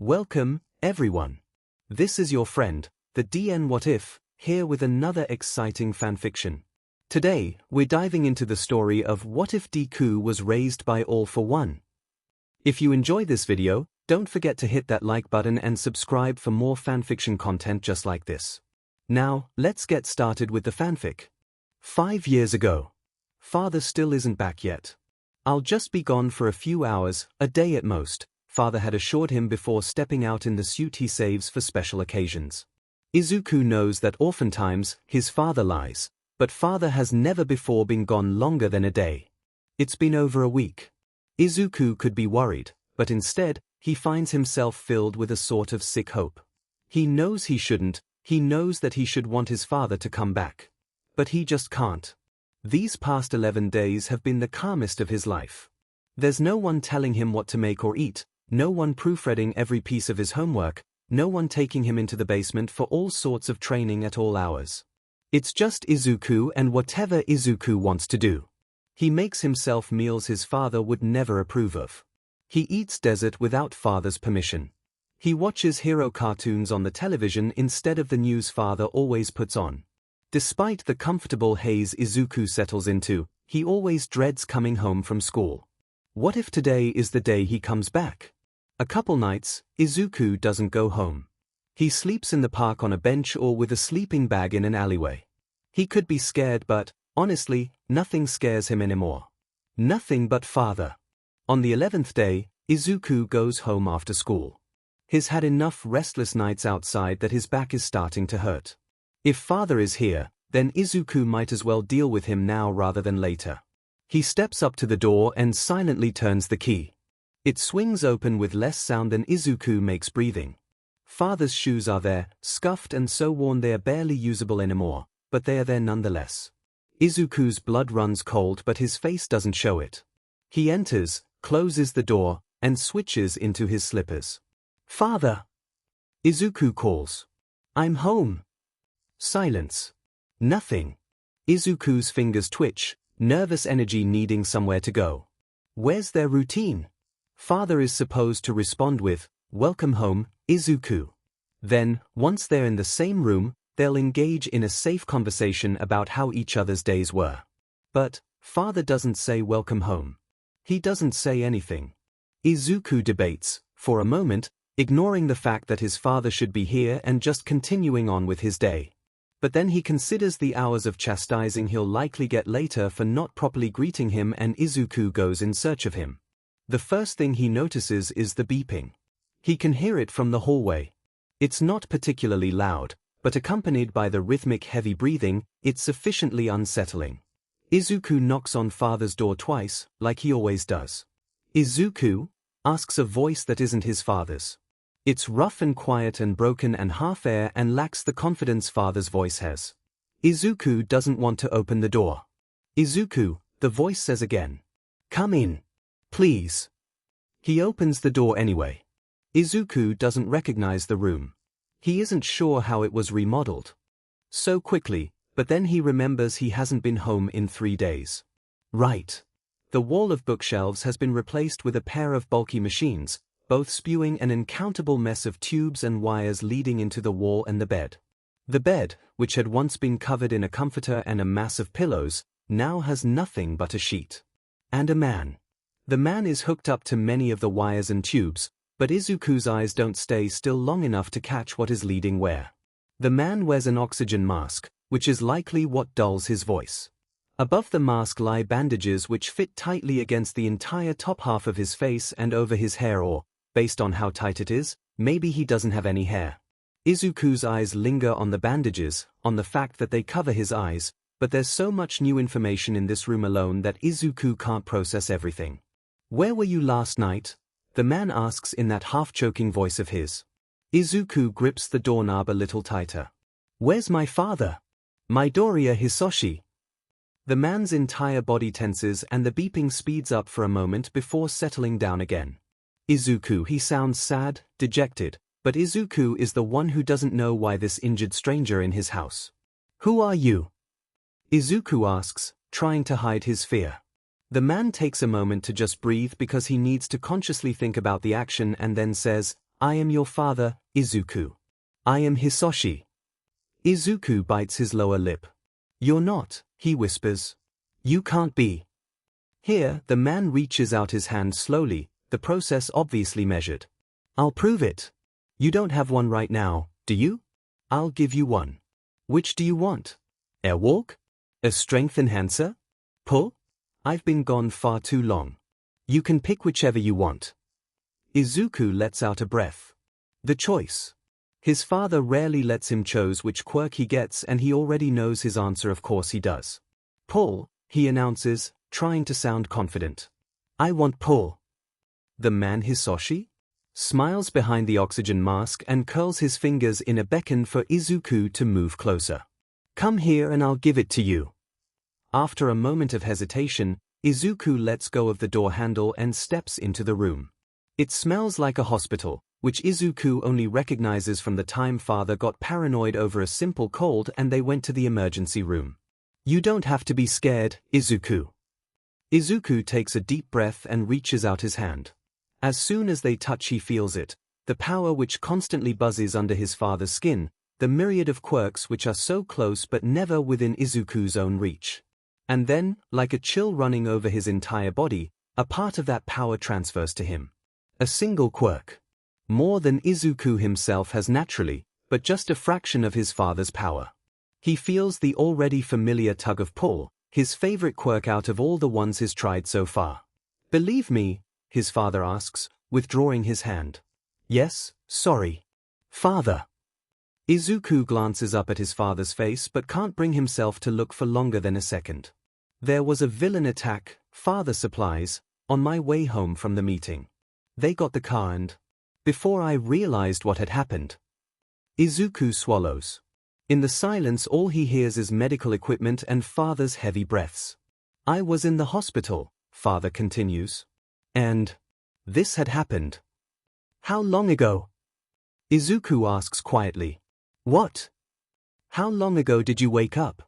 Welcome, everyone. This is your friend, the DN What If, here with another exciting fanfiction. Today, we're diving into the story of What If Deku Was Raised by All for One. If you enjoy this video, don't forget to hit that like button and subscribe for more fanfiction content just like this. Now, let's get started with the fanfic. 5 years ago. Father still isn't back yet. I'll just be gone for a few hours, a day at most, Father had assured him before stepping out in the suit he saves for special occasions. Izuku knows that oftentimes, his father lies, but Father has never before been gone longer than a day. It's been over a week. Izuku could be worried, but instead, he finds himself filled with a sort of sick hope. He knows he shouldn't, he knows that he should want his father to come back. But he just can't. These past 11 days have been the calmest of his life. There's no one telling him what to make or eat, no one proofreading every piece of his homework, no one taking him into the basement for all sorts of training at all hours. It's just Izuku and whatever Izuku wants to do. He makes himself meals his father would never approve of. He eats dessert without father's permission. He watches hero cartoons on the television instead of the news father always puts on. Despite the comfortable haze Izuku settles into, he always dreads coming home from school. What if today is the day he comes back? A couple nights, Izuku doesn't go home. He sleeps in the park on a bench or with a sleeping bag in an alleyway. He could be scared, but, honestly, nothing scares him anymore. Nothing but Father. On the 11th day, Izuku goes home after school. He's had enough restless nights outside that his back is starting to hurt. If Father is here, then Izuku might as well deal with him now rather than later. He steps up to the door and silently turns the key. It swings open with less sound than Izuku makes breathing. Father's shoes are there, scuffed and so worn they are barely usable anymore, but they are there nonetheless. Izuku's blood runs cold but his face doesn't show it. He enters, closes the door, and switches into his slippers. Father! Izuku calls. I'm home. Silence. Nothing. Izuku's fingers twitch, nervous energy needing somewhere to go. Where's their routine? Father is supposed to respond with, "Welcome home, Izuku." Then, once they're in the same room, they'll engage in a safe conversation about how each other's days were. But, Father doesn't say welcome home. He doesn't say anything. Izuku debates, for a moment, ignoring the fact that his father should be here and just continuing on with his day. But then he considers the hours of chastising he'll likely get later for not properly greeting him, and Izuku goes in search of him. The first thing he notices is the beeping. He can hear it from the hallway. It's not particularly loud, but accompanied by the rhythmic heavy breathing, it's sufficiently unsettling. Izuku knocks on Father's door twice, like he always does. "Izuku?" asks a voice that isn't his father's. It's rough and quiet and broken and half-air and lacks the confidence Father's voice has. Izuku doesn't want to open the door. "Izuku," the voice says again. "Come in. Please." He opens the door anyway. Izuku doesn't recognize the room. He isn't sure how it was remodeled so quickly, but then he remembers he hasn't been home in 3 days. Right. The wall of bookshelves has been replaced with a pair of bulky machines, both spewing an uncountable mess of tubes and wires leading into the wall and the bed. The bed, which had once been covered in a comforter and a mass of pillows, now has nothing but a sheet. And a man. The man is hooked up to many of the wires and tubes, but Izuku's eyes don't stay still long enough to catch what is leading where. The man wears an oxygen mask, which is likely what dulls his voice. Above the mask lie bandages which fit tightly against the entire top half of his face and over his hair, or, based on how tight it is, maybe he doesn't have any hair. Izuku's eyes linger on the bandages, on the fact that they cover his eyes, but there's so much new information in this room alone that Izuku can't process everything. "Where were you last night?" the man asks in that half-choking voice of his. Izuku grips the doorknob a little tighter. "Where's my father? Midoriya Hisoshi?" The man's entire body tenses and the beeping speeds up for a moment before settling down again. "Izuku," he sounds sad, dejected, but Izuku is the one who doesn't know why this injured stranger in his house. "Who are you?" Izuku asks, trying to hide his fear. The man takes a moment to just breathe because he needs to consciously think about the action and then says, I am your father, Izuku. I am Hisoshi. Izuku bites his lower lip. You're not, he whispers. You can't be. Here, the man reaches out his hand slowly, the process obviously measured. I'll prove it. You don't have one right now, do you? I'll give you one. Which do you want? Airwalk? A strength enhancer? Pull? I've been gone far too long. You can pick whichever you want. Izuku lets out a breath. The choice. His father rarely lets him choose which quirk he gets, and he already knows his answer. Of course he does. Pull, he announces, trying to sound confident. I want pull. The man Hisoshi smiles behind the oxygen mask and curls his fingers in a beckon for Izuku to move closer. Come here and I'll give it to you. After a moment of hesitation, Izuku lets go of the door handle and steps into the room. It smells like a hospital, which Izuku only recognizes from the time father got paranoid over a simple cold and they went to the emergency room. You don't have to be scared, Izuku. Izuku takes a deep breath and reaches out his hand. As soon as they touch, he feels it, the power which constantly buzzes under his father's skin, the myriad of quirks which are so close but never within Izuku's own reach. And then, like a chill running over his entire body, a part of that power transfers to him. A single quirk. More than Izuku himself has naturally, but just a fraction of his father's power. He feels the already familiar tug of pull, his favorite quirk out of all the ones he's tried so far. Believe me? His father asks, withdrawing his hand. Yes, sorry. Father. Izuku glances up at his father's face but can't bring himself to look for longer than a second. There was a villain attack, father supplies, on my way home from the meeting. They got the car and... Before I realized what had happened. Izuku swallows. In the silence all he hears is medical equipment and father's heavy breaths. I was in the hospital, father continues. And... this had happened. How long ago? Izuku asks quietly. What? How long ago did you wake up?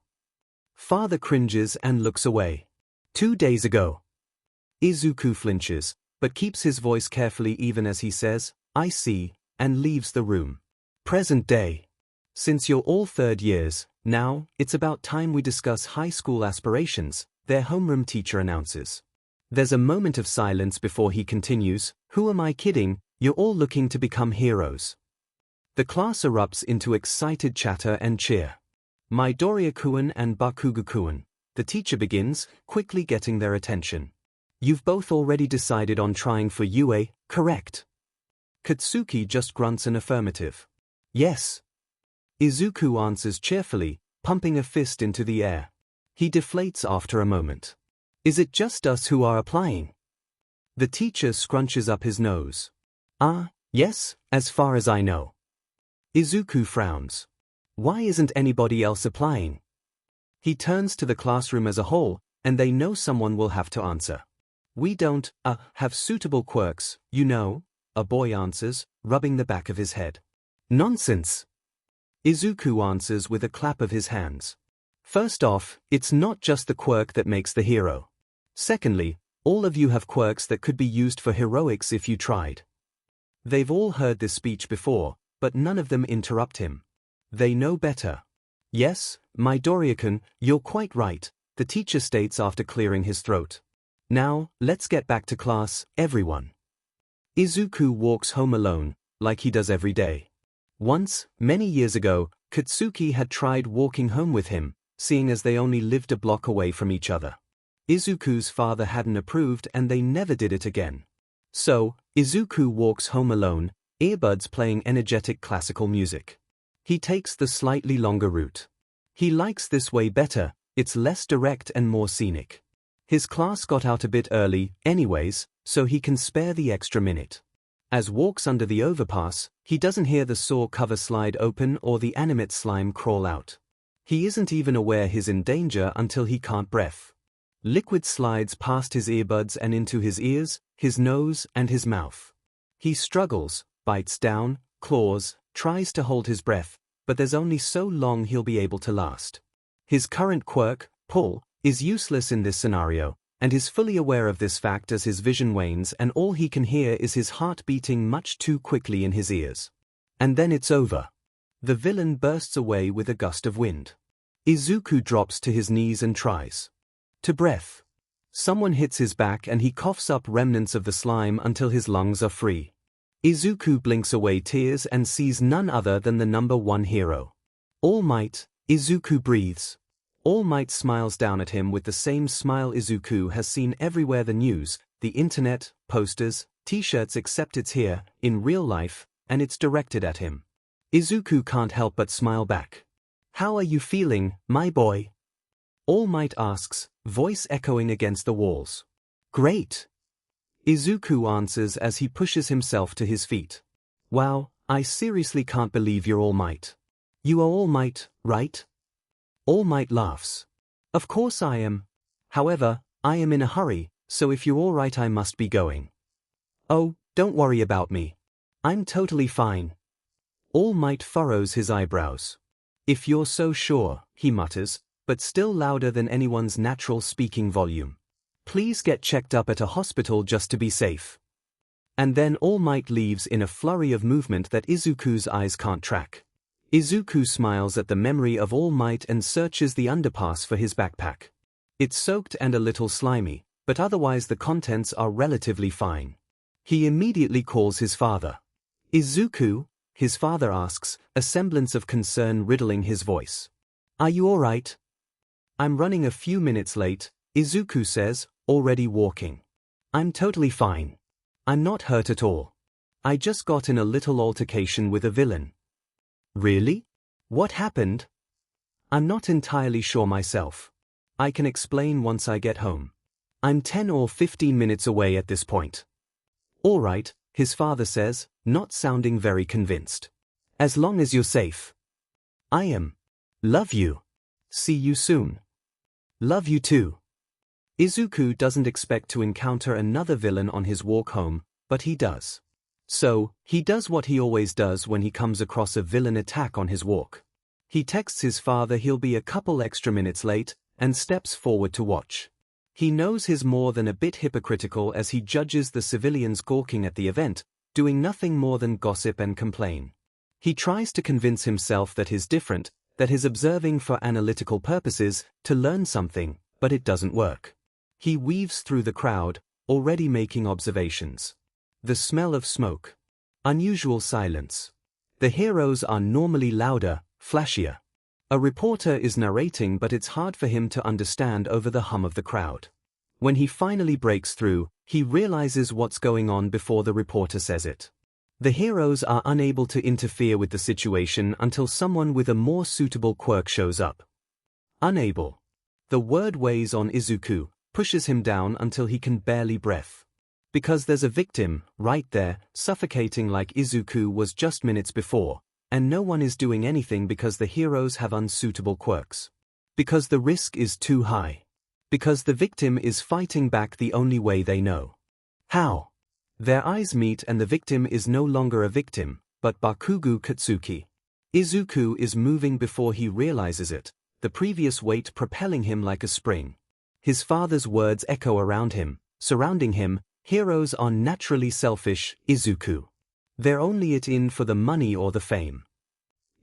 Father cringes and looks away. 2 days ago. Izuku flinches, but keeps his voice carefully even as he says, I see, and leaves the room. Present day. Since you're all third years, now, it's about time we discuss high school aspirations, their homeroom teacher announces. There's a moment of silence before he continues, who am I kidding, you're all looking to become heroes. The class erupts into excited chatter and cheer. Midoriya-kun and Bakugo-kun. The teacher begins, quickly getting their attention. You've both already decided on trying for UA, correct? Katsuki just grunts an affirmative. Yes. Izuku answers cheerfully, pumping a fist into the air. He deflates after a moment. Is it just us who are applying? The teacher scrunches up his nose. Yes, as far as I know. Izuku frowns. Why isn't anybody else applying? He turns to the classroom as a whole, and they know someone will have to answer. We don't, have suitable quirks, you know, a boy answers, rubbing the back of his head. Nonsense. Izuku answers with a clap of his hands. First off, it's not just the quirk that makes the hero. Secondly, all of you have quirks that could be used for heroics if you tried. They've all heard this speech before, but none of them interrupt him. They know better. Yes, Midoriya-kun, you're quite right, the teacher states after clearing his throat. Now, let's get back to class, everyone. Izuku walks home alone, like he does every day. Once, many years ago, Katsuki had tried walking home with him, seeing as they only lived a block away from each other. Izuku's father hadn't approved and they never did it again. So, Izuku walks home alone, earbuds playing energetic classical music. He takes the slightly longer route. He likes this way better, it's less direct and more scenic. His class got out a bit early, anyways, so he can spare the extra minute. As walks under the overpass, he doesn't hear the saw cover slide open or the animate slime crawl out. He isn't even aware he's in danger until he can't breath. Liquid slides past his earbuds and into his ears, his nose, and his mouth. He struggles, bites down, claws, tries to hold his breath, but there's only so long he'll be able to last. His current quirk, pull, is useless in this scenario, and is fully aware of this fact as his vision wanes and all he can hear is his heart beating much too quickly in his ears. And then it's over. The villain bursts away with a gust of wind. Izuku drops to his knees and tries to breathe. Someone hits his back and he coughs up remnants of the slime until his lungs are free. Izuku blinks away tears and sees none other than the number one hero. All Might, Izuku breathes. All Might smiles down at him with the same smile Izuku has seen everywhere: the news, the internet, posters, t-shirts, except it's here, in real life, and it's directed at him. Izuku can't help but smile back. "How are you feeling, my boy?" All Might asks, voice echoing against the walls. "Great," Izuku answers as he pushes himself to his feet. "Wow, I seriously can't believe you're All Might. You are All Might, right?" All Might laughs. "Of course I am. However, I am in a hurry, so if you're all right I must be going." "Oh, don't worry about me. I'm totally fine." All Might furrows his eyebrows. "If you're so sure," he mutters, but still louder than anyone's natural speaking volume. "Please get checked up at a hospital just to be safe." And then All Might leaves in a flurry of movement that Izuku's eyes can't track. Izuku smiles at the memory of All Might and searches the underpass for his backpack. It's soaked and a little slimy, but otherwise the contents are relatively fine. He immediately calls his father. "Izuku?" his father asks, a semblance of concern riddling his voice. "Are you all right?" "I'm running a few minutes late," Izuku says, already walking. "I'm totally fine. I'm not hurt at all. I just got in a little altercation with a villain." "Really? What happened?" "I'm not entirely sure myself. I can explain once I get home. I'm 10 or 15 minutes away at this point." "All right," his father says, not sounding very convinced. "As long as you're safe." "I am. Love you. See you soon." "Love you too." Izuku doesn't expect to encounter another villain on his walk home, but he does. So, he does what he always does when he comes across a villain attack on his walk. He texts his father he'll be a couple extra minutes late, and steps forward to watch. He knows he's more than a bit hypocritical as he judges the civilians gawking at the event, doing nothing more than gossip and complain. He tries to convince himself that he's different, that he's observing for analytical purposes, to learn something, but it doesn't work. He weaves through the crowd, already making observations. The smell of smoke. Unusual silence. The heroes are normally louder, flashier. A reporter is narrating, but it's hard for him to understand over the hum of the crowd. When he finally breaks through, he realizes what's going on before the reporter says it. The heroes are unable to interfere with the situation until someone with a more suitable quirk shows up. Unable. The word weighs on Izuku, pushes him down until he can barely breathe. Because there's a victim, right there, suffocating like Izuku was just minutes before, and no one is doing anything because the heroes have unsuitable quirks. Because the risk is too high. Because the victim is fighting back the only way they know. How? Their eyes meet and the victim is no longer a victim, but Bakugo Katsuki. Izuku is moving before he realizes it, the previous weight propelling him like a spring. His father's words echo around him, surrounding him. Heroes are naturally selfish, Izuku. They're only in for the money or the fame.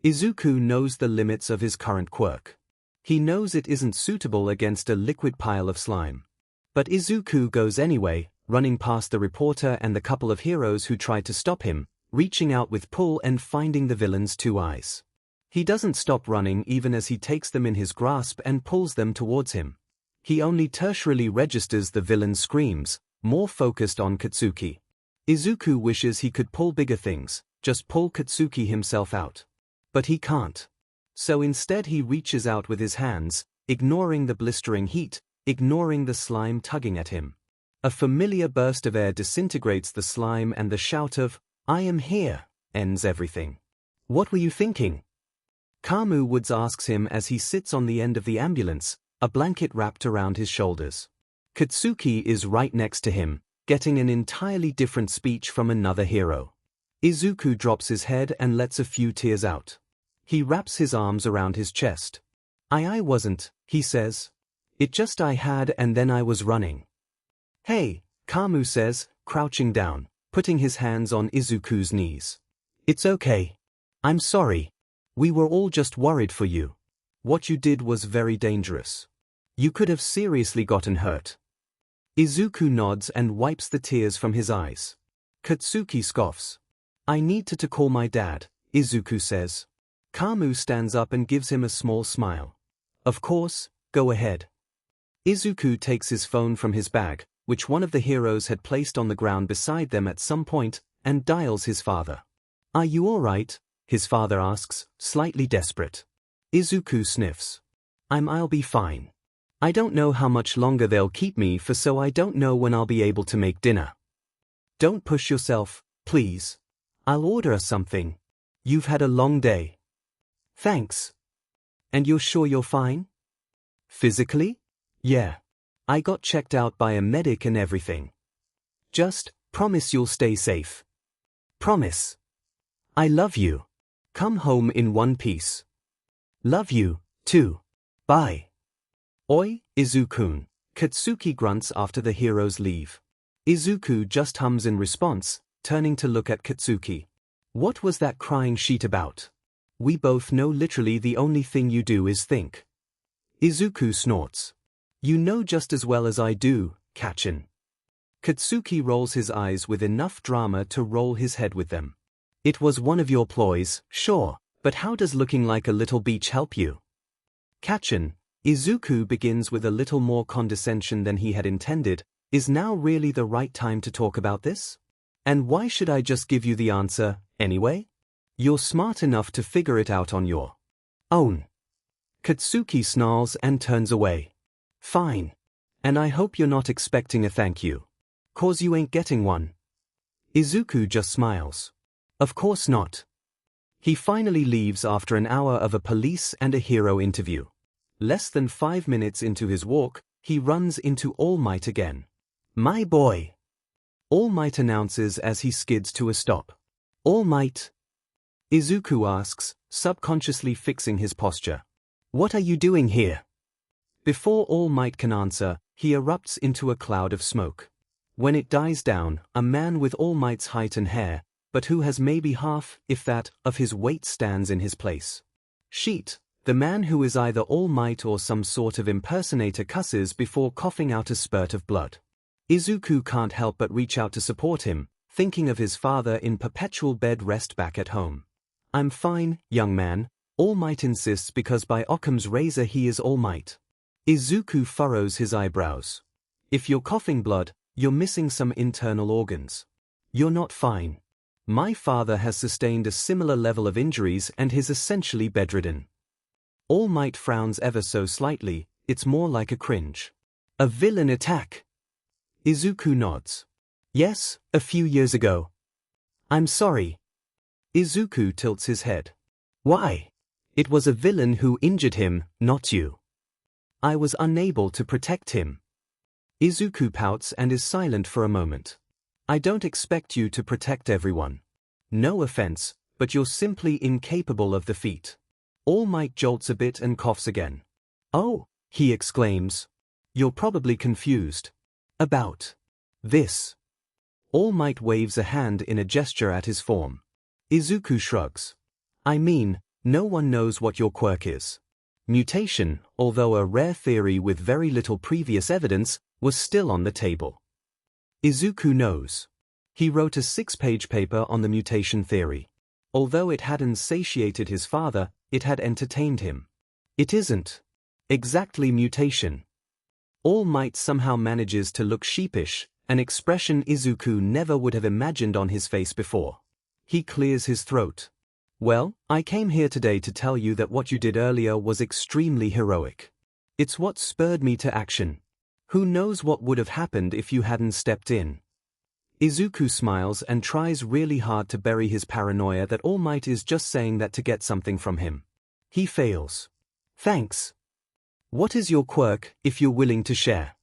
Izuku knows the limits of his current quirk. He knows it isn't suitable against a liquid pile of slime. But Izuku goes anyway, running past the reporter and the couple of heroes who try to stop him, reaching out with pull and finding the villain's two eyes. He doesn't stop running even as he takes them in his grasp and pulls them towards him. He only tertiarily registers the villain's screams, more focused on Katsuki. Izuku wishes he could pull bigger things, just pull Katsuki himself out. But he can't. So instead he reaches out with his hands, ignoring the blistering heat, ignoring the slime tugging at him. A familiar burst of air disintegrates the slime and the shout of, "I am here," ends everything. "What were you thinking?" Kamu Woods asks him as he sits on the end of the ambulance, a blanket wrapped around his shoulders. Katsuki is right next to him, getting an entirely different speech from another hero. Izuku drops his head and lets a few tears out. He wraps his arms around his chest. I wasn't," he says. "It just I had and then I was running." Hey, Kamu says, crouching down, putting his hands on Izuku's knees. It's okay. I'm sorry. We were all just worried for you. What you did was very dangerous. You could have seriously gotten hurt. Izuku nods and wipes the tears from his eyes. Katsuki scoffs. I need to call my dad, Izuku says. Kamu stands up and gives him a small smile. Of course, go ahead. Izuku takes his phone from his bag, which one of the heroes had placed on the ground beside them at some point, and dials his father. Are you all right? His father asks, slightly desperate. Izuku sniffs. I'll be fine. I don't know how much longer they'll keep me for, so I don't know when I'll be able to make dinner. Don't push yourself, please. I'll order us something. You've had a long day. Thanks. And you're sure you're fine? Physically? Yeah. I got checked out by a medic and everything. Just promise you'll stay safe. Promise. I love you. Come home in one piece. Love you, too. Bye. Oi, Izuku. Katsuki grunts after the heroes leave. Izuku just hums in response, turning to look at Katsuki. What was that crying sheet about? We both know literally the only thing you do is think. Izuku snorts. You know just as well as I do, Kachin. Katsuki rolls his eyes with enough drama to roll his head with them. It was one of your ploys, sure, but how does looking like a little beach help you? Kachin, Izuku begins with a little more condescension than he had intended. Is now really the right time to talk about this? And why should I just give you the answer, anyway? You're smart enough to figure it out on your own. Katsuki snarls and turns away. Fine. And I hope you're not expecting a thank you. 'Cause you ain't getting one. Izuku just smiles. Of course not. He finally leaves after an hour of a police and a hero interview. Less than 5 minutes into his walk, he runs into All Might again. My boy. All Might announces as he skids to a stop. All Might? Izuku asks, subconsciously fixing his posture. What are you doing here? Before All Might can answer, he erupts into a cloud of smoke. When it dies down, a man with All Might's height and hair, but who has maybe half, if that, of his weight stands in his place. Sheet, the man who is either All Might or some sort of impersonator, cusses before coughing out a spurt of blood. Izuku can't help but reach out to support him, thinking of his father in perpetual bed rest back at home. I'm fine, young man, All Might insists, because by Occam's razor he is All Might. Izuku furrows his eyebrows. If you're coughing blood, you're missing some internal organs. You're not fine. My father has sustained a similar level of injuries and is essentially bedridden. All Might frowns ever so slightly, it's more like a cringe. A villain attack? Izuku nods. Yes, a few years ago. I'm sorry. Izuku tilts his head. Why? It was a villain who injured him, not you. I was unable to protect him. Izuku pouts and is silent for a moment. I don't expect you to protect everyone. No offense, but you're simply incapable of the feat. All Might jolts a bit and coughs again. Oh, he exclaims. You're probably confused. About this. All Might waves a hand in a gesture at his form. Izuku shrugs. I mean, no one knows what your quirk is. Mutation, although a rare theory with very little previous evidence, was still on the table. Izuku knows. He wrote a 6-page paper on the mutation theory. Although it hadn't satiated his father, it had entertained him. It isn't exactly mutation. All Might somehow manages to look sheepish, an expression Izuku never would have imagined on his face before. He clears his throat. Well, I came here today to tell you that what you did earlier was extremely heroic. It's what spurred me to action. Who knows what would have happened if you hadn't stepped in? Izuku smiles and tries really hard to bury his paranoia that All Might is just saying that to get something from him. He fails. Thanks. What is your quirk, if you're willing to share?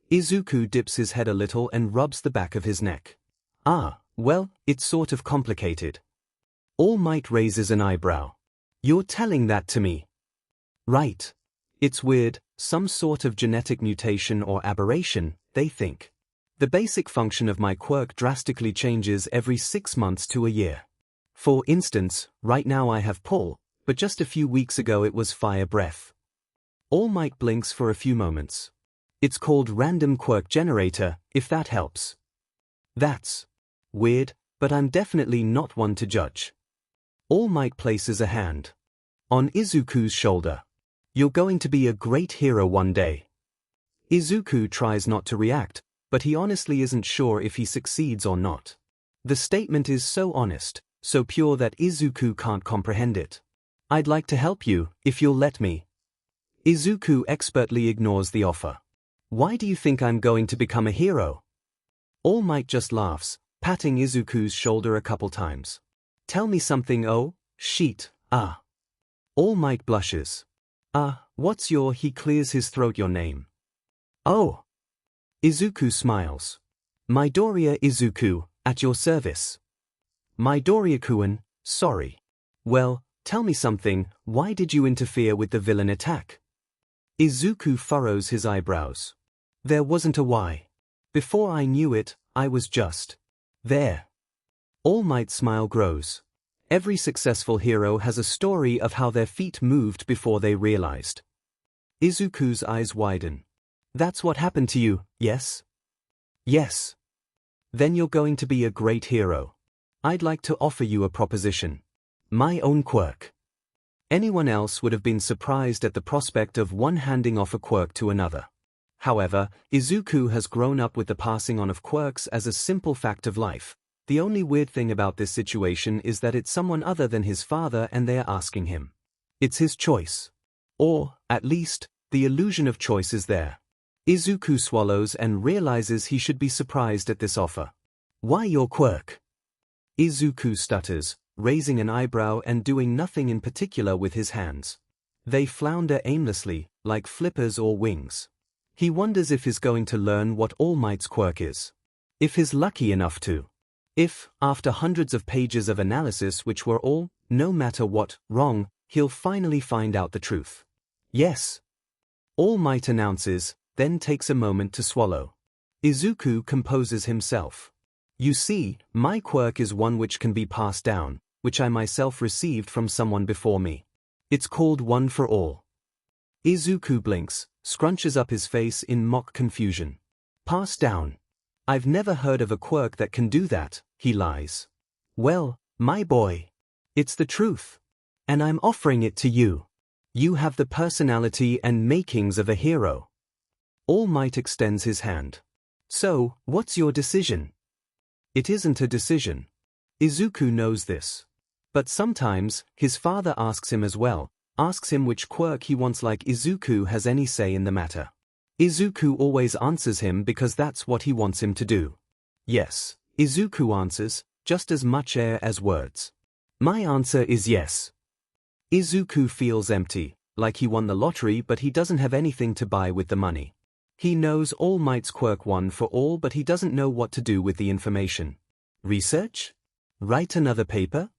Izuku dips his head a little and rubs the back of his neck. Ah, well, it's sort of complicated. All Might raises an eyebrow. You're telling that to me? Right. It's weird, some sort of genetic mutation or aberration, they think. The basic function of my quirk drastically changes every 6 months to a year. For instance, right now I have pull, but just a few weeks ago it was fire breath. All Might blinks for a few moments. It's called random quirk generator, if that helps. That's weird, but I'm definitely not one to judge. All Might places a hand on Izuku's shoulder. You're going to be a great hero one day. Izuku tries not to react, but he honestly isn't sure if he succeeds or not. The statement is so honest, so pure that Izuku can't comprehend it. I'd like to help you, if you'll let me. Izuku expertly ignores the offer. Why do you think I'm going to become a hero? All Might just laughs, patting Izuku's shoulder a couple times. Tell me something, oh, sheet, ah. All Might blushes. What's he clears his throat, your name? Oh. Izuku smiles. Midoriya Izuku, at your service. Midoriya-kun, sorry. Well, tell me something, why did you interfere with the villain attack? Izuku furrows his eyebrows. There wasn't a why. Before I knew it, I was just there. All Might's smile grows. Every successful hero has a story of how their feet moved before they realized. Izuku's eyes widen. That's what happened to you, yes? Yes. Then you're going to be a great hero. I'd like to offer you a proposition. My own quirk. Anyone else would have been surprised at the prospect of one handing off a quirk to another. However, Izuku has grown up with the passing on of quirks as a simple fact of life. The only weird thing about this situation is that it's someone other than his father and they are asking him. It's his choice. Or, at least, the illusion of choice is there. Izuku swallows and realizes he should be surprised at this offer. Why your quirk? Izuku stutters, raising an eyebrow and doing nothing in particular with his hands. They flounder aimlessly, like flippers or wings. He wonders if he's going to learn what All Might's quirk is. If he's lucky enough to. If, after hundreds of pages of analysis which were all, no matter what, wrong, he'll finally find out the truth. Yes. All Might announces, then takes a moment to swallow. Izuku composes himself. You see, my quirk is one which can be passed down, which I myself received from someone before me. It's called One for All. Izuku blinks, scrunches up his face in mock confusion. Passed down. I've never heard of a quirk that can do that, he lies. Well, my boy. It's the truth. And I'm offering it to you. You have the personality and makings of a hero. All Might extends his hand. So, what's your decision? It isn't a decision. Izuku knows this. But sometimes, his father asks him as well, asks him which quirk he wants, like Izuku has any say in the matter. Izuku always answers him because that's what he wants him to do. Yes, Izuku answers, just as much air as words. My answer is yes. Izuku feels empty, like he won the lottery but he doesn't have anything to buy with the money. He knows All Might's quirk One for All but he doesn't know what to do with the information. Research? Write another paper?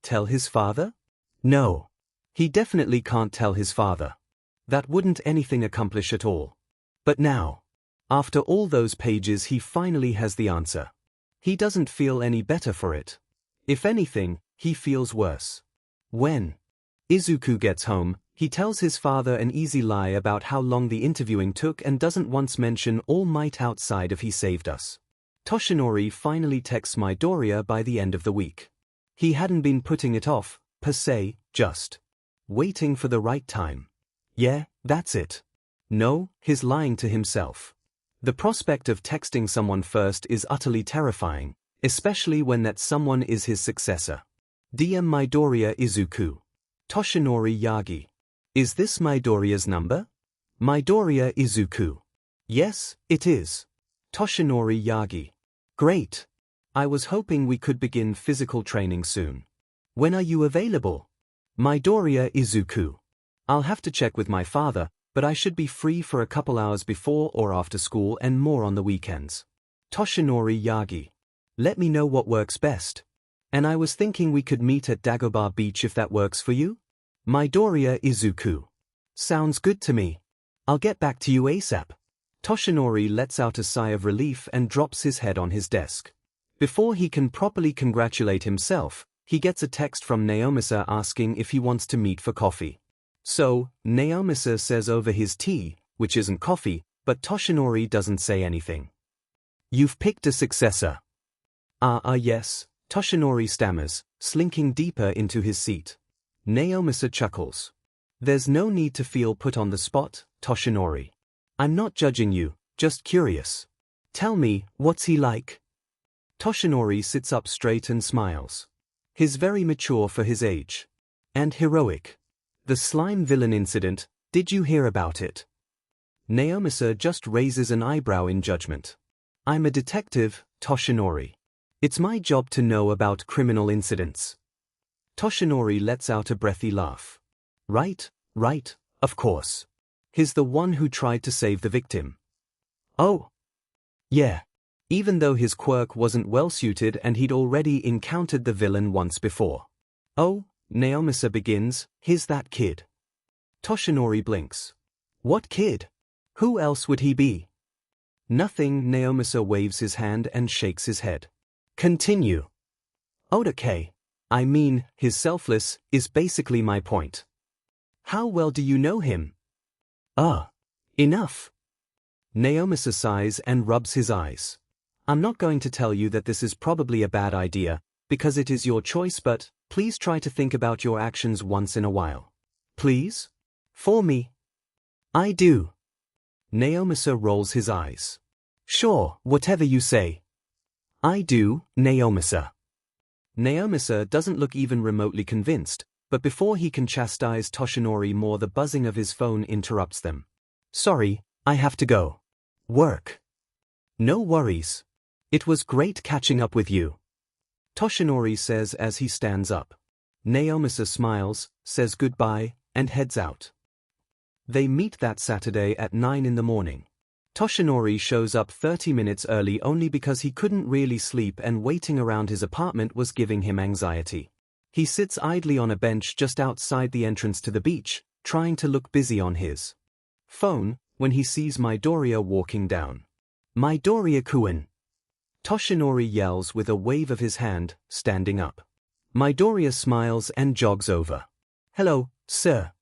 Tell his father? No. He definitely can't tell his father. That wouldn't anything accomplish at all. But now, after all those pages, he finally has the answer. He doesn't feel any better for it. If anything, he feels worse. When Izuku gets home, he tells his father an easy lie about how long the interviewing took and doesn't once mention All Might outside of "He saved us." Toshinori finally texts Midoriya by the end of the week. He hadn't been putting it off, per se, just waiting for the right time. Yeah, that's it. No, he's lying to himself. The prospect of texting someone first is utterly terrifying, especially when that someone is his successor. DM Midoriya Izuku. Toshinori Yagi. Is this Midoriya's number? Midoriya Izuku. Yes, it is. Toshinori Yagi. Great. I was hoping we could begin physical training soon. When are you available? Midoriya Izuku. I'll have to check with my father, but I should be free for a couple hours before or after school and more on the weekends. Toshinori Yagi. Let me know what works best. And I was thinking we could meet at Dagobah Beach if that works for you? Midoriya Izuku. Sounds good to me. I'll get back to you ASAP. Toshinori lets out a sigh of relief and drops his head on his desk. Before he can properly congratulate himself, he gets a text from Naomasa asking if he wants to meet for coffee. So, Naomasa says over his tea, which isn't coffee, but Toshinori doesn't say anything. "You've picked a successor." Yes, Toshinori stammers, slinking deeper into his seat. Naomasa chuckles. "There's no need to feel put on the spot, Toshinori. I'm not judging you, just curious. Tell me, what's he like?" Toshinori sits up straight and smiles. He's very mature for his age. And heroic. "The slime villain incident, did you hear about it?" Naomasa just raises an eyebrow in judgment. "I'm a detective, Toshinori. It's my job to know about criminal incidents." Toshinori lets out a breathy laugh. Right, of course. He's the one who tried to save the victim." "Oh. Yeah." Even though his quirk wasn't well suited and he'd already encountered the villain once before. "Oh," Naomasa begins, "here's that kid." Toshinori blinks. "What kid? Who else would he be?" "Nothing." Naomasa waves his hand and shakes his head. "Continue." "Okay. I mean, his selfless is basically my point." "How well do you know him?" Enough." Naomasa sighs and rubs his eyes. "I'm not going to tell you that this is probably a bad idea, because it is your choice, but please try to think about your actions once in a while. Please? For me?" "I do." Naomasa rolls his eyes. "Sure, whatever you say." "I do, Naomasa." Naomasa doesn't look even remotely convinced, but before he can chastise Toshinori more, the buzzing of his phone interrupts them. "Sorry, I have to go. Work." "No worries. It was great catching up with you," Toshinori says as he stands up. Naomasa smiles, says goodbye, and heads out. They meet that Saturday at 9 in the morning. Toshinori shows up 30 minutes early only because he couldn't really sleep and waiting around his apartment was giving him anxiety. He sits idly on a bench just outside the entrance to the beach, trying to look busy on his phone, when he sees Midoriya walking down. "Midoriya-kun!" Toshinori yells with a wave of his hand, standing up. Midoriya smiles and jogs over. "Hello, sir."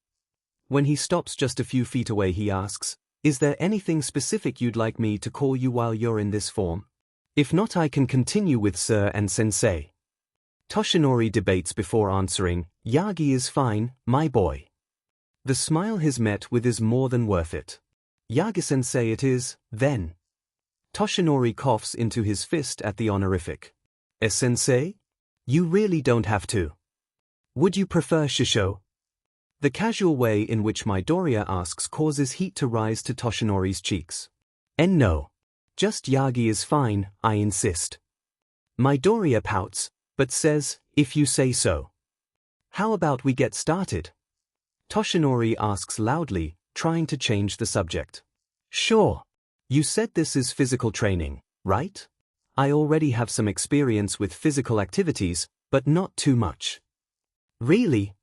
When he stops just a few feet away, he asks, "Is there anything specific you'd like me to call you while you're in this form? If not, I can continue with sir and sensei." Toshinori debates before answering, "Yagi is fine, my boy." The smile he's met with is more than worth it. "Yagi-sensei it is, then." Toshinori coughs into his fist at the honorific. "Sensei? You really don't have to. Would you prefer Shisho?" The casual way in which Midoriya asks causes heat to rise to Toshinori's cheeks. "And no. Just Yagi is fine, I insist." Midoriya pouts, but says, "If you say so." "How about we get started?" Toshinori asks loudly, trying to change the subject. "Sure. You said this is physical training, right? I already have some experience with physical activities, but not too much." "Really?"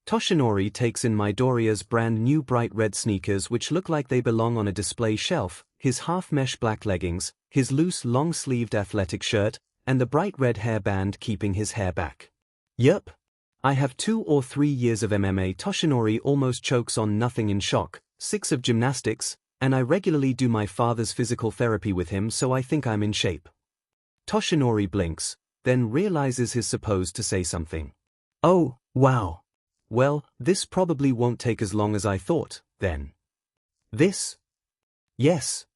Toshinori takes in Midoriya's brand new bright red sneakers, which look like they belong on a display shelf, his half-mesh black leggings, his loose long-sleeved athletic shirt, and the bright red hairband keeping his hair back. "Yup. I have 2 or 3 years of MMA." Toshinori almost chokes on nothing in shock, 6 of gymnastics, and I regularly do my father's physical therapy with him, so I think I'm in shape. Toshinori blinks, then realizes he's supposed to say something. "Oh, wow. Well, this probably won't take as long as I thought, then." "This?" "Yes."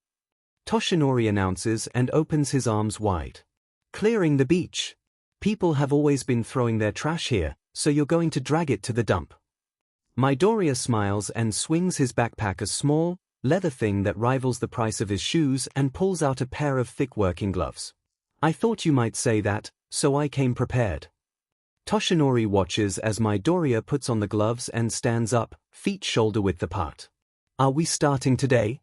Toshinori announces and opens his arms wide. "Clearing the beach. People have always been throwing their trash here, so you're going to drag it to the dump." Midoriya smiles and swings his backpack, a small, leather thing that rivals the price of his shoes, and pulls out a pair of thick working gloves. "I thought you might say that, so I came prepared." Toshinori watches as Midoriya puts on the gloves and stands up, feet shoulder-width apart. "Are we starting today?"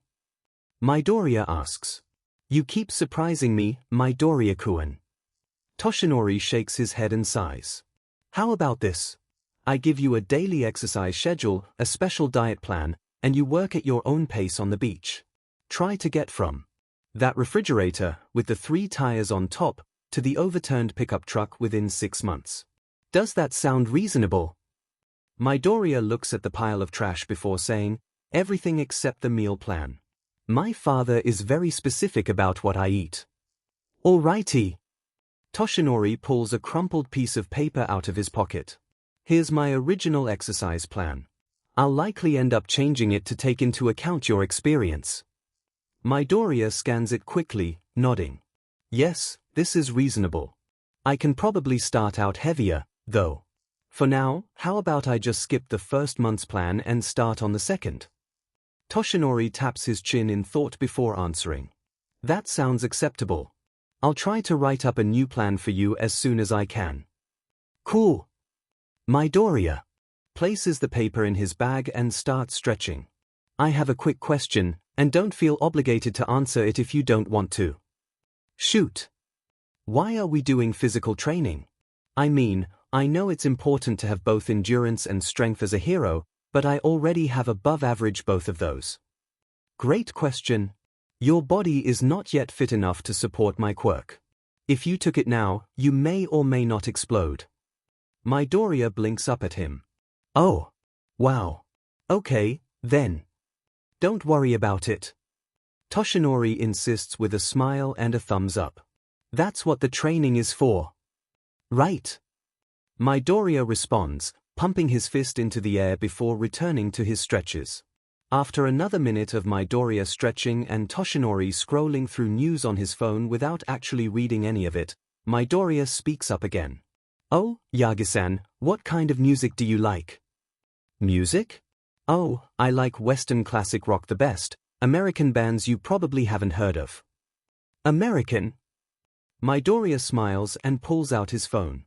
Midoriya asks. "You keep surprising me, Midoriya-kun." Toshinori shakes his head and sighs. "How about this? I give you a daily exercise schedule, a special diet plan, and you work at your own pace on the beach. try to get from that refrigerator with the 3 tires on top to the overturned pickup truck within 6 months. Does that sound reasonable? Midoriya looks at the pile of trash before saying, everything except the meal plan. My father is very specific about what I eat. Alrighty. Toshinori pulls a crumpled piece of paper out of his pocket. Here's my original exercise plan. I'll likely end up changing it to take into account your experience. Midoriya scans it quickly, nodding. Yes, this is reasonable. I can probably start out heavier, though. For now, how about I just skip the first month's plan and start on the second? Toshinori taps his chin in thought before answering. That sounds acceptable. I'll try to write up a new plan for you as soon as I can. Cool. Midoriya places the paper in his bag and starts stretching. I have a quick question, and don't feel obligated to answer it if you don't want to. Shoot. Why are we doing physical training? I mean, I know it's important to have both endurance and strength as a hero, but I already have above average both of those. Great question. Your body is not yet fit enough to support my quirk. If you took it now, you may or may not explode. Midoriya blinks up at him. Oh. Wow. Okay, then. Don't worry about it. Toshinori insists with a smile and a thumbs up. That's what the training is for. Right. Midoriya responds, pumping his fist into the air before returning to his stretches. After another minute of Midoriya stretching and Toshinori scrolling through news on his phone without actually reading any of it, Midoriya speaks up again. Oh, Yagi-san, what kind of music do you like? Music? Oh, I like Western classic rock the best, American bands you probably haven't heard of. American? Midoriya smiles and pulls out his phone.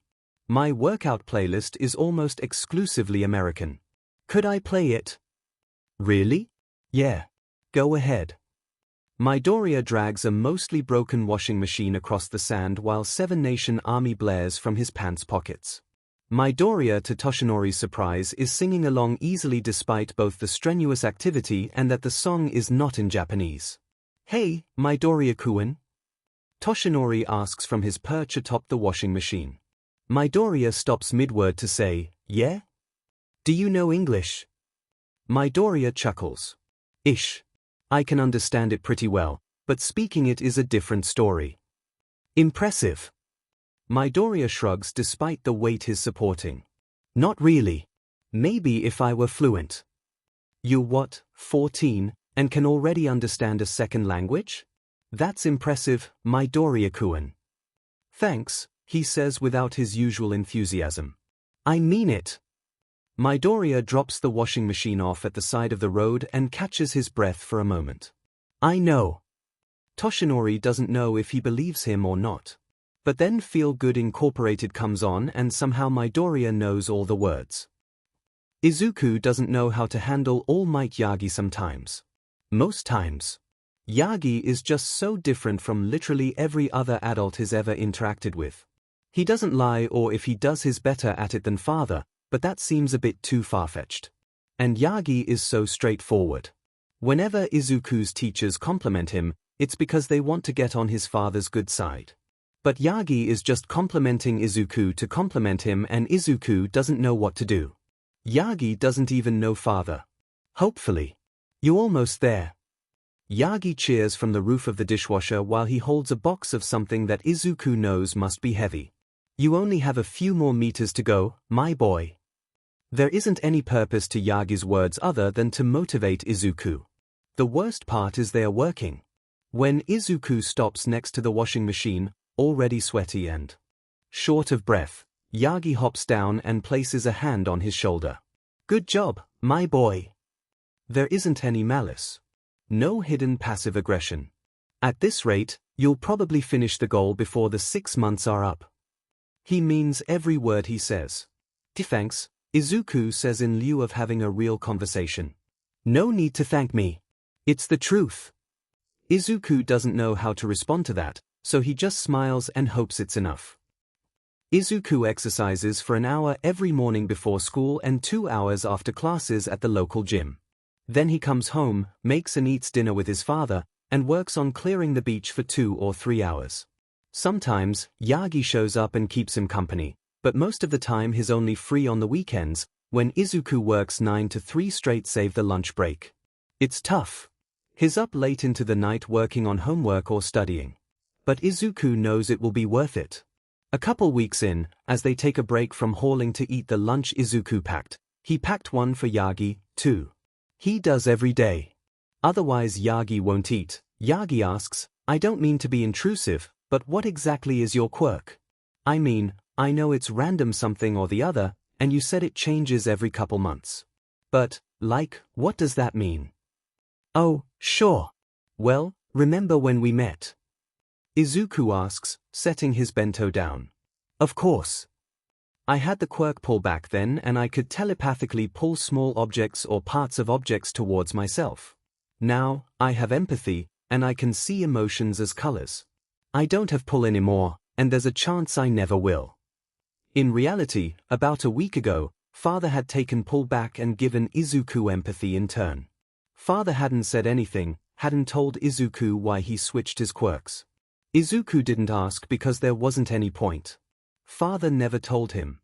My workout playlist is almost exclusively American. Could I play it? Really? Yeah. Go ahead. Midoriya drags a mostly broken washing machine across the sand while Seven Nation Army blares from his pants pockets. Midoriya, to Toshinori's surprise, is singing along easily despite both the strenuous activity and that the song is not in Japanese. Hey, Midoriya-kun? Toshinori asks from his perch atop the washing machine. Midoriya stops mid-word to say, yeah? Do you know English? Midoriya chuckles. Ish. I can understand it pretty well, but speaking it is a different story. Impressive. Midoriya shrugs despite the weight he's supporting. Not really. Maybe if I were fluent. You're what, 14, and can already understand a second language? That's impressive, Midoriya-kun. Thanks, he says without his usual enthusiasm. I mean it. Midoriya drops the washing machine off at the side of the road and catches his breath for a moment. I know. Toshinori doesn't know if he believes him or not. But then Feel Good Incorporated comes on and somehow Midoriya knows all the words. Izuku doesn't know how to handle All Might Yagi sometimes. Most times. Yagi is just so different from literally every other adult he's ever interacted with. He doesn't lie, or if he does, he's better at it than father, but that seems a bit too far-fetched. And Yagi is so straightforward. Whenever Izuku's teachers compliment him, it's because they want to get on his father's good side. But Yagi is just complimenting Izuku to compliment him, and Izuku doesn't know what to do. Yagi doesn't even know father. Hopefully. You're almost there. Yagi cheers from the roof of the dishwasher while he holds a box of something that Izuku knows must be heavy. You only have a few more meters to go, my boy. There isn't any purpose to Yagi's words other than to motivate Izuku. The worst part is they are working. When Izuku stops next to the washing machine, already sweaty and short of breath, Yagi hops down and places a hand on his shoulder. Good job, my boy. There isn't any malice. No hidden passive aggression. At this rate, you'll probably finish the goal before the 6 months are up. He means every word he says. Thanks, Izuku says in lieu of having a real conversation. No need to thank me. It's the truth. Izuku doesn't know how to respond to that, so he just smiles and hopes it's enough. Izuku exercises for an hour every morning before school and 2 hours after classes at the local gym. Then he comes home, makes and eats dinner with his father, and works on clearing the beach for 2 or 3 hours. Sometimes, Yagi shows up and keeps him company, but most of the time he's only free on the weekends, when Izuku works 9 to 3 straight save the lunch break. It's tough. He's up late into the night working on homework or studying. But Izuku knows it will be worth it. A couple weeks in, as they take a break from hauling to eat the lunch Izuku packed, he packed one for Yagi, too. He does every day. Otherwise Yagi won't eat. Yagi asks, "I don't mean to be intrusive, but what exactly is your quirk? I mean, I know it's random something or the other, and you said it changes every couple months. But, like, what does that mean?" "Oh, sure. Well, remember when we met?" Izuku asks, setting his bento down. "Of course. I had the quirk pull back then and I could telepathically pull small objects or parts of objects towards myself. Now, I have empathy, and I can see emotions as colors. I don't have pull anymore, and there's a chance I never will." In reality, about a week ago, Father had taken pull back and given Izuku empathy in turn. Father hadn't said anything, hadn't told Izuku why he switched his quirks. Izuku didn't ask because there wasn't any point. Father never told him.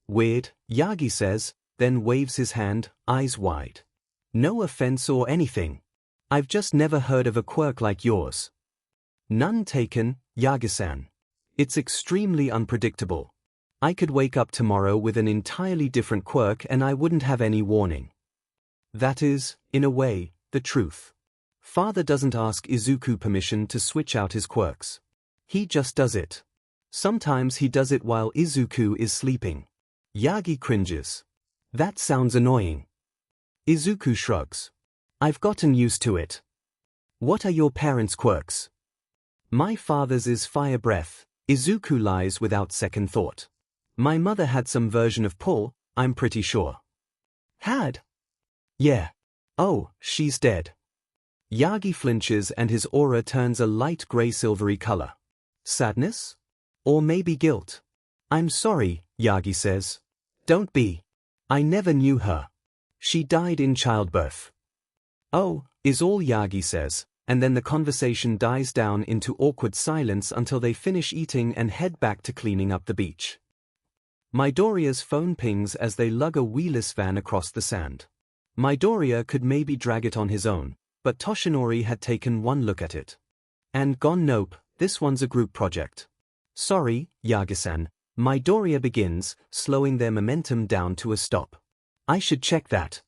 "Weird," Yagi says, then waves his hand, eyes wide. "No offense or anything. I've just never heard of a quirk like yours." "None taken, Yagi-san. It's extremely unpredictable. I could wake up tomorrow with an entirely different quirk and I wouldn't have any warning." That is, in a way, the truth. Father doesn't ask Izuku permission to switch out his quirks. He just does it. Sometimes he does it while Izuku is sleeping. Yagi cringes. "That sounds annoying." Izuku shrugs. "I've gotten used to it." "What are your parents' quirks?" "My father's is fire breath," Izuku lies without second thought. "My mother had some version of pull, I'm pretty sure." "Had?" "Yeah. Oh, she's dead." Yagi flinches and his aura turns a light gray-silvery color. Sadness? Or maybe guilt? "I'm sorry," Yagi says. "Don't be. I never knew her. She died in childbirth." "Oh," is all Yagi says, and then the conversation dies down into awkward silence until they finish eating and head back to cleaning up the beach. Midoriya's phone pings as they lug a wheelless van across the sand. Midoriya could maybe drag it on his own, but Toshinori had taken one look at it and gone, "Nope, this one's a group project." "Sorry, Yagi-san," Midoriya begins, slowing their momentum down to a stop. "I should check that."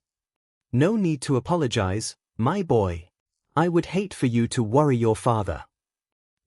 "No need to apologize, my boy. I would hate for you to worry your father."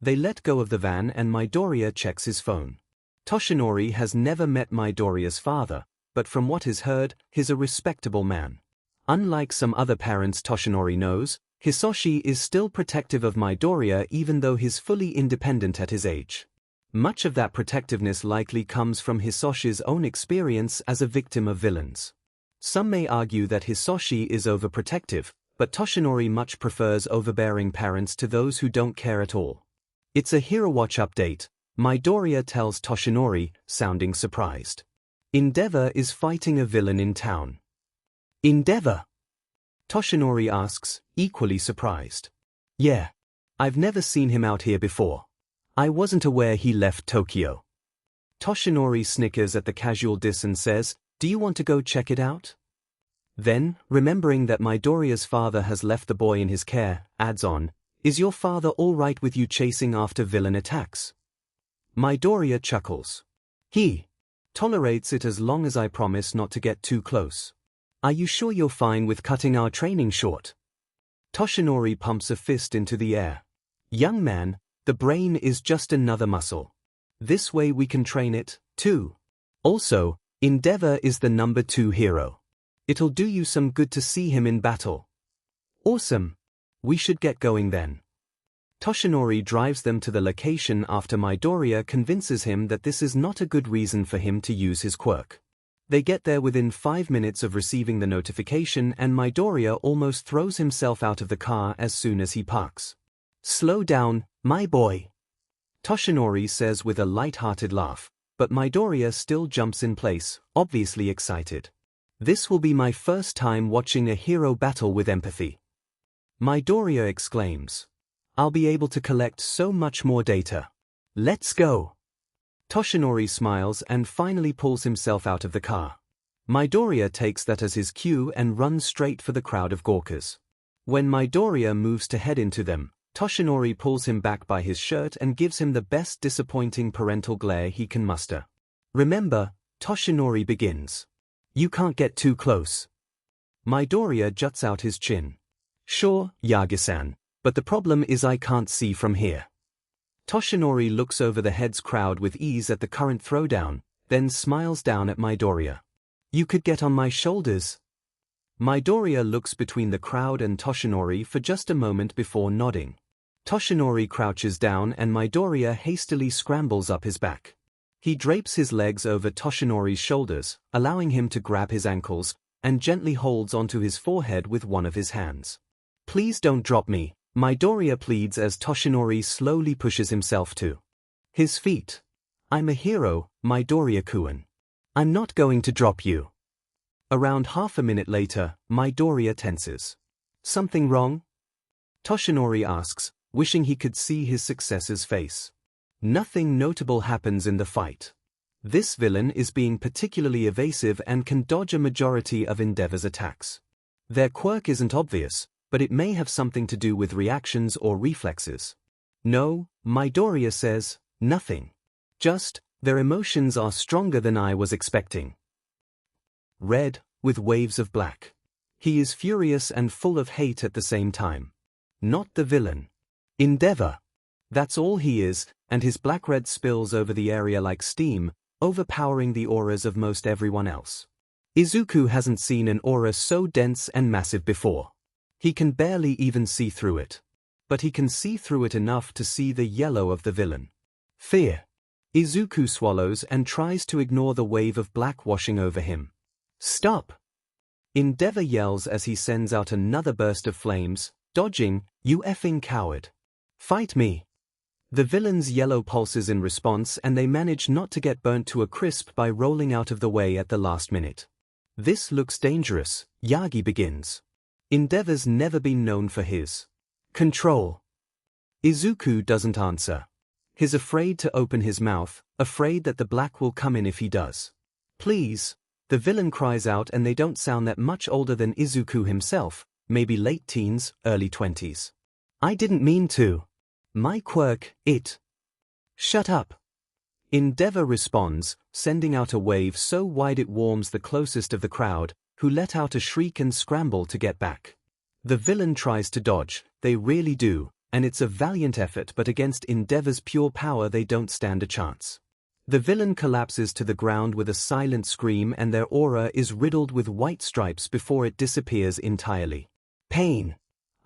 They let go of the van and Midoriya checks his phone. Toshinori has never met Midoriya's father, but from what is heard, he's a respectable man. Unlike some other parents Toshinori knows, Hisoshi is still protective of Midoriya even though he's fully independent at his age. Much of that protectiveness likely comes from Hisoshi's own experience as a victim of villains. Some may argue that Hisoshi is overprotective, but Toshinori much prefers overbearing parents to those who don't care at all. "It's a Hero Watch update," Midoriya tells Toshinori, sounding surprised. "Endeavor is fighting a villain in town." "Endeavor?" Toshinori asks, equally surprised. "Yeah. I've never seen him out here before. I wasn't aware he left Tokyo." Toshinori snickers at the casual diss and says, "Do you want to go check it out?" Then, remembering that Midoriya's father has left the boy in his care, adds on, "Is your father all right with you chasing after villain attacks?" Midoriya chuckles. "He tolerates it as long as I promise not to get too close." "Are you sure you're fine with cutting our training short?" Toshinori pumps a fist into the air. "Young man, the brain is just another muscle. This way we can train it, too. Also, Endeavor is the number 2 hero. It'll do you some good to see him in battle." "Awesome. We should get going then." Toshinori drives them to the location after Midoriya convinces him that this is not a good reason for him to use his quirk. They get there within 5 minutes of receiving the notification and Midoriya almost throws himself out of the car as soon as he parks. "Slow down, my boy," Toshinori says with a light-hearted laugh, but Midoriya still jumps in place, obviously excited. "This will be my first time watching a hero battle with empathy," Midoriya exclaims. I'll be able to collect so much more data. Let's go. Toshinori smiles and finally pulls himself out of the car. Midoriya takes that as his cue and runs straight for the crowd of Gawkers. When Midoriya moves to head into them, Toshinori pulls him back by his shirt and gives him the best disappointing parental glare he can muster. Remember, Toshinori begins. You can't get too close. Midoriya juts out his chin. Sure, Yagi-san, but the problem is I can't see from here. Toshinori looks over the head's crowd with ease at the current throwdown, then smiles down at Midoriya. You could get on my shoulders. Midoriya looks between the crowd and Toshinori for just a moment before nodding. Toshinori crouches down and Midoriya hastily scrambles up his back. He drapes his legs over Toshinori's shoulders, allowing him to grab his ankles, and gently holds onto his forehead with one of his hands. Please don't drop me, Midoriya pleads as Toshinori slowly pushes himself to his feet. I'm a hero, Midoriya-kun. I'm not going to drop you. Around half a minute later, Midoriya tenses. Something wrong? Toshinori asks, wishing he could see his successor's face. Nothing notable happens in the fight. This villain is being particularly evasive and can dodge a majority of Endeavor's attacks. Their quirk isn't obvious, but it may have something to do with reactions or reflexes. No, Midoriya says, nothing. Just, their emotions are stronger than I was expecting. Red, with waves of black. He is furious and full of hate at the same time. Not the villain. Endeavor. That's all he is, and his black-red spills over the area like steam, overpowering the auras of most everyone else. Izuku hasn't seen an aura so dense and massive before. He can barely even see through it. But he can see through it enough to see the yellow of the villain. Fear. Izuku swallows and tries to ignore the wave of black washing over him. Stop! Endeavor yells as he sends out another burst of flames, dodging, you effing coward. Fight me! The villain's yellow pulses in response and they manage not to get burnt to a crisp by rolling out of the way at the last minute. This looks dangerous, Yagi begins. Endeavor's never been known for his control. Izuku doesn't answer. He's afraid to open his mouth, afraid that the black will come in if he does. Please, the villain cries out and they don't sound that much older than Izuku himself, maybe late teens, early 20s. I didn't mean to. My quirk, it. Shut up. Endeavor responds, sending out a wave so wide it warms the closest of the crowd, who let out a shriek and scramble to get back. The villain tries to dodge, they really do, and it's a valiant effort, but against Endeavor's pure power they don't stand a chance. The villain collapses to the ground with a silent scream and their aura is riddled with white stripes before it disappears entirely. Pain.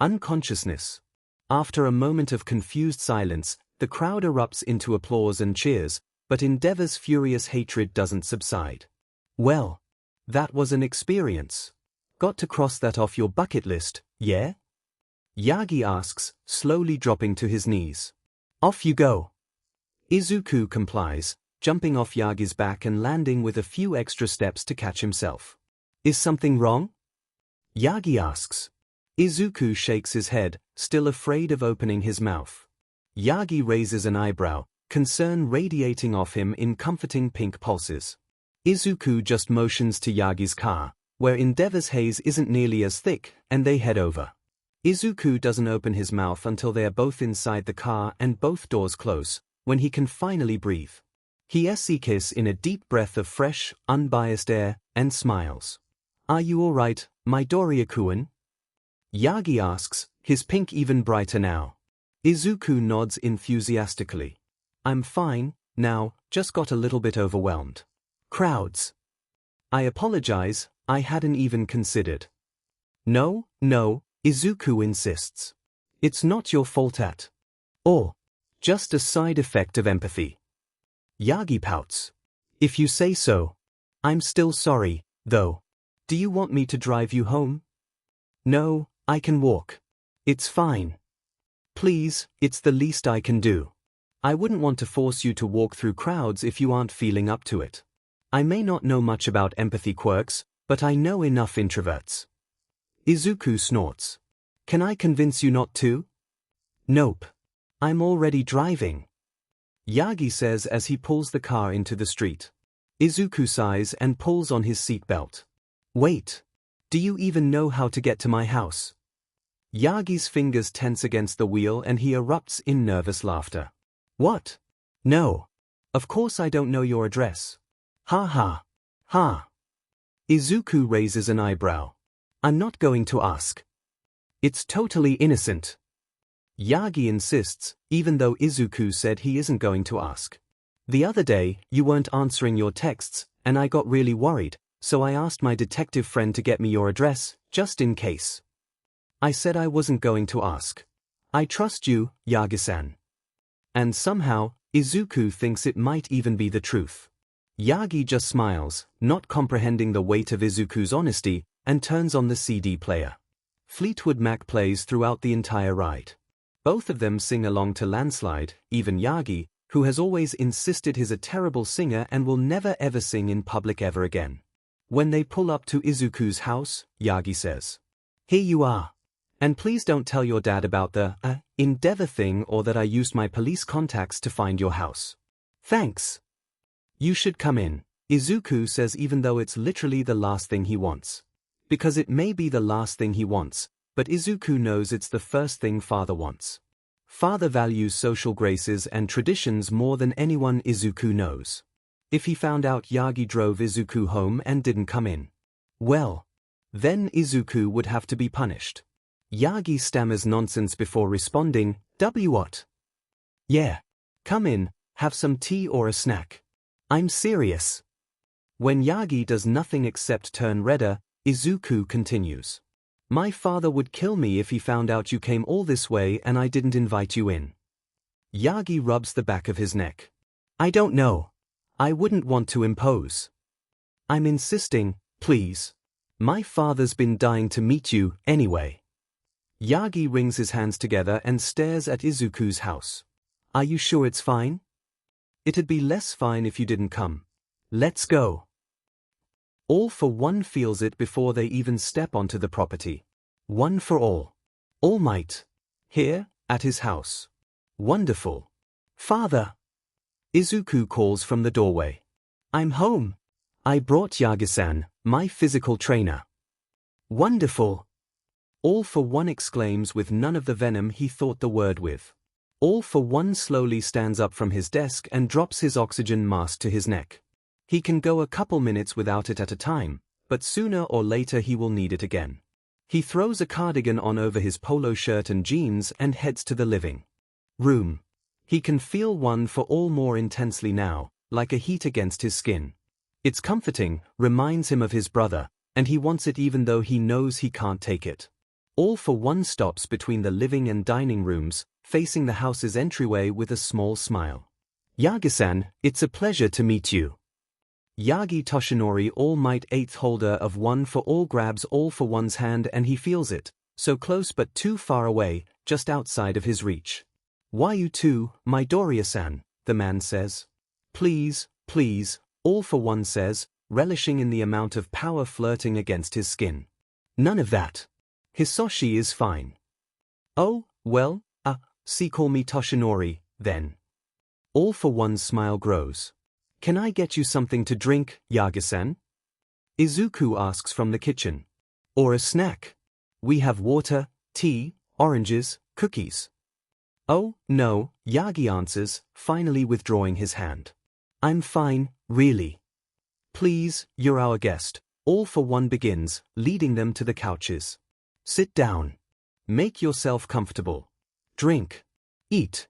Unconsciousness. After a moment of confused silence, the crowd erupts into applause and cheers, but Endeavor's furious hatred doesn't subside. Well, that was an experience. Got to cross that off your bucket list, yeah? Yagi asks, slowly dropping to his knees. Off you go. Izuku complies, jumping off Yagi's back and landing with a few extra steps to catch himself. Is something wrong? Yagi asks. Izuku shakes his head, still afraid of opening his mouth. Yagi raises an eyebrow, concern radiating off him in comforting pink pulses. Izuku just motions to Yagi's car, where Endeavor's haze isn't nearly as thick, and they head over. Izuku doesn't open his mouth until they are both inside the car and both doors close, when he can finally breathe. He exhales in a deep breath of fresh, unbiased air, and smiles. Are you all right, Midoriya-kun? Yagi asks, his pink even brighter now. Izuku nods enthusiastically. I'm fine, now, just got a little bit overwhelmed. Crowds. I apologize, I hadn't even considered. No, Izuku insists. It's not your fault at all. Just a side effect of empathy. Yagi pouts. If you say so. I'm still sorry, though. Do you want me to drive you home? No, I can walk. It's fine. Please, it's the least I can do. I wouldn't want to force you to walk through crowds if you aren't feeling up to it. I may not know much about empathy quirks, but I know enough introverts. Izuku snorts. Can I convince you not to? Nope. I'm already driving. Yagi says as he pulls the car into the street. Izuku sighs and pulls on his seatbelt. Wait. Do you even know how to get to my house? Yagi's fingers tense against the wheel and he erupts in nervous laughter. What? No. Of course I don't know your address. Ha ha. Ha. Izuku raises an eyebrow. I'm not going to ask. It's totally innocent. Yagi insists, even though Izuku said he isn't going to ask. The other day, you weren't answering your texts, and I got really worried, so I asked my detective friend to get me your address, just in case. I said I wasn't going to ask. I trust you, Yagi-san. And somehow, Izuku thinks it might even be the truth. Yagi just smiles, not comprehending the weight of Izuku's honesty, and turns on the CD player. Fleetwood Mac plays throughout the entire ride. Both of them sing along to Landslide, even Yagi, who has always insisted he's a terrible singer and will never ever sing in public ever again. When they pull up to Izuku's house, Yagi says, "Here you are. And please don't tell your dad about the Endeavor thing or that I used my police contacts to find your house. Thanks. You should come in," Izuku says, even though it's literally the last thing he wants. Because it may be the last thing he wants, but Izuku knows it's the first thing Father wants. Father values social graces and traditions more than anyone Izuku knows. If he found out Yagi drove Izuku home and didn't come in, well, then Izuku would have to be punished. Yagi stammers nonsense before responding, What? Yeah. Come in, have some tea or a snack. I'm serious. When Yagi does nothing except turn redder, Izuku continues. My father would kill me if he found out you came all this way and I didn't invite you in. Yagi rubs the back of his neck. I don't know. I wouldn't want to impose. I'm insisting, please. My father's been dying to meet you, anyway. Yagi wrings his hands together and stares at Izuku's house. Are you sure it's fine? It'd be less fine if you didn't come. Let's go. All for One feels it before they even step onto the property. One for All. All Might. Here, at his house. Wonderful. Father. Izuku calls from the doorway. I'm home. I brought Yagi-san, my physical trainer. Wonderful. All for One exclaims with none of the venom he thought the word with. All for One slowly stands up from his desk and drops his oxygen mask to his neck. He can go a couple minutes without it at a time, but sooner or later he will need it again. He throws a cardigan on over his polo shirt and jeans and heads to the living room. He can feel One for All more intensely now, like a heat against his skin. It's comforting, reminds him of his brother, and he wants it even though he knows he can't take it. All for One stops between the living and dining rooms, facing the house's entryway with a small smile. Yagi-san, it's a pleasure to meet you. Yagi Toshinori, All Might 8th holder of One for All, grabs All for One's hand and he feels it, so close but too far away, just outside of his reach. Why you too, my Doria-san, the man says. Please, please, All for One says, relishing in the amount of power flirting against his skin. None of that. Hisoshi is fine. Oh, well, call me Toshinori, then. All for One's smile grows. Can I get you something to drink, Yagi-san? Izuku asks from the kitchen. Or a snack? We have water, tea, oranges, cookies. Oh, no, Yagi answers, finally withdrawing his hand. I'm fine, really. Please, you're our guest. All for One begins, leading them to the couches. Sit down. Make yourself comfortable. Drink. Eat.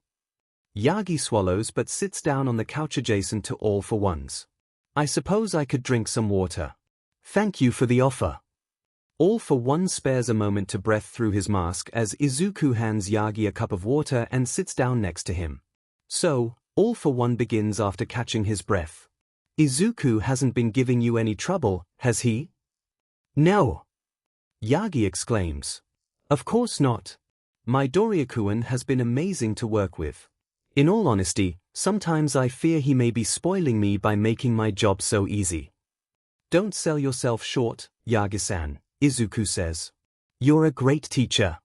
Yagi swallows but sits down on the couch adjacent to All for One's. I suppose I could drink some water. Thank you for the offer. All for One spares a moment to breath through his mask as Izuku hands Yagi a cup of water and sits down next to him. So, All for One begins after catching his breath. Izuku hasn't been giving you any trouble, has he? No. Yagi exclaims. Of course not. My Doria-kun has been amazing to work with. In all honesty, sometimes I fear he may be spoiling me by making my job so easy. Don't sell yourself short, Yagi-san, Izuku says. You're a great teacher.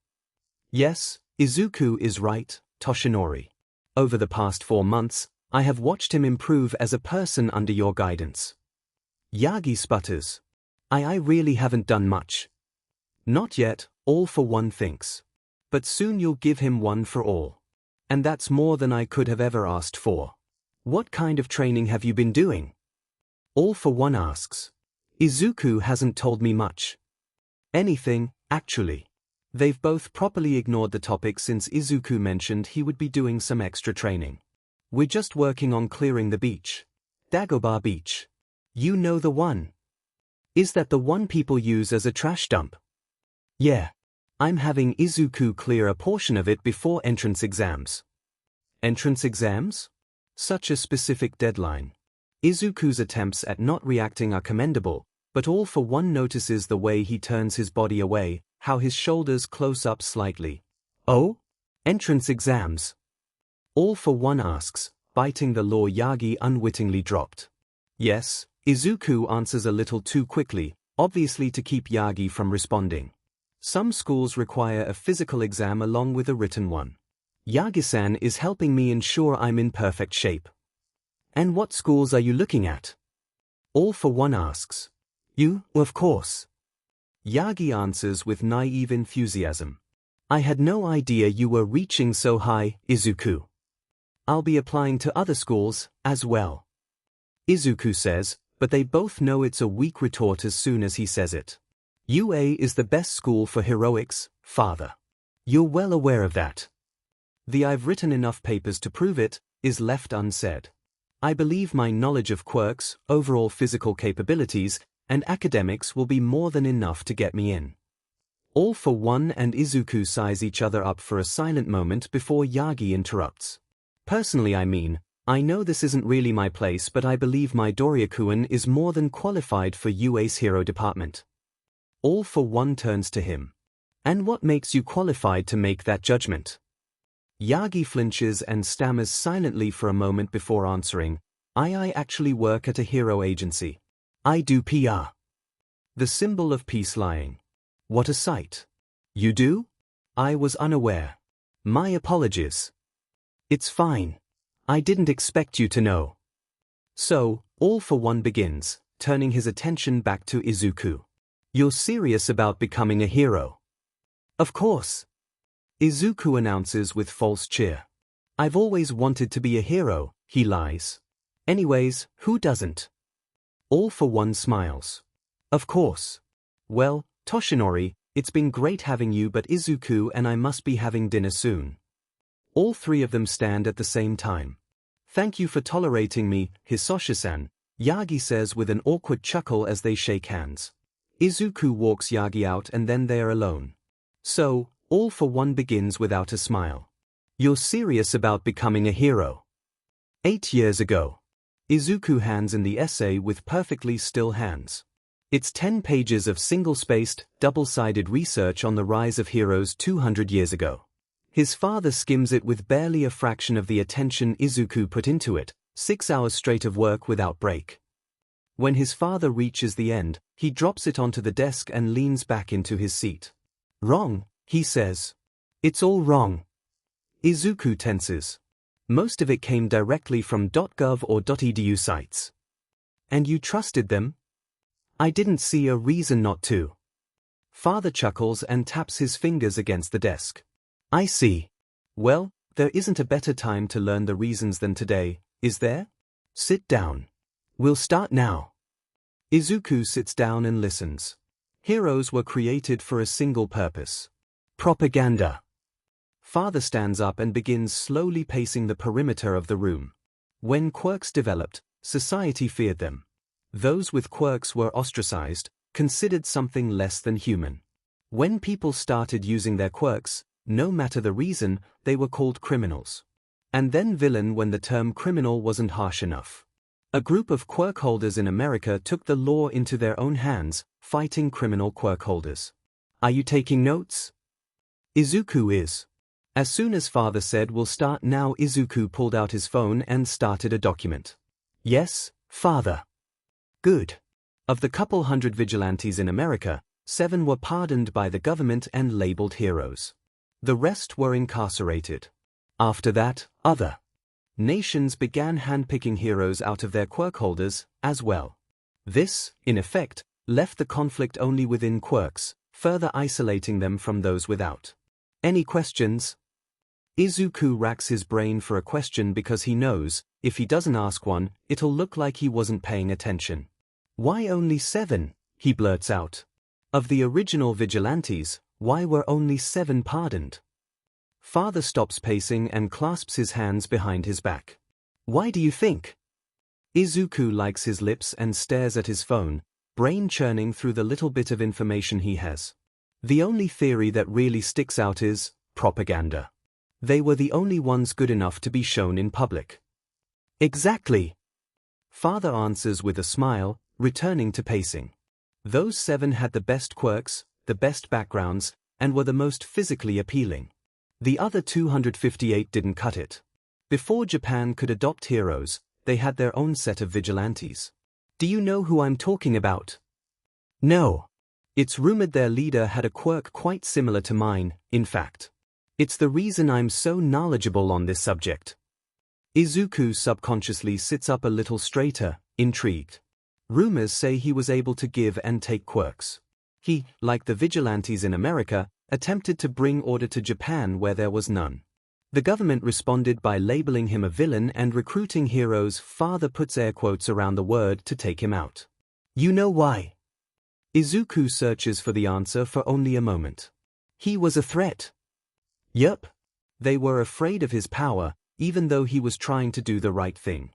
Yes, Izuku is right, Toshinori. Over the past 4 months, I have watched him improve as a person under your guidance. Yagi sputters. I really haven't done much. Not yet, All for One thinks. But soon you'll give him one for all. And that's more than I could have ever asked for. What kind of training have you been doing? All for One asks. Izuku hasn't told me much. Anything, actually. They've both properly ignored the topic since Izuku mentioned he would be doing some extra training. We're just working on clearing the beach. Dagobah Beach. You know the one. Is that the one people use as a trash dump? Yeah. I'm having Izuku clear a portion of it before entrance exams. Entrance exams? Such a specific deadline. Izuku's attempts at not reacting are commendable, but All for One notices the way he turns his body away, how his shoulders close up slightly. Oh? Entrance exams? All for One asks, biting the law Yagi unwittingly dropped. Yes, Izuku answers a little too quickly, obviously to keep Yagi from responding. Some schools require a physical exam along with a written one. Yagi-san is helping me ensure I'm in perfect shape. And what schools are you looking at? All for One asks. You, of course. Yagi answers with naive enthusiasm. I had no idea you were reaching so high, Izuku. I'll be applying to other schools, as well. Izuku says, but they both know it's a weak retort as soon as he says it. UA is the best school for heroics, father. You're well aware of that. The I've written enough papers to prove it is left unsaid. I believe my knowledge of quirks, overall physical capabilities, and academics will be more than enough to get me in. All for One and Izuku size each other up for a silent moment before Yagi interrupts. Personally, I know this isn't really my place, but I believe my Doryakuin is more than qualified for UA's hero department. All for One turns to him. And what makes you qualified to make that judgment? Yagi flinches and stammers silently for a moment before answering, I actually work at a hero agency. I do PR. The symbol of peace lying. What a sight. You do? I was unaware. My apologies. It's fine. I didn't expect you to know. So, All for One begins, turning his attention back to Izuku. You're serious about becoming a hero? Of course. Izuku announces with false cheer. I've always wanted to be a hero, he lies. Anyways, who doesn't? All for One smiles. Of course. Well, Toshinori, it's been great having you, but Izuku and I must be having dinner soon. All three of them stand at the same time. Thank you for tolerating me, Hisoshi-san, Yagi says with an awkward chuckle as they shake hands. Izuku walks Yagi out and then they are alone. So, All for One begins without a smile. You're serious about becoming a hero? 8 years ago. Izuku hands in the essay with perfectly still hands. It's 10 pages of single-spaced, double-sided research on the rise of heroes 200 years ago. His father skims it with barely a fraction of the attention Izuku put into it, 6 hours straight of work without break. When his father reaches the end, he drops it onto the desk and leans back into his seat. Wrong, he says. It's all wrong. Izuku tenses. Most of it came directly from .gov or .edu sites. And you trusted them? I didn't see a reason not to. Father chuckles and taps his fingers against the desk. I see. Well, there isn't a better time to learn the reasons than today, is there? Sit down. We'll start now. Izuku sits down and listens. Heroes were created for a single purpose. Propaganda. Father stands up and begins slowly pacing the perimeter of the room. When quirks developed, society feared them. Those with quirks were ostracized, considered something less than human. When people started using their quirks, no matter the reason, they were called criminals. And then villain when the term criminal wasn't harsh enough. A group of quirk holders in America took the law into their own hands, fighting criminal quirk holders. Are you taking notes? Izuku is. As soon as father said we'll start now, Izuku pulled out his phone and started a document. Yes, father. Good. Of the couple hundred vigilantes in America, 7 were pardoned by the government and labeled heroes. The rest were incarcerated. After that, other nations began handpicking heroes out of their quirk holders, as well. This, in effect, left the conflict only within quirks, further isolating them from those without. Any questions? Izuku racks his brain for a question because he knows, if he doesn't ask one, it'll look like he wasn't paying attention. Why only 7? He blurts out. Of the original vigilantes, why were only 7 pardoned? Father stops pacing and clasps his hands behind his back. Why do you think? Izuku likes his lips and stares at his phone, brain churning through the little bit of information he has. The only theory that really sticks out is propaganda. They were the only ones good enough to be shown in public. Exactly. Father answers with a smile, returning to pacing. Those 7 had the best quirks, the best backgrounds, and were the most physically appealing. The other 258 didn't cut it. Before Japan could adopt heroes, they had their own set of vigilantes. Do you know who I'm talking about? No. It's rumored their leader had a quirk quite similar to mine, in fact. It's the reason I'm so knowledgeable on this subject. Izuku subconsciously sits up a little straighter, intrigued. Rumors say he was able to give and take quirks. He, like the vigilantes in America, attempted to bring order to Japan where there was none. The government responded by labeling him a villain and recruiting heroes. Father puts air quotes around the word to take him out. You know why? Izuku searches for the answer for only a moment. He was a threat. Yup. They were afraid of his power, even though he was trying to do the right thing.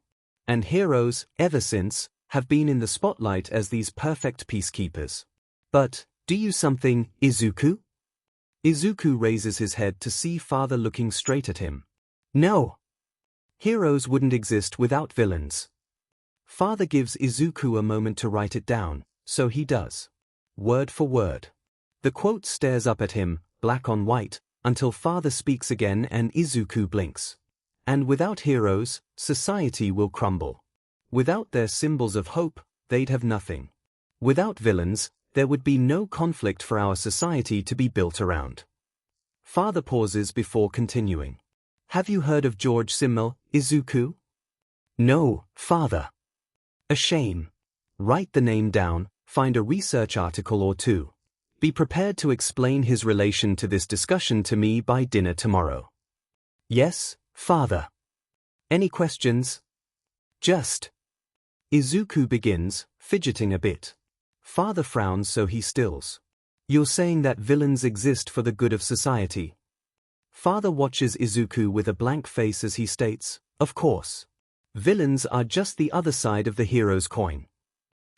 And heroes, ever since, have been in the spotlight as these perfect peacekeepers. But, do you something, Izuku? Izuku raises his head to see Father looking straight at him. No. Heroes wouldn't exist without villains. Father gives Izuku a moment to write it down, so he does. Word for word. The quote stares up at him, black on white, until Father speaks again and Izuku blinks. And without heroes, society will crumble. Without their symbols of hope, they'd have nothing. Without villains, there would be no conflict for our society to be built around. Father pauses before continuing. Have you heard of George Simmel, Izuku? No, Father. A shame. Write the name down, find a research article or two. Be prepared to explain his relation to this discussion to me by dinner tomorrow. Yes, Father. Any questions? Just. Izuku begins, fidgeting a bit. Father frowns so he stills. You're saying that villains exist for the good of society? Father watches Izuku with a blank face as he states, of course. Villains are just the other side of the hero's coin.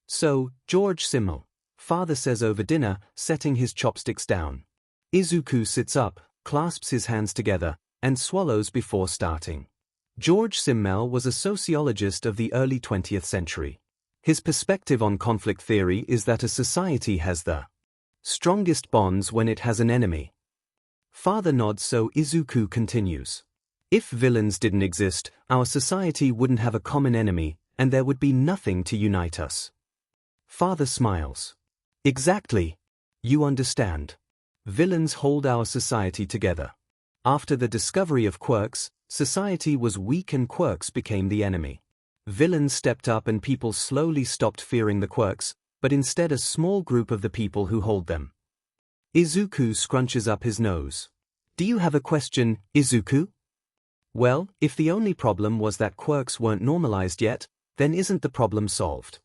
So, George Simmel. Father says over dinner, setting his chopsticks down. Izuku sits up, clasps his hands together, and swallows before starting. George Simmel was a sociologist of the early 20th century. His perspective on conflict theory is that a society has the strongest bonds when it has an enemy. Father nods so Izuku continues. If villains didn't exist, our society wouldn't have a common enemy, and there would be nothing to unite us. Father smiles. Exactly. You understand. Villains hold our society together. After the discovery of quirks, society was weak and quirks became the enemy. Villains stepped up and people slowly stopped fearing the quirks, but instead a small group of the people who hold them. Izuku scrunches up his nose. Do you have a question, Izuku? Well, if the only problem was that quirks weren't normalized yet, then isn't the problem solved?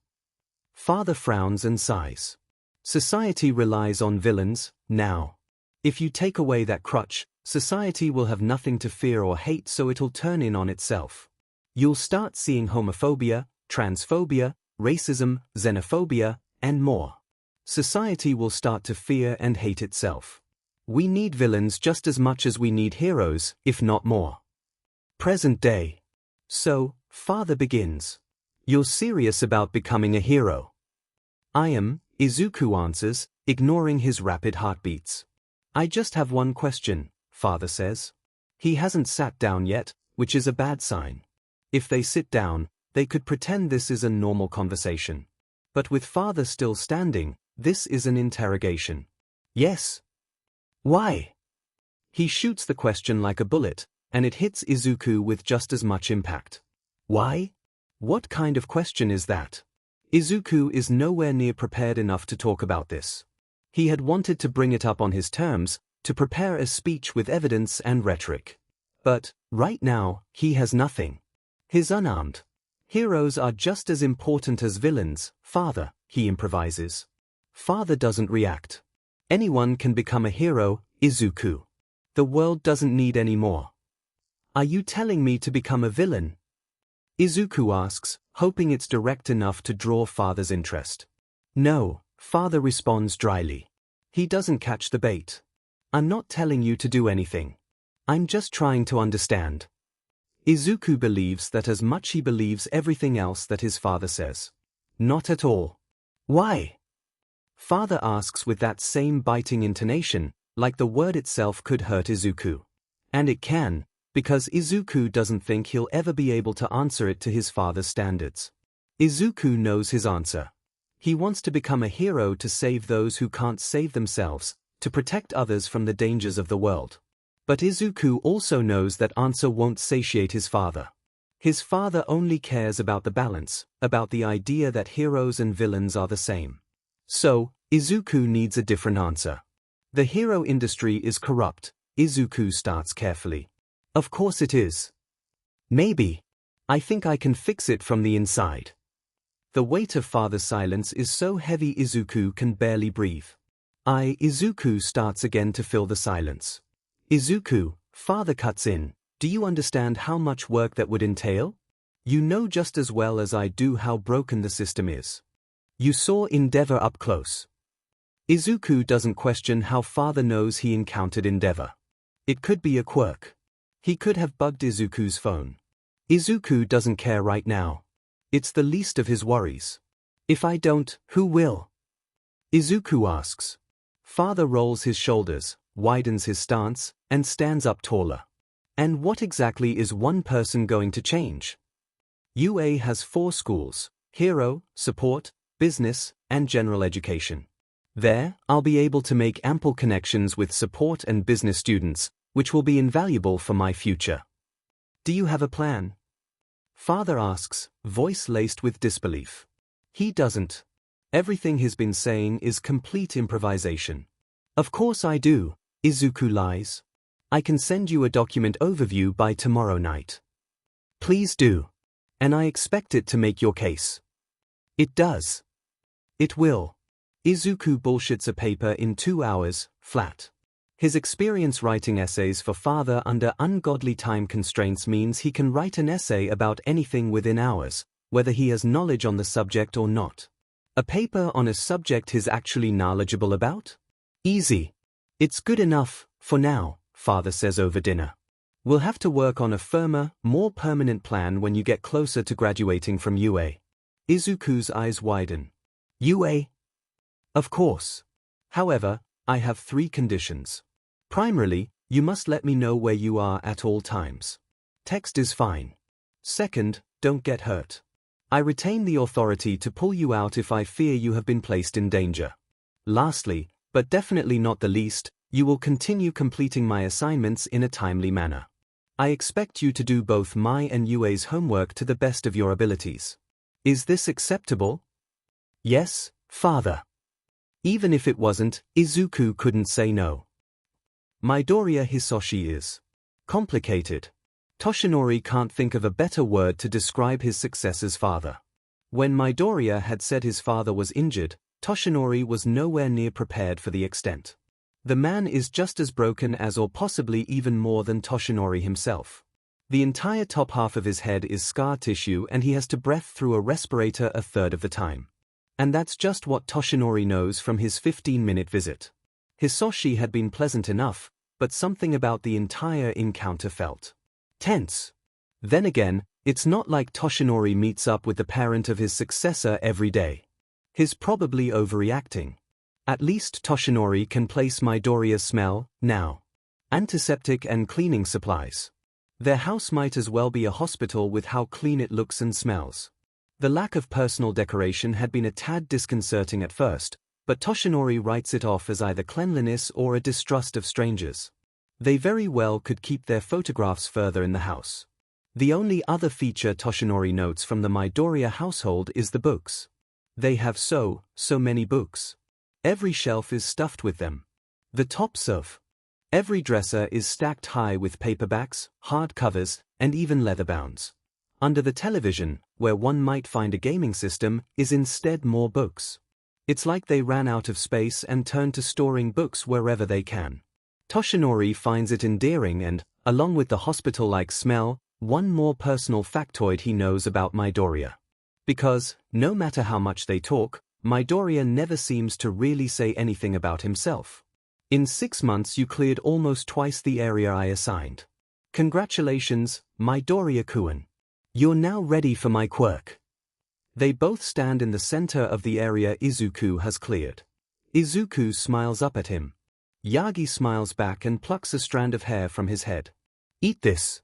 Father frowns and sighs. Society relies on villains, now. If you take away that crutch, society will have nothing to fear or hate, so it'll turn in on itself. You'll start seeing homophobia, transphobia, racism, xenophobia, and more. Society will start to fear and hate itself. We need villains just as much as we need heroes, if not more. Present day. So, Father begins. You're serious about becoming a hero? I am, Izuku answers, ignoring his rapid heartbeats. I just have one question, Father says. He hasn't sat down yet, which is a bad sign. If they sit down, they could pretend this is a normal conversation. But with Father still standing, this is an interrogation. Yes. Why? He shoots the question like a bullet, and it hits Izuku with just as much impact. Why? What kind of question is that? Izuku is nowhere near prepared enough to talk about this. He had wanted to bring it up on his terms, to prepare a speech with evidence and rhetoric. But, right now, he has nothing. He's unarmed. Heroes are just as important as villains, father, he improvises. Father doesn't react. Anyone can become a hero, Izuku. The world doesn't need any more. Are you telling me to become a villain? Izuku asks, hoping it's direct enough to draw father's interest. No, father responds dryly. He doesn't catch the bait. I'm not telling you to do anything. I'm just trying to understand. Izuku believes that as much he believes everything else that his father says. Not at all. Why? Father asks with that same biting intonation, like the word itself could hurt Izuku. And it can, because Izuku doesn't think he'll ever be able to answer it to his father's standards. Izuku knows his answer. He wants to become a hero to save those who can't save themselves, to protect others from the dangers of the world. But Izuku also knows that answer won't satiate his father. His father only cares about the balance, about the idea that heroes and villains are the same. So, Izuku needs a different answer. The hero industry is corrupt, Izuku starts carefully. Of course it is. Maybe. I think I can fix it from the inside. The weight of father's silence is so heavy Izuku can barely breathe. Izuku starts again to fill the silence. Izuku, father cuts in, do you understand how much work that would entail? You know just as well as I do how broken the system is. You saw Endeavor up close. Izuku doesn't question how father knows he encountered Endeavor. It could be a quirk. He could have bugged Izuku's phone. Izuku doesn't care right now. It's the least of his worries. If I don't, who will? Izuku asks. Father rolls his shoulders, widens his stance, and stands up taller. And what exactly is one person going to change? UA has 4 schools: Hero, Support, Business, and General Education. There, I'll be able to make ample connections with support and business students, which will be invaluable for my future. Do you have a plan? Father asks, voice laced with disbelief. He doesn't. Everything he's been saying is complete improvisation. Of course I do, Izuku lies. I can send you a document overview by tomorrow night. Please do. And I expect it to make your case. It does. It will. Izuku bullshits a paper in 2 hours, flat. His experience writing essays for father under ungodly time constraints means he can write an essay about anything within hours, whether he has knowledge on the subject or not. A paper on a subject he's actually knowledgeable about? Easy. It's good enough, for now, father says over dinner. We'll have to work on a firmer, more permanent plan when you get closer to graduating from UA. Izuku's eyes widen. UA? Of course. However, I have 3 conditions. Primarily, you must let me know where you are at all times. Text is fine. Second, don't get hurt. I retain the authority to pull you out if I fear you have been placed in danger. Lastly, but definitely not the least, you will continue completing my assignments in a timely manner. I expect you to do both my and UA's homework to the best of your abilities. Is this acceptable? Yes, father. Even if it wasn't, Izuku couldn't say no. Midoriya Hisoshi is complicated. Toshinori can't think of a better word to describe his successor's father. When Midoriya had said his father was injured, Toshinori was nowhere near prepared for the extent. The man is just as broken as or possibly even more than Toshinori himself. The entire top half of his head is scar tissue and he has to breathe through a respirator a third of the time. And that's just what Toshinori knows from his 15-minute visit. Hisoshi had been pleasant enough, but something about the entire encounter felt tense. Then again, it's not like Toshinori meets up with the parent of his successor every day. He's probably overreacting. At least Toshinori can place Midoriya's smell, now. Antiseptic and cleaning supplies. Their house might as well be a hospital with how clean it looks and smells. The lack of personal decoration had been a tad disconcerting at first, but Toshinori writes it off as either cleanliness or a distrust of strangers. They very well could keep their photographs further in the house. The only other feature Toshinori notes from the Midoriya household is the books. They have so many books. Every shelf is stuffed with them. The tops of every dresser is stacked high with paperbacks, hardcovers, and even leather-bounds. Under the television, where one might find a gaming system, is instead more books. It's like they ran out of space and turned to storing books wherever they can. Toshinori finds it endearing and, along with the hospital-like smell, one more personal factoid he knows about Midoriya. Because, no matter how much they talk, Midoriya never seems to really say anything about himself. In 6 months you cleared almost twice the area I assigned. Congratulations, Midoriya-kun. You're now ready for my quirk. They both stand in the center of the area Izuku has cleared. Izuku smiles up at him. Yagi smiles back and plucks a strand of hair from his head. Eat this.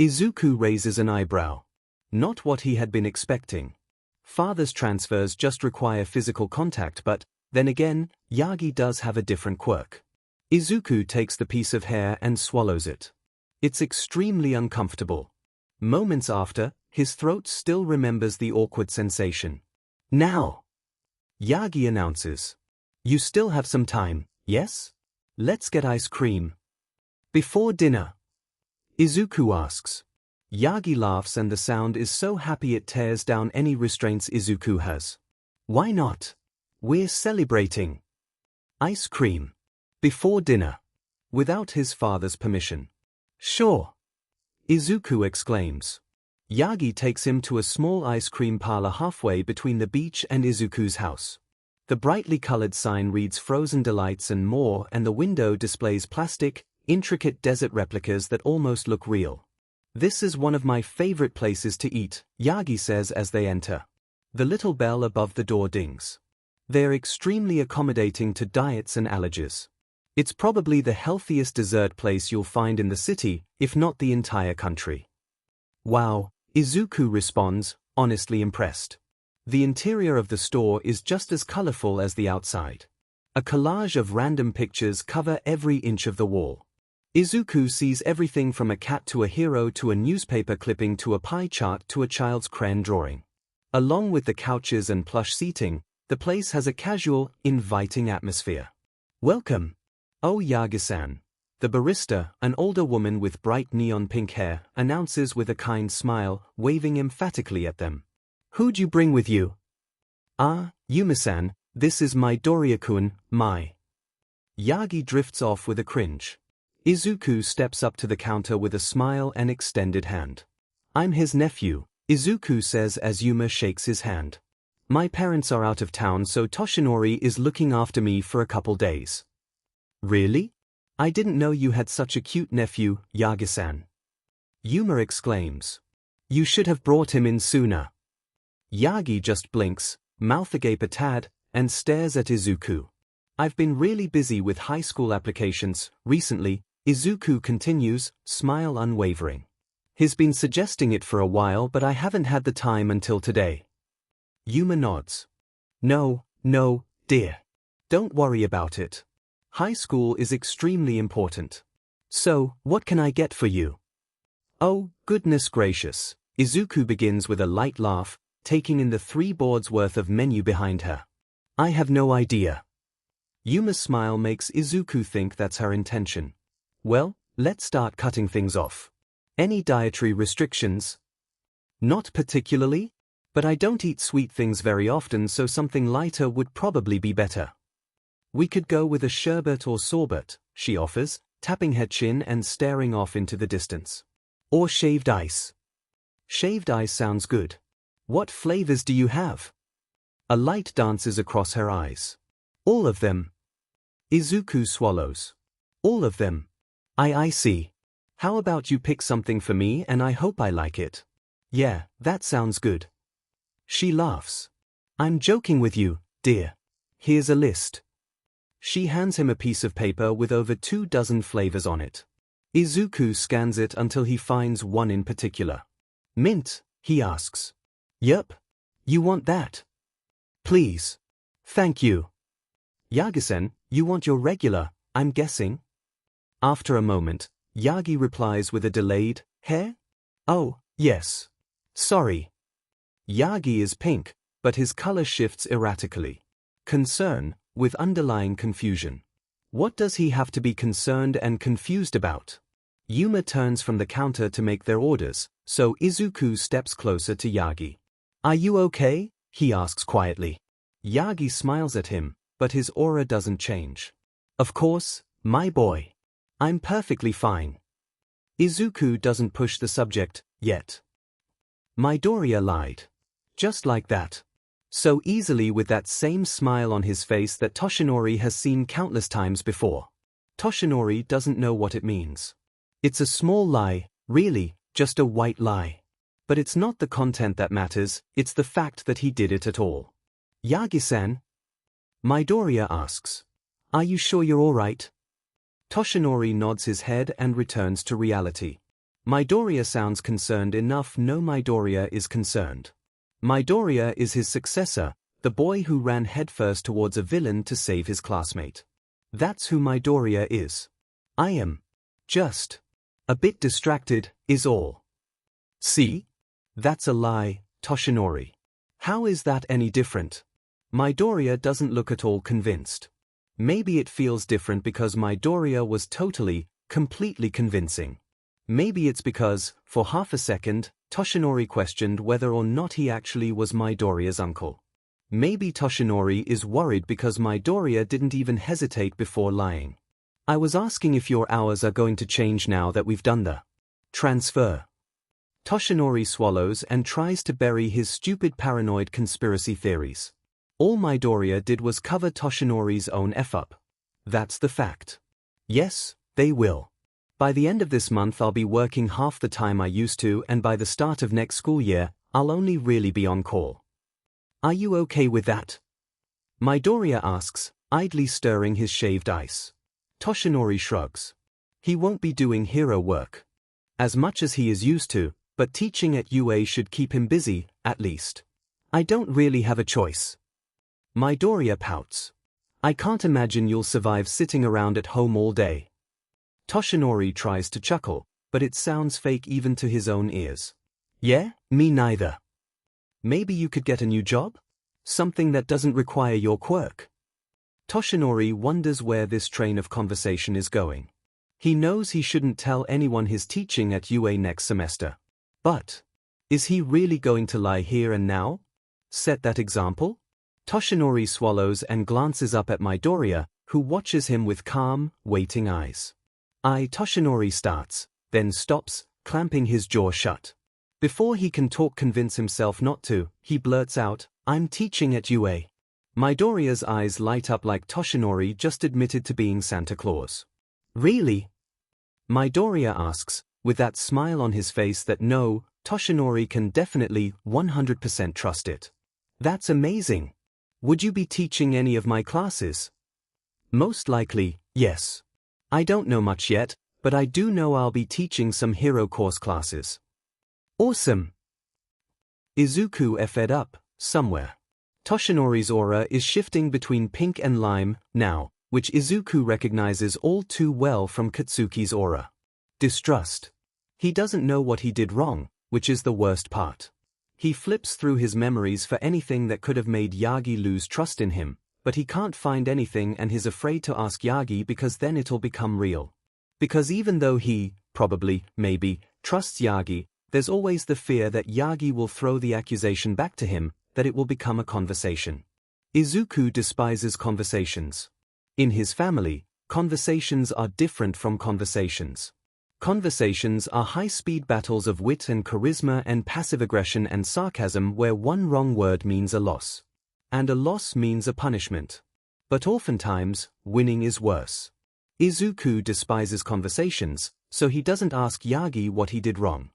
Izuku raises an eyebrow. Not what he had been expecting. Father's transfers just require physical contact, but, then again, Yagi does have a different quirk. Izuku takes the piece of hair and swallows it. It's extremely uncomfortable. Moments after, his throat still remembers the awkward sensation. Now! Yagi announces. You still have some time, yes? Let's get ice cream. Before dinner. Izuku asks. Yagi laughs and the sound is so happy it tears down any restraints Izuku has. Why not? We're celebrating. Ice cream. Before dinner. Without his father's permission. Sure. Izuku exclaims. Yagi takes him to a small ice cream parlor halfway between the beach and Izuku's house. The brightly colored sign reads Frozen Delights and more, and the window displays plastic, intricate desert replicas that almost look real. This is one of my favorite places to eat, Yagi says as they enter. The little bell above the door dings. They're extremely accommodating to diets and allergies. It's probably the healthiest dessert place you'll find in the city, if not the entire country. Wow, Izuku responds, honestly impressed. The interior of the store is just as colorful as the outside. A collage of random pictures cover every inch of the wall. Izuku sees everything from a cat to a hero to a newspaper clipping to a pie chart to a child's crayon drawing. Along with the couches and plush seating, the place has a casual, inviting atmosphere. Welcome. Oh Yagi-san. The barista, an older woman with bright neon pink hair, announces with a kind smile, waving emphatically at them. Who'd you bring with you? Ah, Yuma-san, this is Midoriya-kun, my. Yagi drifts off with a cringe. Izuku steps up to the counter with a smile and extended hand. I'm his nephew, Izuku says as Yuma shakes his hand. My parents are out of town, so Toshinori is looking after me for a couple days. Really? I didn't know you had such a cute nephew, Yagi-san. Yuma exclaims. You should have brought him in sooner. Yagi just blinks, mouth agape a tad, and stares at Izuku. I've been really busy with high school applications recently, Izuku continues, smile unwavering. He's been suggesting it for a while, but I haven't had the time until today. Yuma nods. No, dear. Don't worry about it. High school is extremely important. So, what can I get for you? Oh, goodness gracious. Izuku begins with a light laugh, taking in the 3 boards worth of menu behind her. I have no idea. Yuma's smile makes Izuku think that's her intention. Well, let's start cutting things off. Any dietary restrictions? Not particularly, but I don't eat sweet things very often, so something lighter would probably be better. We could go with a sherbet or sorbet, she offers, tapping her chin and staring off into the distance. Or shaved ice. Shaved ice sounds good. What flavors do you have? A light dances across her eyes. All of them. Izuku swallows. All of them. I see. How about you pick something for me and I hope I like it? Yeah, that sounds good. She laughs. I'm joking with you, dear. Here's a list. She hands him a piece of paper with over 24 flavors on it. Izuku scans it until he finds one in particular. Mint, he asks. Yup. You want that? Please. Thank you. Yagi-san, you want your regular, I'm guessing? After a moment, Yagi replies with a delayed, hair? Oh, yes. Sorry. Yagi is pink, but his color shifts erratically. Concern, with underlying confusion. What does he have to be concerned and confused about? Yuma turns from the counter to make their orders, so Izuku steps closer to Yagi. Are you okay? He asks quietly. Yagi smiles at him, but his aura doesn't change. Of course, my boy. I'm perfectly fine. Izuku doesn't push the subject, yet. Midoriya lied. Just like that. So easily, with that same smile on his face that Toshinori has seen countless times before. Toshinori doesn't know what it means. It's a small lie, really, just a white lie. But it's not the content that matters, it's the fact that he did it at all. Yagi-san? Midoriya asks. Are you sure you're alright? Toshinori nods his head and returns to reality. Midoriya sounds concerned enough. No, Midoriya is concerned. Midoriya is his successor, the boy who ran headfirst towards a villain to save his classmate. That's who Midoriya is. I am just a bit distracted, is all. See? That's a lie, Toshinori. How is that any different? Midoriya doesn't look at all convinced. Maybe it feels different because Midoriya was totally, completely convincing. Maybe it's because, for half a second, Toshinori questioned whether or not he actually was Midoriya's uncle. Maybe Toshinori is worried because Midoriya didn't even hesitate before lying. I was asking if your hours are going to change now that we've done the transfer. Toshinori swallows and tries to bury his stupid paranoid conspiracy theories. All Midoriya did was cover Toshinori's own F-up. That's the fact. Yes, they will. By the end of this month I'll be working half the time I used to, and by the start of next school year, I'll only really be on call. Are you okay with that? Midoriya asks, idly stirring his shaved ice. Toshinori shrugs. He won't be doing hero work. As much as he is used to, but teaching at UA should keep him busy, at least. I don't really have a choice. Midoriya pouts. I can't imagine you'll survive sitting around at home all day. Toshinori tries to chuckle, but it sounds fake even to his own ears. Yeah, me neither. Maybe you could get a new job? Something that doesn't require your quirk. Toshinori wonders where this train of conversation is going. He knows he shouldn't tell anyone he's teaching at UA next semester. But, is he really going to lie here and now? Set that example? Toshinori swallows and glances up at Midoriya, who watches him with calm, waiting eyes. Toshinori starts, then stops, clamping his jaw shut. Before he can convince himself not to, he blurts out, I'm teaching at UA. Midoriya's eyes light up like Toshinori just admitted to being Santa Claus. Really? Midoriya asks, with that smile on his face that no, Toshinori can definitely 100% trust it. That's amazing. Would you be teaching any of my classes? Most likely, yes. I don't know much yet, but I do know I'll be teaching some hero course classes. Awesome. Izuku fed up, somewhere. Toshinori's aura is shifting between pink and lime, now, which Izuku recognizes all too well from Katsuki's aura. Distrust. He doesn't know what he did wrong, which is the worst part. He flips through his memories for anything that could have made Yagi lose trust in him, but he can't find anything and he's afraid to ask Yagi because then it'll become real. Because even though he, probably, maybe, trusts Yagi, there's always the fear that Yagi will throw the accusation back to him, that it will become a conversation. Izuku despises conversations. In his family, conversations are different from conversations. Conversations are high-speed battles of wit and charisma and passive aggression and sarcasm where one wrong word means a loss. And a loss means a punishment. But oftentimes, winning is worse. Izuku despises conversations, so he doesn't ask Yagi what he did wrong.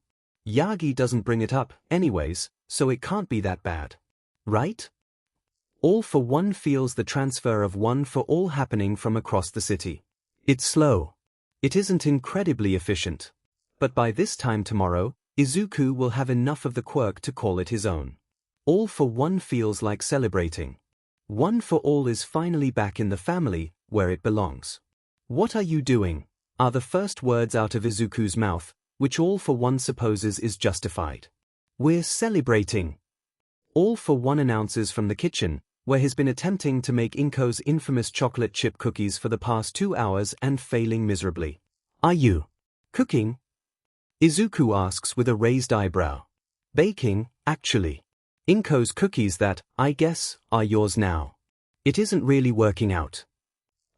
Yagi doesn't bring it up, anyways, so it can't be that bad. Right? All for One feels the transfer of One for All happening from across the city. It's slow. It isn't incredibly efficient. But by this time tomorrow, Izuku will have enough of the quirk to call it his own. All for One feels like celebrating. One for All is finally back in the family, where it belongs. What are you doing? are the first words out of Izuku's mouth, which All for One supposes is justified. We're celebrating. All for One announces from the kitchen, where he's been attempting to make Inko's infamous chocolate chip cookies for the past 2 hours and failing miserably. Are you cooking? Izuku asks with a raised eyebrow. Baking, actually. Inko's cookies that, I guess, are yours now. It isn't really working out.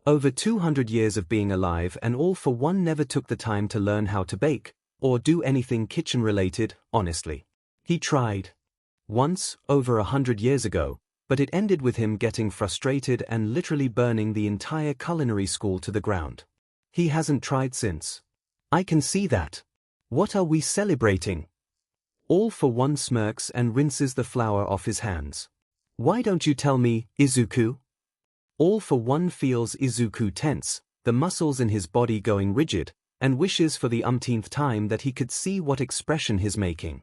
Over 200 years of being alive and All for One never took the time to learn how to bake, or do anything kitchen-related, honestly. He tried. Once, over 100 years ago, but it ended with him getting frustrated and literally burning the entire culinary school to the ground. He hasn't tried since. I can see that. What are we celebrating? All for One smirks and rinses the flour off his hands. Why don't you tell me, Izuku? All for One feels Izuku tense, the muscles in his body going rigid, and wishes for the umpteenth time that he could see what expression he's making.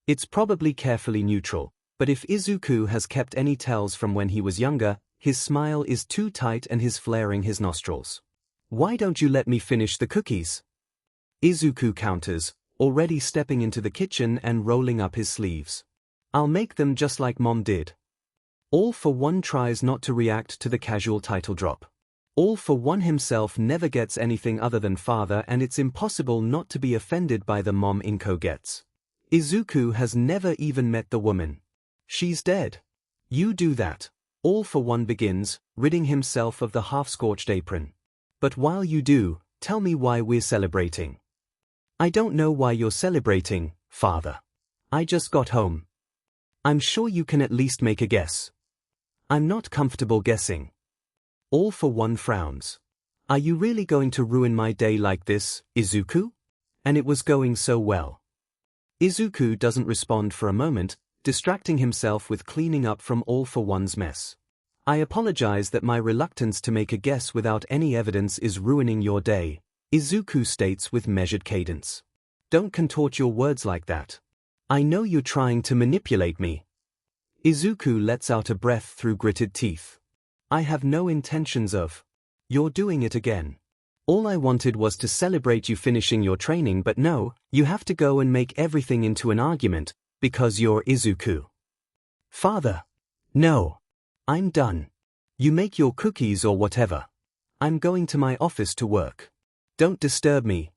It's probably carefully neutral, but if Izuku has kept any tells from when he was younger, his smile is too tight and he's flaring his nostrils. Why don't you let me finish the cookies? Izuku counters, already stepping into the kitchen and rolling up his sleeves. I'll make them just like Mom did. All for One tries not to react to the casual title drop. All for One himself never gets anything other than father, and it's impossible not to be offended by the mom Inko gets. Izuku has never even met the woman. She's dead. You do that. All for One begins, ridding himself of the half-scorched apron. But while you do, tell me why we're celebrating. I don't know why you're celebrating, father. I just got home. I'm sure you can at least make a guess. I'm not comfortable guessing. All for One frowns. Are you really going to ruin my day like this, Izuku? And it was going so well. Izuku doesn't respond for a moment, distracting himself with cleaning up from All for One's mess. I apologize that my reluctance to make a guess without any evidence is ruining your day, Izuku states with measured cadence. Don't contort your words like that. I know you're trying to manipulate me. Izuku lets out a breath through gritted teeth. I have no intentions of. You're doing it again. All I wanted was to celebrate you finishing your training, but no, you have to go and make everything into an argument, because you're Izuku. Father. No. I'm done. You make your cookies or whatever. I'm going to my office to work. Don't disturb me.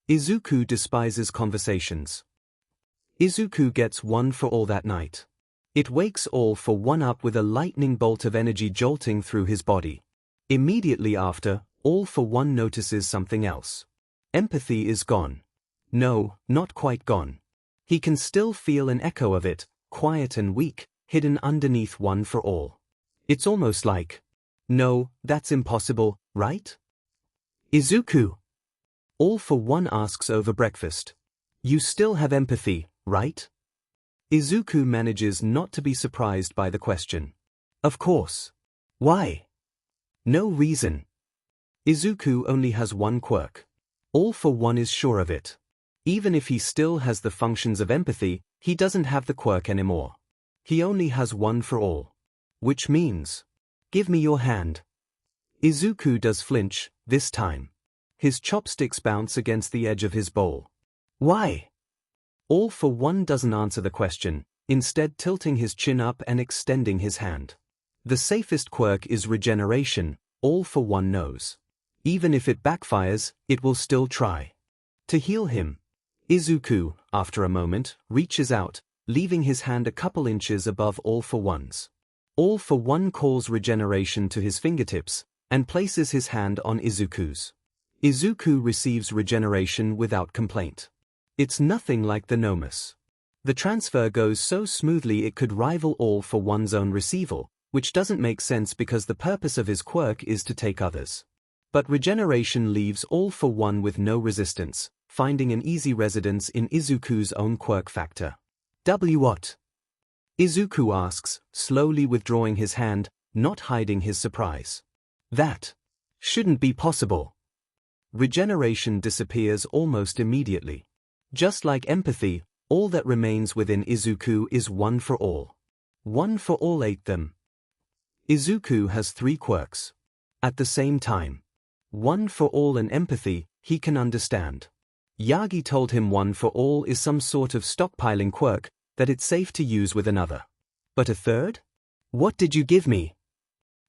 Izuku despises conversations. Izuku gets one for all that night. It wakes All for One up with a lightning bolt of energy jolting through his body. Immediately after, All for One notices something else. Empathy is gone. No, not quite gone. He can still feel an echo of it, quiet and weak, hidden underneath One for All. It's almost like, no, that's impossible, right? Izuku. All for One asks over breakfast. You still have empathy, right? Izuku manages not to be surprised by the question. Of course. Why? No reason. Izuku only has one quirk. All for One is sure of it. Even if he still has the functions of empathy, he doesn't have the quirk anymore. He only has one for all. Which means, give me your hand. Izuku does flinch, this time. His chopsticks bounce against the edge of his bowl. Why? All for One doesn't answer the question, instead tilting his chin up and extending his hand. The safest quirk is regeneration, All for One knows. Even if it backfires, it will still try. To heal him. Izuku, after a moment, reaches out, leaving his hand a couple inches above All for One's. All for One calls regeneration to his fingertips, and places his hand on Izuku's. Izuku receives regeneration without complaint. It's nothing like the Nomus. The transfer goes so smoothly it could rival All for One's own receival, which doesn't make sense because the purpose of his quirk is to take others. But regeneration leaves All for One with no resistance, finding an easy residence in Izuku's own quirk factor. What? Izuku asks, slowly withdrawing his hand, not hiding his surprise. That shouldn't be possible. Regeneration disappears almost immediately. Just like empathy, all that remains within Izuku is One for All. One for All ate them. Izuku has 3 quirks. At the same time. One for all and empathy, he can understand. Yagi told him one for all is some sort of stockpiling quirk, that it's safe to use with another. But a third? What did you give me?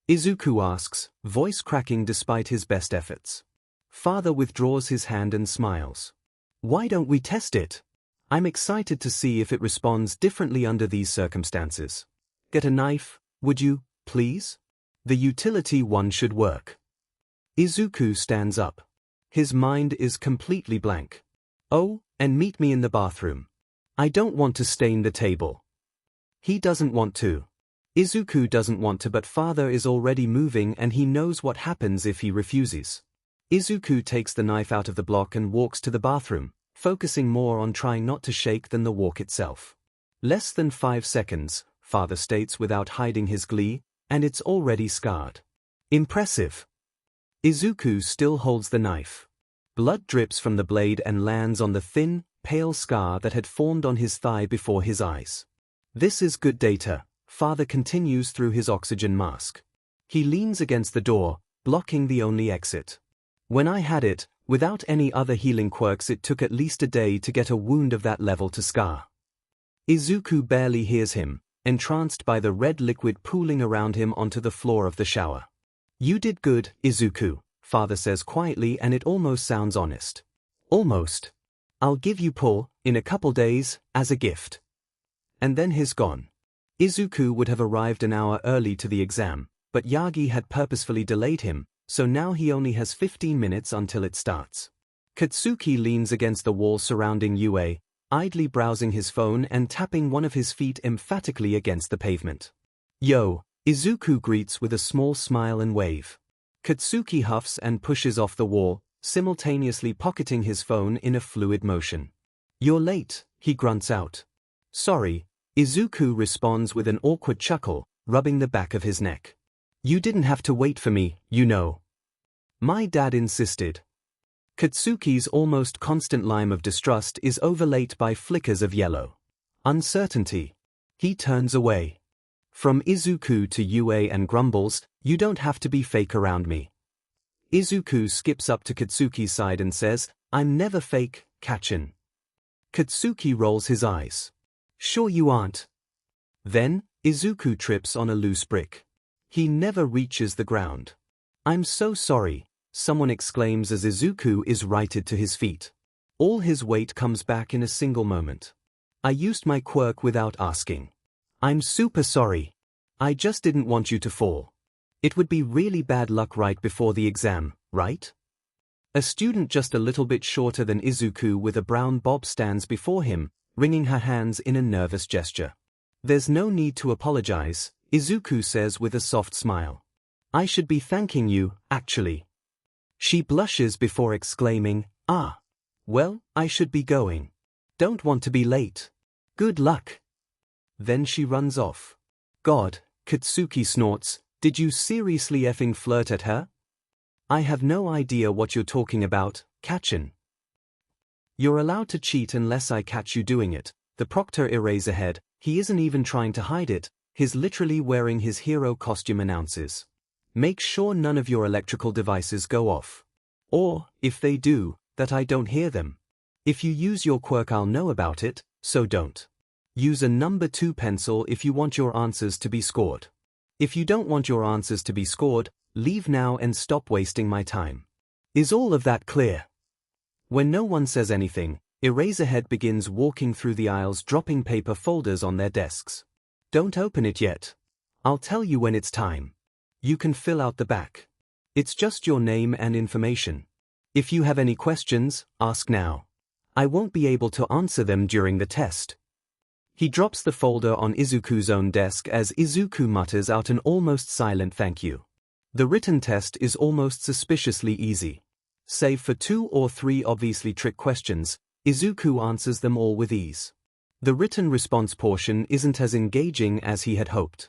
Izuku asks, voice cracking despite his best efforts. Father withdraws his hand and smiles. Why don't we test it? I'm excited to see if it responds differently under these circumstances. Get a knife, would you, please? The utility one should work. Izuku stands up. His mind is completely blank. Oh, and meet me in the bathroom. I don't want to stain the table. He doesn't want to. Izuku doesn't want to, but father is already moving and he knows what happens if he refuses. Izuku takes the knife out of the block and walks to the bathroom, focusing more on trying not to shake than the walk itself. Less than 5 seconds, father states without hiding his glee, and it's already scarred. Impressive. Izuku still holds the knife. Blood drips from the blade and lands on the thin, pale scar that had formed on his thigh before his eyes. This is good data, father continues through his oxygen mask. He leans against the door, blocking the only exit. When I had it, without any other healing quirks, it took at least a day to get a wound of that level to scar. Izuku barely hears him, entranced by the red liquid pooling around him onto the floor of the shower. You did good, Izuku, father says quietly, and it almost sounds honest. Almost. I'll give you pull, in a couple days, as a gift. And then he's gone. Izuku would have arrived an hour early to the exam, but Yagi had purposefully delayed him, so now he only has 15 minutes until it starts. Katsuki leans against the wall surrounding Yue, idly browsing his phone and tapping one of his feet emphatically against the pavement. Yo, Izuku greets with a small smile and wave. Katsuki huffs and pushes off the wall, simultaneously pocketing his phone in a fluid motion. You're late, he grunts out. Sorry, Izuku responds with an awkward chuckle, rubbing the back of his neck. You didn't have to wait for me, you know. My dad insisted. Katsuki's almost constant line of distrust is overlaid by flickers of yellow. Uncertainty. He turns away. From Izuku to Yue and grumbles, you don't have to be fake around me. Izuku skips up to Katsuki's side and says, I'm never fake, Kachin. Katsuki rolls his eyes. Sure you aren't. Then, Izuku trips on a loose brick. He never reaches the ground. I'm so sorry, someone exclaims as Izuku is righted to his feet. All his weight comes back in a single moment. I used my quirk without asking. I'm super sorry. I just didn't want you to fall. It would be really bad luck right before the exam, right? A student just a little bit shorter than Izuku with a brown bob stands before him, wringing her hands in a nervous gesture. There's no need to apologize, Izuku says with a soft smile. I should be thanking you, actually. She blushes before exclaiming, ah. Well, I should be going. Don't want to be late. Good luck. Then she runs off. God, Katsuki snorts, did you seriously effing flirt at her? I have no idea what you're talking about, Kachin. You're allowed to cheat unless I catch you doing it, the proctor Eraserhead, he isn't even trying to hide it, he's literally wearing his hero costume announces. Make sure none of your electrical devices go off. Or, if they do, that I don't hear them. If you use your quirk I'll know about it, so don't. Use a number 2 pencil if you want your answers to be scored. If you don't want your answers to be scored, leave now and stop wasting my time. Is all of that clear? When no one says anything, Eraserhead begins walking through the aisles dropping paper folders on their desks. Don't open it yet. I'll tell you when it's time. You can fill out the back. It's just your name and information. If you have any questions, ask now. I won't be able to answer them during the test. He drops the folder on Izuku's own desk as Izuku mutters out an almost silent thank you. The written test is almost suspiciously easy. Save for 2 or 3 obviously trick questions, Izuku answers them all with ease. The written response portion isn't as engaging as he had hoped.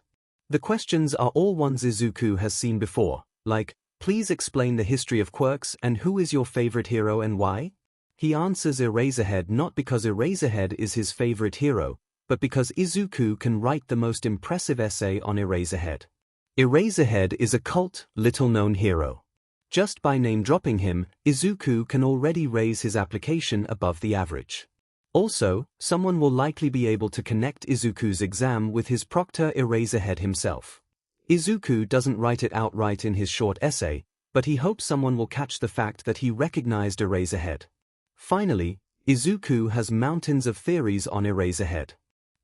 The questions are all ones Izuku has seen before, like, please explain the history of quirks and who is your favorite hero and why? He answers Eraserhead not because Eraserhead is his favorite hero, but because Izuku can write the most impressive essay on Eraserhead. Eraserhead is a cult, little-known hero. Just by name-dropping him, Izuku can already raise his application above the average. Also, someone will likely be able to connect Izuku's exam with his proctor Eraserhead himself. Izuku doesn't write it outright in his short essay, but he hopes someone will catch the fact that he recognized Eraserhead. Finally, Izuku has mountains of theories on Eraserhead.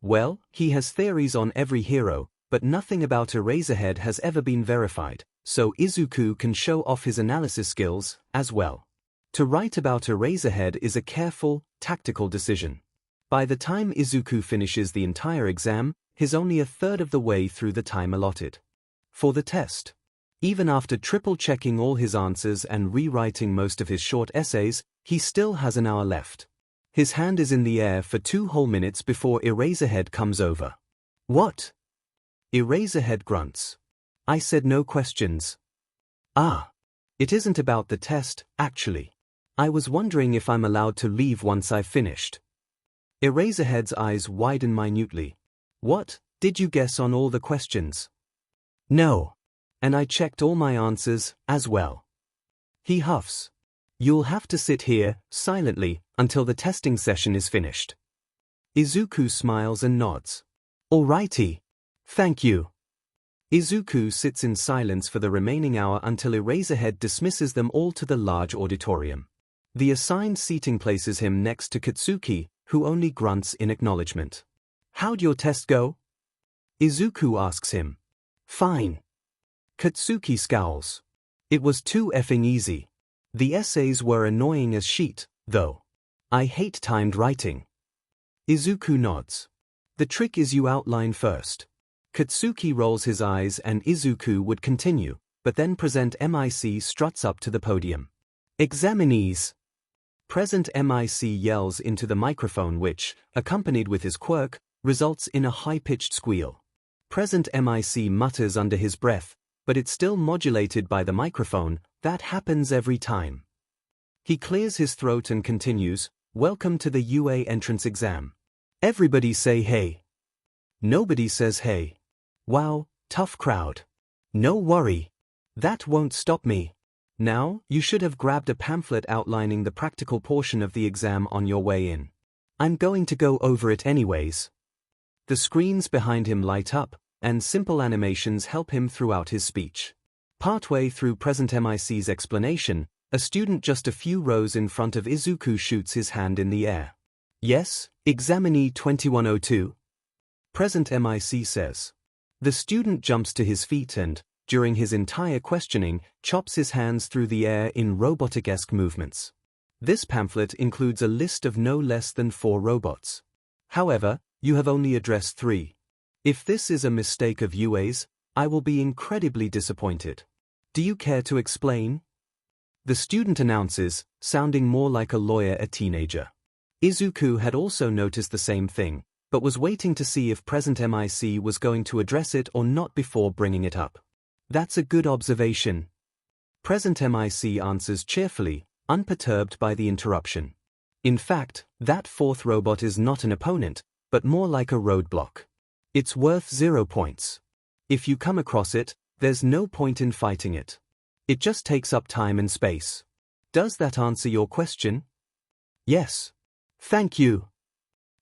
Well, he has theories on every hero, but nothing about Eraserhead has ever been verified, so Izuku can show off his analysis skills as well. To write about Eraserhead is a careful, tactical decision. By the time Izuku finishes the entire exam, he's only a third of the way through the time allotted for the test. Even after triple-checking all his answers and rewriting most of his short essays, he still has an hour left. His hand is in the air for 2 whole minutes before Eraserhead comes over. What? Eraserhead grunts. I said no questions. Ah. It isn't about the test, actually. I was wondering if I'm allowed to leave once I've finished. Eraserhead's eyes widen minutely. What, did you guess on all the questions? No. And I checked all my answers, as well. He huffs. You'll have to sit here, silently, until the testing session is finished. Izuku smiles and nods. Alrighty. Thank you. Izuku sits in silence for the remaining hour until Eraserhead dismisses them all to the large auditorium. The assigned seating places him next to Katsuki, who only grunts in acknowledgement. How'd your test go? Izuku asks him. Fine. Katsuki scowls. It was too effing easy. The essays were annoying as shit, though. I hate timed writing. Izuku nods. The trick is you outline first. Katsuki rolls his eyes and Izuku would continue, but then Present MIC struts up to the podium. Examinees. Present MIC yells into the microphone which, accompanied with his quirk, results in a high-pitched squeal. Present MIC mutters under his breath, but it's still modulated by the microphone. That happens every time. He clears his throat and continues, Welcome to the UA entrance exam. Everybody say hey. Nobody says hey. Wow, tough crowd. No worry. That won't stop me. Now, you should have grabbed a pamphlet outlining the practical portion of the exam on your way in. I'm going to go over it anyways. The screens behind him light up, and simple animations help him throughout his speech. Partway through Present MIC's explanation, a student just a few rows in front of Izuku shoots his hand in the air. Yes, examinee 2102. Present MIC says. The student jumps to his feet and, during his entire questioning, chops his hands through the air in robotic-esque movements. This pamphlet includes a list of no less than 4 robots. However, you have only addressed 3. If this is a mistake of UA's, I will be incredibly disappointed. Do you care to explain? The student announces, sounding more like a lawyer a teenager. Izuku had also noticed the same thing, but was waiting to see if Present MIC was going to address it or not before bringing it up. That's a good observation. Present MIC answers cheerfully, unperturbed by the interruption. In fact, that 4th robot is not an opponent, but more like a roadblock. It's worth 0 points. If you come across it, there's no point in fighting it. It just takes up time and space. Does that answer your question? Yes. Thank you.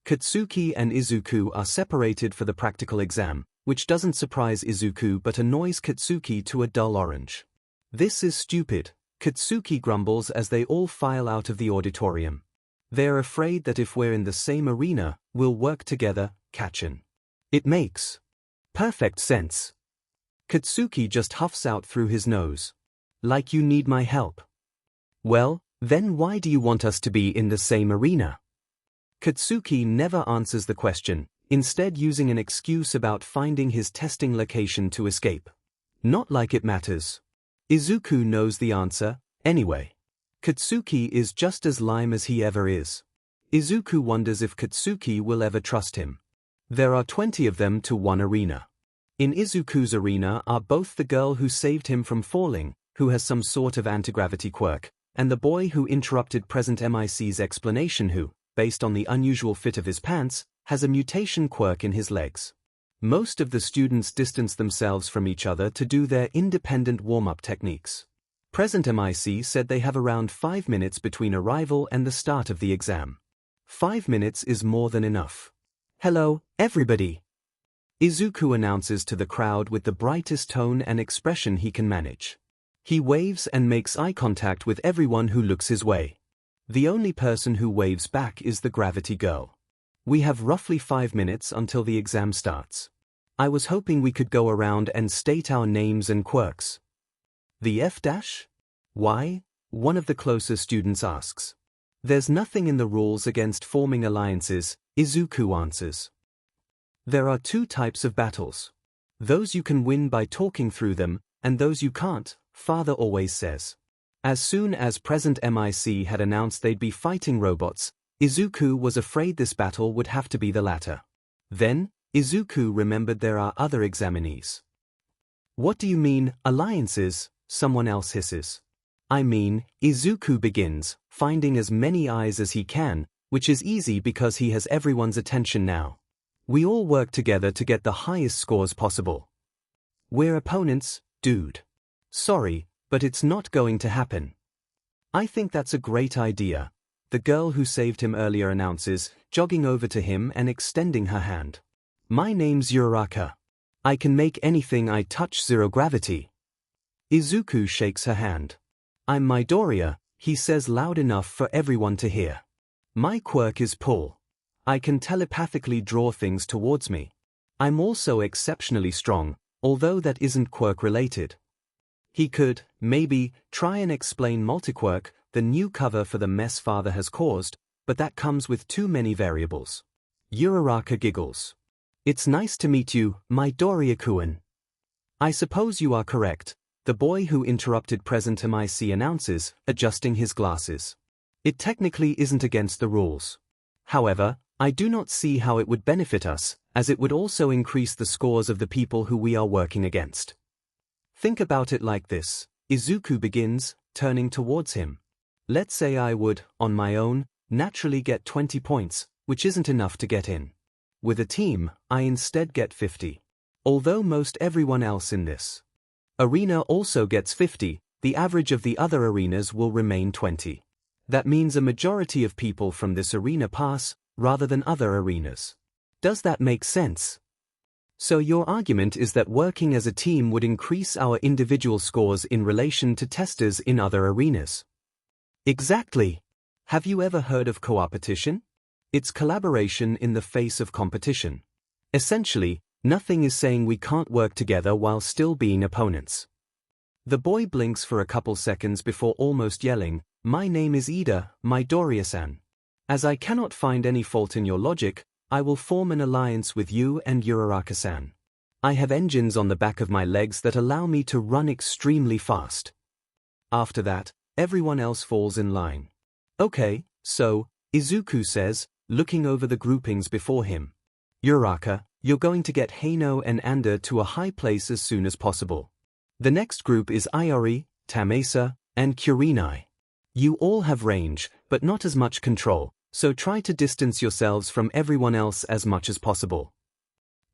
Katsuki and Izuku are separated for the practical exam, which doesn't surprise Izuku but annoys Katsuki to a dull orange. This is stupid, Katsuki grumbles as they all file out of the auditorium. They're afraid that if we're in the same arena, we'll work together, Kachin. It makes perfect sense. Katsuki just huffs out through his nose. Like you need my help. Well, then why do you want us to be in the same arena? Katsuki never answers the question, instead using an excuse about finding his testing location to escape. Not like it matters. Izuku knows the answer, anyway. Katsuki is just as lame as he ever is. Izuku wonders if Katsuki will ever trust him. There are 20 of them to 1 arena. In Izuku's arena are both the girl who saved him from falling, who has some sort of anti-gravity quirk, and the boy who interrupted Present MIC's explanation who, based on the unusual fit of his pants, has a mutation quirk in his legs. Most of the students distance themselves from each other to do their independent warm-up techniques. Present MIC said they have around 5 minutes between arrival and the start of the exam. 5 minutes is more than enough. Hello, everybody. Izuku announces to the crowd with the brightest tone and expression he can manage. He waves and makes eye contact with everyone who looks his way. The only person who waves back is the gravity girl. We have roughly 5 minutes until the exam starts. I was hoping we could go around and state our names and quirks. The F dash? Why? One of the closer students asks. There's nothing in the rules against forming alliances, Izuku answers. There are 2 types of battles. Those you can win by talking through them, and those you can't, Father always says. As soon as Present MIC had announced they'd be fighting robots, Izuku was afraid this battle would have to be the latter. Then, Izuku remembered there are other examinees. What do you mean, alliances? Someone else hisses. I mean, Izuku begins, finding as many eyes as he can, which is easy because he has everyone's attention now. We all work together to get the highest scores possible. We're opponents, dude. Sorry, but it's not going to happen. I think that's a great idea, the girl who saved him earlier announces, jogging over to him and extending her hand. My name's Uraraka. I can make anything I touch zero gravity. Izuku shakes her hand. I'm Midoriya, he says loud enough for everyone to hear. My quirk is pull. I can telepathically draw things towards me. I'm also exceptionally strong, although that isn't quirk-related. He could, maybe, try and explain multiquirk, the new cover for the mess Father has caused, but that comes with too many variables. Uraraka giggles. It's nice to meet you, Midoriya-kun. I suppose you are correct, the boy who interrupted Present MIC announces, adjusting his glasses. It technically isn't against the rules. However, I do not see how it would benefit us, as it would also increase the scores of the people who we are working against. Think about it like this, Izuku begins, turning towards him. Let's say I would, on my own, naturally get 20 points, which isn't enough to get in. With a team, I instead get 50. Although most everyone else in this arena also gets 50, the average of the other arenas will remain 20. That means a majority of people from this arena pass, rather than other arenas. Does that make sense? So your argument is that working as a team would increase our individual scores in relation to testers in other arenas. Exactly. Have you ever heard of coopetition? It's collaboration in the face of competition. Essentially, nothing is saying we can't work together while still being opponents. The boy blinks for a couple seconds before almost yelling, My name is Ida, Midoriya-san. As I cannot find any fault in your logic, I will form an alliance with you and Uraraka-san. I have engines on the back of my legs that allow me to run extremely fast. After that, everyone else falls in line. Okay, so, Izuku says, looking over the groupings before him. Uraraka, you're going to get Heino and Anda to a high place as soon as possible. The next group is Iori, Tamesa, and Kurenai. You all have range, but not as much control, so try to distance yourselves from everyone else as much as possible.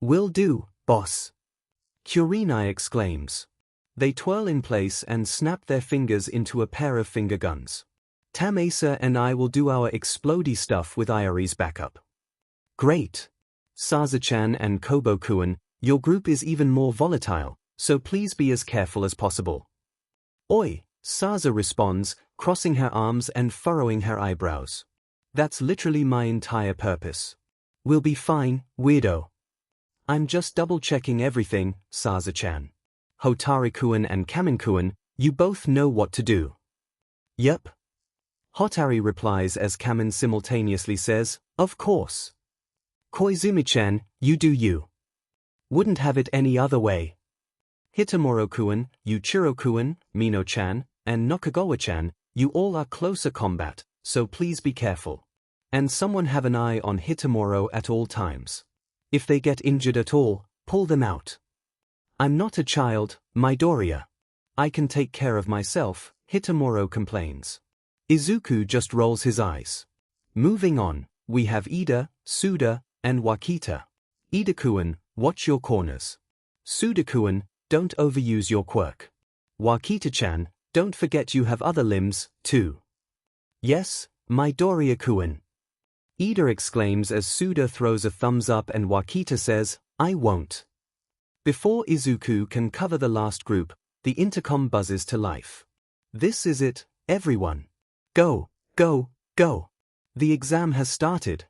Will do, boss. Kurenai exclaims. They twirl in place and snap their fingers into a pair of finger guns. Tamesa and I will do our explodey stuff with Iori's backup. Great. Saza-chan and Kobo-kun, your group is even more volatile, so please be as careful as possible. Oi, Saza responds, crossing her arms and furrowing her eyebrows. That's literally my entire purpose. We'll be fine, weirdo. I'm just double-checking everything, Saza-chan. Hotari-kun and Kamin-kun, you both know what to do. Yep. Hotari replies as Kamin simultaneously says, Of course. Koizumi-chan, you do you. Wouldn't have it any other way. Hitomaro-kun, Yuichiro-kun, Mino-chan, and Nakagawa-chan, you all are closer combat, so please be careful. And someone have an eye on Hitomaro at all times. If they get injured at all, pull them out. I'm not a child, Midoriya. I can take care of myself, Hitomaro complains. Izuku just rolls his eyes. Moving on, we have Ida, Suda, and Wakita. Ida-kun, watch your corners. Suda-kun, don't overuse your quirk. Wakita-chan, Don't forget you have other limbs, too. Yes, Midoriya-kun. Ida exclaims as Suda throws a thumbs up and Wakita says, I won't. Before Izuku can cover the last group, the intercom buzzes to life. This is it, everyone. Go, go, go. The exam has started.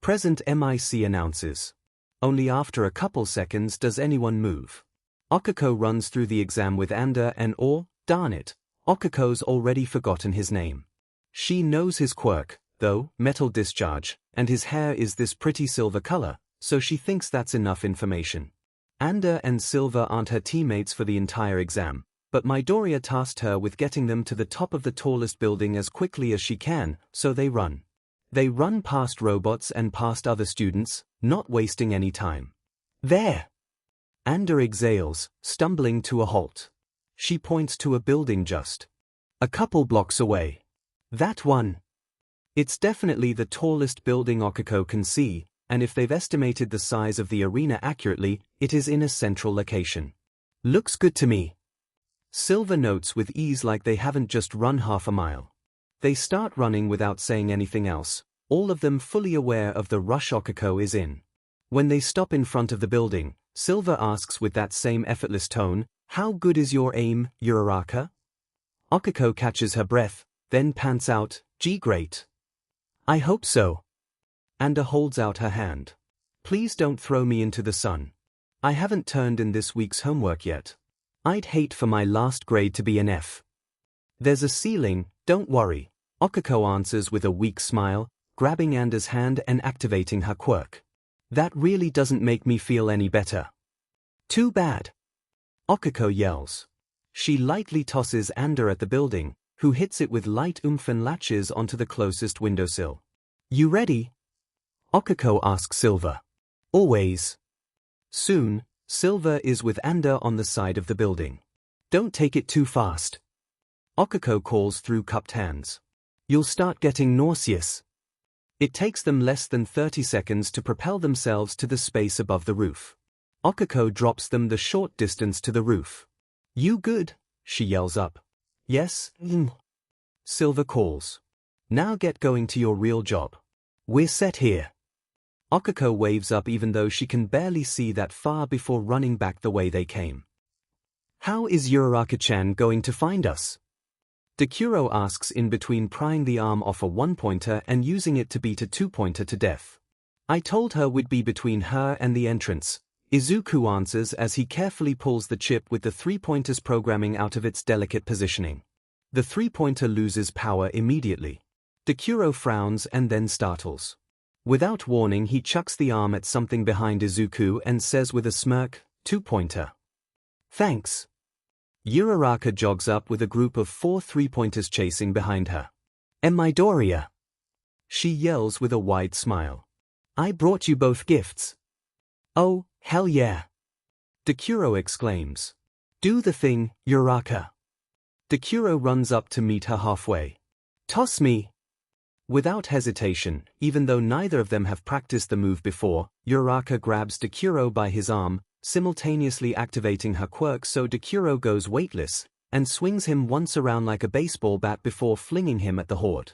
Present MIC announces. Only after a couple seconds does anyone move. Okako runs through the exam with Anda and darn it, Okako's already forgotten his name. She knows his quirk, though, metal discharge, and his hair is this pretty silver color, so she thinks that's enough information. Anda and Silver aren't her teammates for the entire exam, but Midoriya tasked her with getting them to the top of the tallest building as quickly as she can, so they run. They run past robots and past other students, not wasting any time. There! Anda exhales, stumbling to a halt. She points to a building just a couple blocks away. That one. It's definitely the tallest building Okako can see, and if they've estimated the size of the arena accurately, it is in a central location. Looks good to me. Silver notes with ease like they haven't just run half a mile. They start running without saying anything else, all of them fully aware of the rush Okako is in. When they stop in front of the building, Silver asks with that same effortless tone, how good is your aim, Uraraka? Okako catches her breath, then pants out, gee great. I hope so. Anda holds out her hand. Please don't throw me into the sun. I haven't turned in this week's homework yet. I'd hate for my last grade to be an F. There's a ceiling, don't worry, Okako answers with a weak smile, grabbing Anda's hand and activating her quirk. That really doesn't make me feel any better. Too bad. Okako yells. She lightly tosses Anda at the building, who hits it with light oomph and latches onto the closest windowsill. You ready? Okako asks Silver. Always. Soon, Silver is with Anda on the side of the building. Don't take it too fast. Okako calls through cupped hands. You'll start getting nauseous. It takes them less than 30 seconds to propel themselves to the space above the roof. Okako drops them the short distance to the roof. You good? She yells up. Yes, Silver calls. Now get going to your real job. We're set here. Okako waves up even though she can barely see that far before running back the way they came. How is Uraraka-chan going to find us? Dekuro asks in between prying the arm off a one-pointer and using it to beat a two-pointer to death. I told her we'd be between her and the entrance. Izuku answers as he carefully pulls the chip with the three-pointer's programming out of its delicate positioning. The three-pointer loses power immediately. Dekuro frowns and then startles. Without warning he chucks the arm at something behind Izuku and says with a smirk, two-pointer. Thanks. Uraraka jogs up with a group of 4 three-pointers chasing behind her. Midoriya. She yells with a wide smile. I brought you both gifts. Oh, hell yeah. Dekuro exclaims. Do the thing, Uraraka. Dekuro runs up to meet her halfway. Toss me. Without hesitation, even though neither of them have practiced the move before, Uraraka grabs Dekuro by his arm, simultaneously activating her quirk so Dekuro goes weightless, and swings him once around like a baseball bat before flinging him at the horde.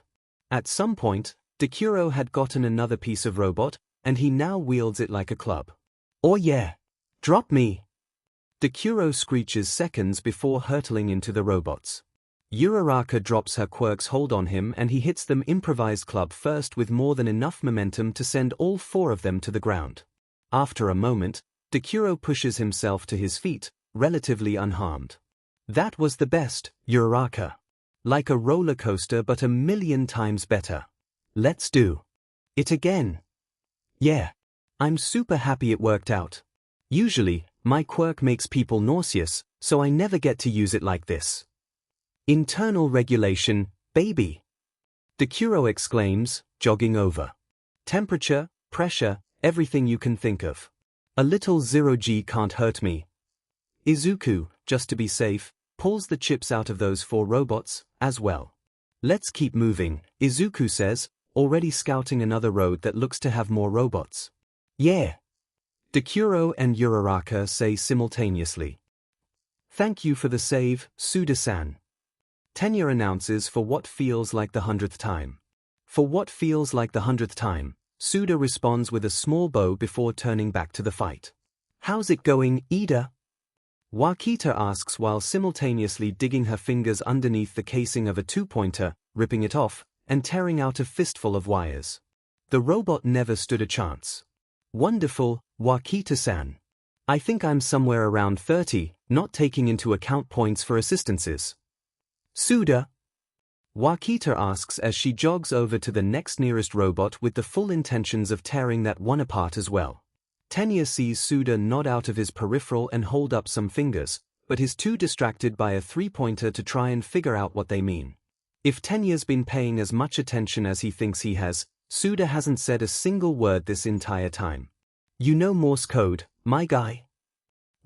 At some point, Dekuro had gotten another piece of robot, and he now wields it like a club. Oh yeah! Drop me! Dekuro screeches seconds before hurtling into the robots. Uraraka drops her quirk's hold on him and he hits them improvised club first with more than enough momentum to send all 4 of them to the ground. After a moment, Dekuro pushes himself to his feet, relatively unharmed. That was the best, Uraraka. Like a roller coaster but a million times better. Let's do it again. Yeah. I'm super happy it worked out. Usually, my quirk makes people nauseous, so I never get to use it like this. Internal regulation, baby. Dekuro exclaims, jogging over. Temperature, pressure, everything you can think of. A little 0G can't hurt me. Izuku, just to be safe, pulls the chips out of those 4 robots, as well. Let's keep moving, Izuku says, already scouting another road that looks to have more robots. Yeah. Dekuro and Uraraka say simultaneously. Thank you for the save, Suda-san. Tenya announces for what feels like the 100th time. For what feels like the 100th time, Suda responds with a small bow before turning back to the fight. How's it going, Ida? Wakita asks while simultaneously digging her fingers underneath the casing of a two-pointer, ripping it off, and tearing out a fistful of wires. The robot never stood a chance. Wonderful, Wakita-san. I think I'm somewhere around 30, not taking into account points for assistances. Suda? Wakita asks as she jogs over to the next nearest robot with the full intentions of tearing that one apart as well. Tenya sees Suda nod out of his peripheral and hold up some fingers, but is too distracted by a three-pointer to try and figure out what they mean. If Tenya's been paying as much attention as he thinks he has, Suda hasn't said a single word this entire time. You know Morse code, my guy?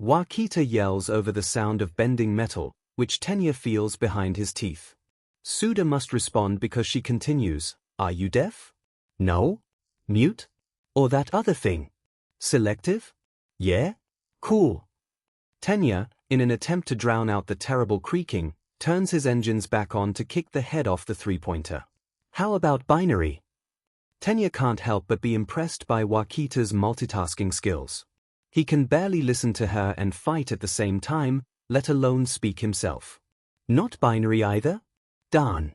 Wakita yells over the sound of bending metal, which Tenya feels behind his teeth. Suda must respond because she continues, Are you deaf? No? Mute? Or that other thing? Selective? Yeah? Cool. Tenya, in an attempt to drown out the terrible creaking, turns his engines back on to kick the head off the three-pointer. How about binary? Tenya can't help but be impressed by Wakita's multitasking skills. He can barely listen to her and fight at the same time, let alone speak himself. Not binary either? Darn.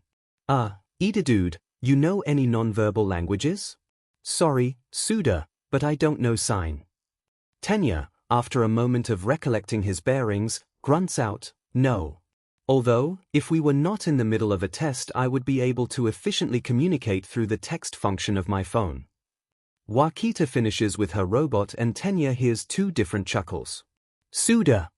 Ida dude, you know any non-verbal languages? Sorry, Suda, but I don't know sign. Tenya, after a moment of recollecting his bearings, grunts out, no. Although, if we were not in the middle of a test, I would be able to efficiently communicate through the text function of my phone. Wakita finishes with her robot and Tenya hears two different chuckles. Suda!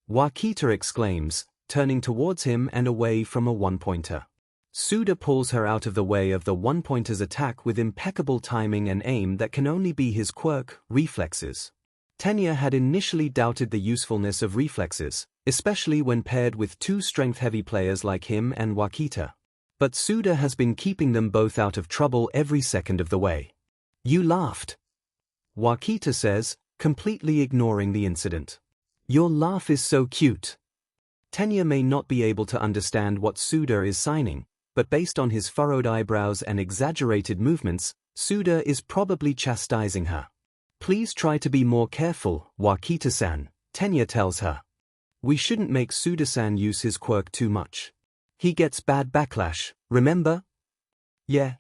Wakita exclaims, turning towards him and away from a one-pointer. Suda pulls her out of the way of the one-pointer's attack with impeccable timing and aim that can only be his quirk, reflexes. Tenya had initially doubted the usefulness of reflexes, especially when paired with two strength-heavy players like him and Wakita. But Suda has been keeping them both out of trouble every second of the way. You laughed. Wakita says, completely ignoring the incident. Your laugh is so cute. Tenya may not be able to understand what Suda is signing, but based on his furrowed eyebrows and exaggerated movements, Suda is probably chastising her. Please try to be more careful, Wakita-san, Tenya tells her. We shouldn't make Suda-san use his quirk too much. He gets bad backlash, remember? Yeah.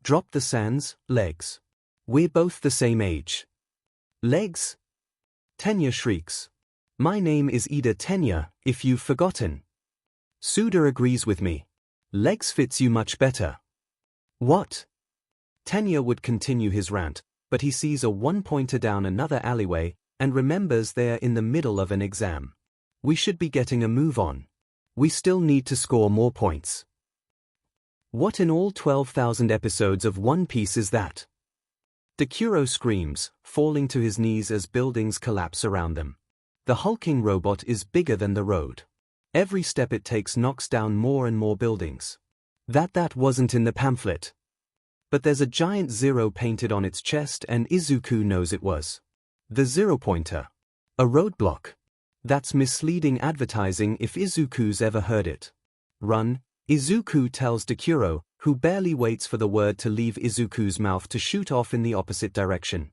Drop the sans, legs. We're both the same age. Legs? Tenya shrieks. My name is Ida Tenya, if you've forgotten. Suda agrees with me. Legs fits you much better. What? Tenya would continue his rant, but he sees a one-pointer down another alleyway, and remembers they're in the middle of an exam. We should be getting a move on. We still need to score more points. What in all 12,000 episodes of One Piece is that? Deku screams, falling to his knees as buildings collapse around them. The hulking robot is bigger than the road. Every step it takes knocks down more and more buildings. That wasn't in the pamphlet. But there's a giant zero painted on its chest and Izuku knows it was. The zero-pointer. A roadblock. That's misleading advertising if Izuku's ever heard it. Run, Izuku tells Deku, who barely waits for the word to leave Izuku's mouth to shoot off in the opposite direction.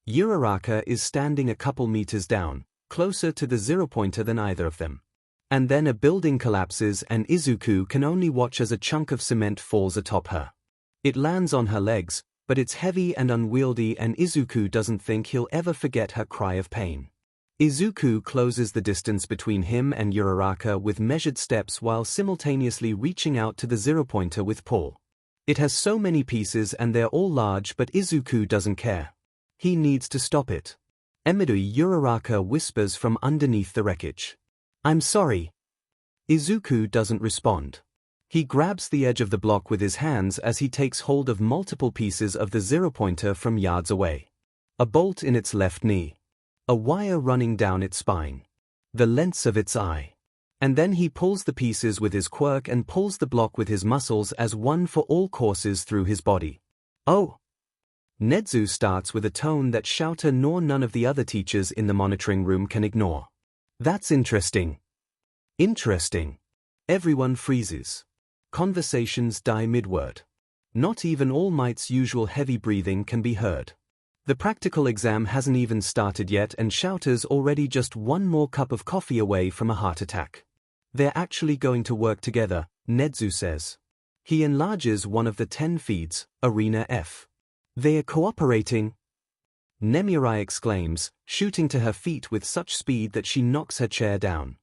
Uraraka is standing a couple meters down, closer to the zero-pointer than either of them. And then a building collapses and Izuku can only watch as a chunk of cement falls atop her. It lands on her legs, but it's heavy and unwieldy and Izuku doesn't think he'll ever forget her cry of pain. Izuku closes the distance between him and Uraraka with measured steps while simultaneously reaching out to the zero-pointer with pull. It has so many pieces and they're all large but Izuku doesn't care. He needs to stop it. Emidoi Uraraka whispers from underneath the wreckage. I'm sorry. Izuku doesn't respond. He grabs the edge of the block with his hands as he takes hold of multiple pieces of the zero-pointer from yards away. A bolt in its left knee. A wire running down its spine. The lengths of its eye. And then he pulls the pieces with his quirk and pulls the block with his muscles as one for all courses through his body. Oh! Nedzu starts with a tone that Shouter nor none of the other teachers in the monitoring room can ignore. That's interesting. Interesting. Everyone freezes. Conversations die mid-word. Not even All Might's usual heavy breathing can be heard. The practical exam hasn't even started yet and Shouter's already just one more cup of coffee away from a heart attack. They're actually going to work together, Nedzu says. He enlarges one of the 10 feeds, Arena F. They're cooperating. Nemirai exclaims, shooting to her feet with such speed that she knocks her chair down.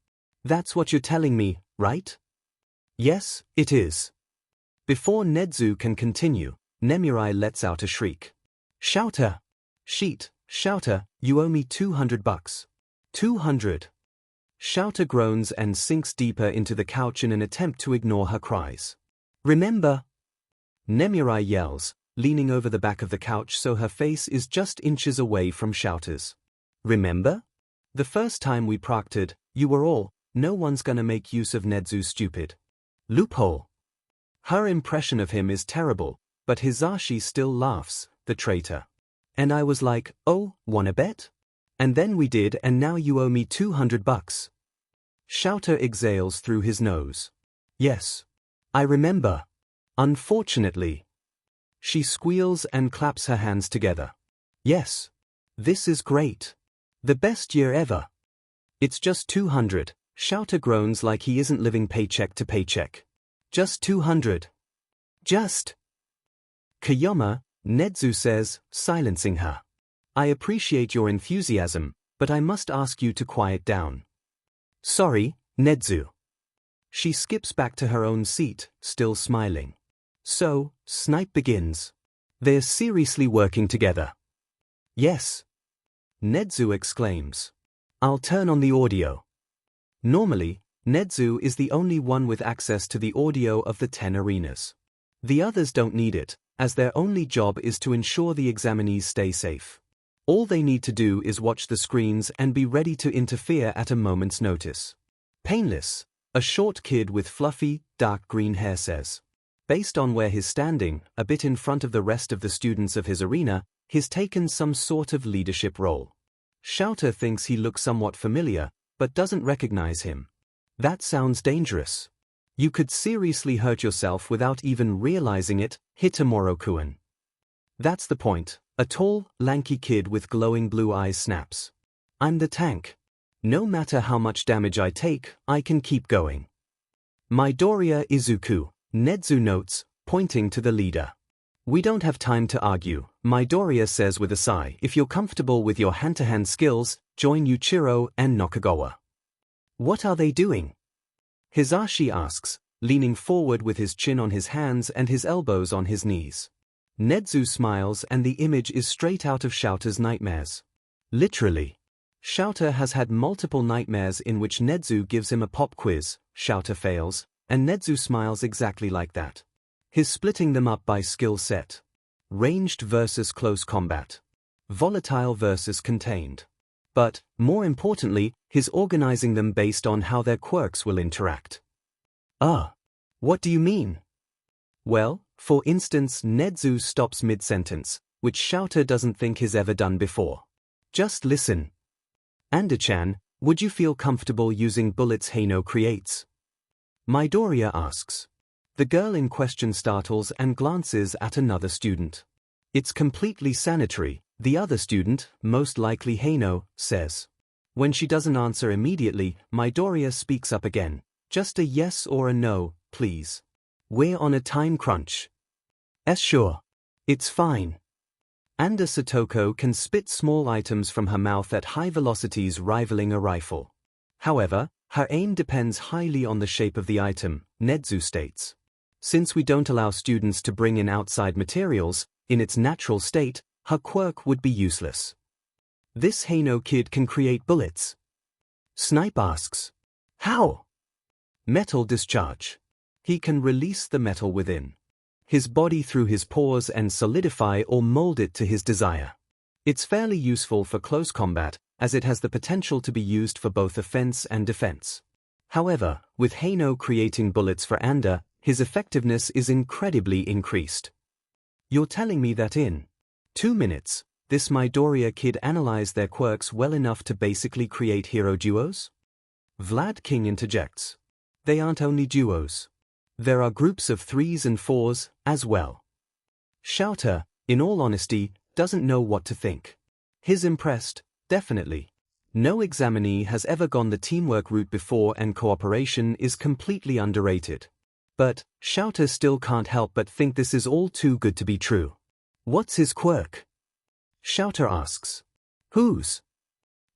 That's what you're telling me, right? Yes, it is. Before Nedzu can continue, Nemirai lets out a shriek. Shouter! Sheet, Shouter, you owe me $200. 200. Shouter groans and sinks deeper into the couch in an attempt to ignore her cries. Remember? Nemirai yells, leaning over the back of the couch so her face is just inches away from Shouter's. Remember? The first time we proctored, you were all, no one's gonna make use of Nedzu stupid. Loophole. Her impression of him is terrible, but Hisashi still laughs, the traitor. And I was like, oh, wanna bet? And then we did and now you owe me $200. Shouter exhales through his nose. Yes. I remember. Unfortunately. She squeals and claps her hands together. Yes. This is great. The best year ever. It's just 200. Shouter groans like he isn't living paycheck to paycheck. Just 200. Just. Kayoma, Nedzu says, silencing her. I appreciate your enthusiasm, but I must ask you to quiet down. Sorry, Nedzu. She skips back to her own seat, still smiling. So, Snipe begins. They're seriously working together. Yes. Nedzu exclaims. I'll turn on the audio. Normally, Nedzu is the only one with access to the audio of the 10 arenas. The others don't need it, as their only job is to ensure the examinees stay safe. All they need to do is watch the screens and be ready to interfere at a moment's notice. Painless, a short kid with fluffy, dark green hair says. Based on where he's standing, a bit in front of the rest of the students of his arena, he's taken some sort of leadership role. Shouter thinks he looks somewhat familiar, but doesn't recognize him. That sounds dangerous. You could seriously hurt yourself without even realizing it, Hitomaro-kun. That's the point, a tall, lanky kid with glowing blue eyes snaps. I'm the tank. No matter how much damage I take, I can keep going. Midoriya Izuku, Nedzu notes, pointing to the leader. We don't have time to argue, Midoriya says with a sigh. If you're comfortable with your hand-to-hand skills, join Yuichiro and Nakagawa. What are they doing? Hisashi asks, leaning forward with his chin on his hands and his elbows on his knees. Nedzu smiles and the image is straight out of Shouter's nightmares. Literally. Shouter has had multiple nightmares in which Nedzu gives him a pop quiz, Shouter fails, and Nedzu smiles exactly like that. He's splitting them up by skill set. Ranged versus close combat. Volatile versus contained. But, more importantly, he's organizing them based on how their quirks will interact. What do you mean? Well, for instance, Nedzu stops mid-sentence, which Shouter doesn't think he's ever done before. Just listen. Anda-chan, would you feel comfortable using bullets Heino creates? Midoriya asks. The girl in question startles and glances at another student. It's completely sanitary, the other student, most likely Heino, says. When she doesn't answer immediately, Midoriya speaks up again. Just a yes or a no, please. We're on a time crunch. Sure. It's fine. Anda Satoko can spit small items from her mouth at high velocities rivaling a rifle. However, her aim depends highly on the shape of the item, Nedzu states. Since we don't allow students to bring in outside materials, in its natural state, her quirk would be useless. This Heino kid can create bullets. Snipe asks. How? Metal discharge. He can release the metal within his body through his pores and solidify or mold it to his desire. It's fairly useful for close combat, as it has the potential to be used for both offense and defense. However, with Heino creating bullets for Anda, his effectiveness is incredibly increased. You're telling me that in 2 minutes, this Midoriya kid analyzed their quirks well enough to basically create hero duos? Vlad King interjects. they aren't only duos. There are groups of 3s and 4s, as well. Shouter, in all honesty, doesn't know what to think. He's impressed, definitely. No examinee has ever gone the teamwork route before and cooperation is completely underrated. But, Shouter still can't help but think this is all too good to be true. What's his quirk? Shouter asks. Whose?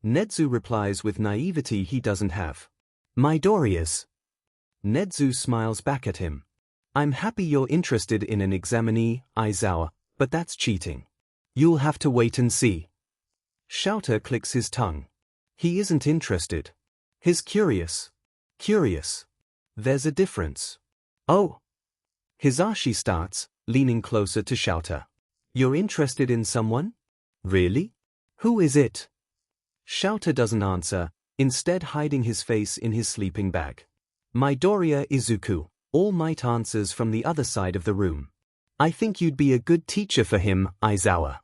Nedzu replies with naivety he doesn't have. Midoriya's. Nedzu smiles back at him. I'm happy you're interested in an examinee, Aizawa, but that's cheating. You'll have to wait and see. Shouter clicks his tongue. He isn't interested. He's curious. Curious. There's a difference. Oh. Hisashi starts, leaning closer to Shouter. You're interested in someone? Really? Who is it? Shouter doesn't answer, instead hiding his face in his sleeping bag. Midoriya Izuku, All Might answers from the other side of the room. I think you'd be a good teacher for him, Aizawa.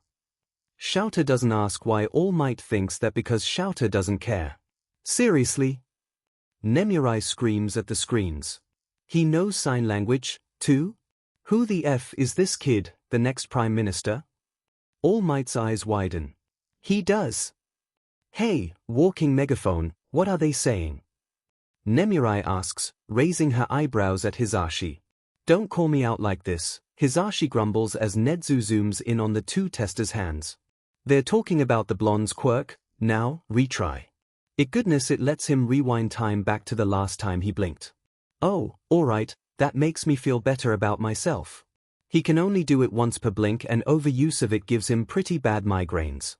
Shouter doesn't ask why All Might thinks that because Shouter doesn't care. Seriously? Nemurai screams at the screens. He knows sign language, too? Who the F is this kid, the next Prime Minister? All Might's eyes widen. He does. Hey, walking megaphone, what are they saying? Nemurai asks, raising her eyebrows at Hisashi. Don't call me out like this, Hisashi grumbles as Nedzu zooms in on the two testers' hands. They're talking about the blonde's quirk, now, retry. Goodness, it lets him rewind time back to the last time he blinked. Oh, alright, that makes me feel better about myself. He can only do it once per blink and overuse of it gives him pretty bad migraines.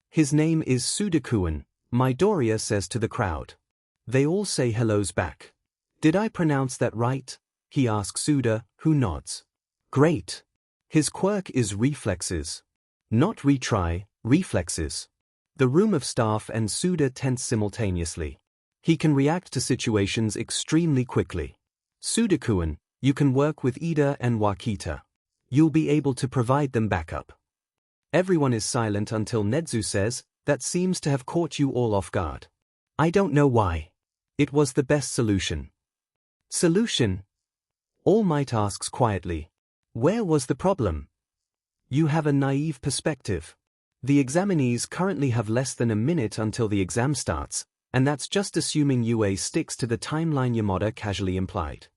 His name is Sudakuin, Midoriya says to the crowd. They all say hellos back. Did I pronounce that right? He asks Suda, who nods. Great. His quirk is reflexes. Not retry, reflexes. The room of staff and Suda tense simultaneously. He can react to situations extremely quickly. Sudakuin, you can work with Ida and Wakita. You'll be able to provide them backup. Everyone is silent until Nedzu says, that seems to have caught you all off guard. I don't know why. It was the best solution. Solution? All Might asks quietly. Where was the problem? You have a naive perspective. The examinees currently have less than a minute until the exam starts, and that's just assuming UA sticks to the timeline Yamada casually implied.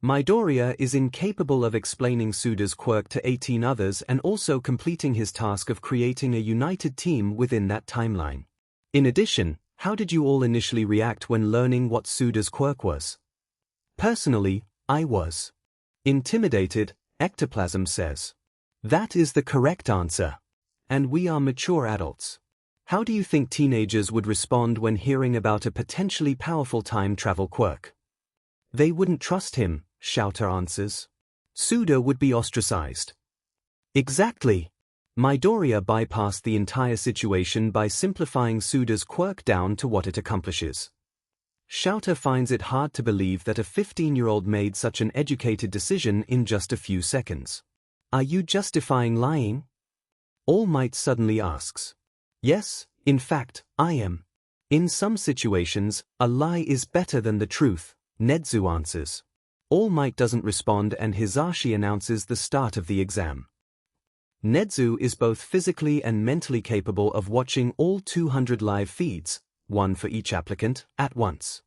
Midoriya is incapable of explaining Suda's quirk to 18 others and also completing his task of creating a united team within that timeline. In addition, how did you all initially react when learning what Suda's quirk was? Personally, I was intimidated, Ectoplasm says. That is the correct answer. And we are mature adults. How do you think teenagers would respond when hearing about a potentially powerful time travel quirk? They wouldn't trust him, Shouter answers. Suda would be ostracized. Exactly. Midoriya bypassed the entire situation by simplifying Suda's quirk down to what it accomplishes. Shouter finds it hard to believe that a 15-year-old made such an educated decision in just a few seconds. Are you justifying lying? All Might suddenly asks. Yes, in fact, I am. In some situations, a lie is better than the truth, Nedzu answers. All Might doesn't respond and Hisashi announces the start of the exam. Nedzu is both physically and mentally capable of watching all 200 live feeds, one for each applicant, at once.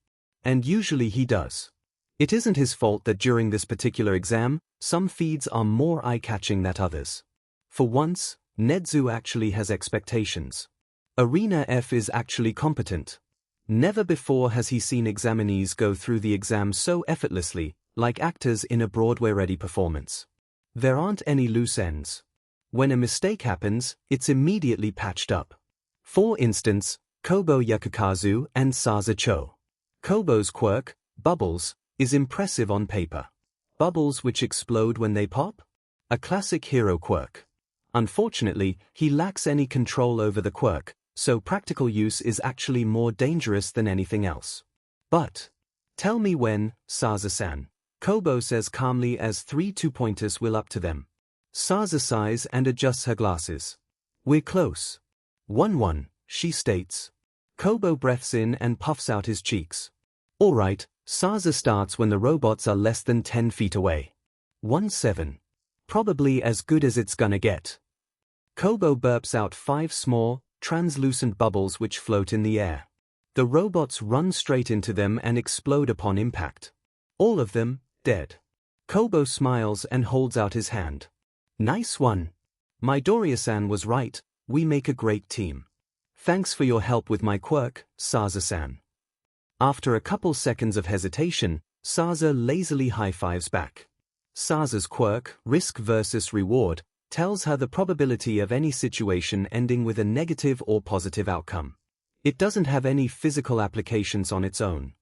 And usually he does. It isn't his fault that during this particular exam, some feeds are more eye-catching than others. For once, Nedzu actually has expectations. Arena F is actually competent. Never before has he seen examinees go through the exam so effortlessly, like actors in a Broadway-ready performance. There aren't any loose ends. When a mistake happens, it's immediately patched up. For instance, Kobo Yakukazu and Saza Cho. Kobo's quirk, Bubbles, is impressive on paper. Bubbles which explode when they pop? A classic hero quirk. Unfortunately, he lacks any control over the quirk, so practical use is actually more dangerous than anything else. But, tell me when, Saza-san, Kobo says calmly as 3 two-pointers will up to them. Saza sighs and adjusts her glasses. We're close. 1-1, she states. Kobo breathes in and puffs out his cheeks. All right, Saza starts when the robots are less than 10 feet away. 1-7. Probably as good as it's gonna get. Kobo burps out 5 small, translucent bubbles which float in the air. The robots run straight into them and explode upon impact. All of them, dead. Kobo smiles and holds out his hand. Nice one. Midoriya-san was right, we make a great team. Thanks for your help with my quirk, Saza-san. After a couple seconds of hesitation, Saza lazily high-fives back. Saza's quirk, risk versus reward, tells her the probability of any situation ending with a negative or positive outcome. It doesn't have any physical applications on its own.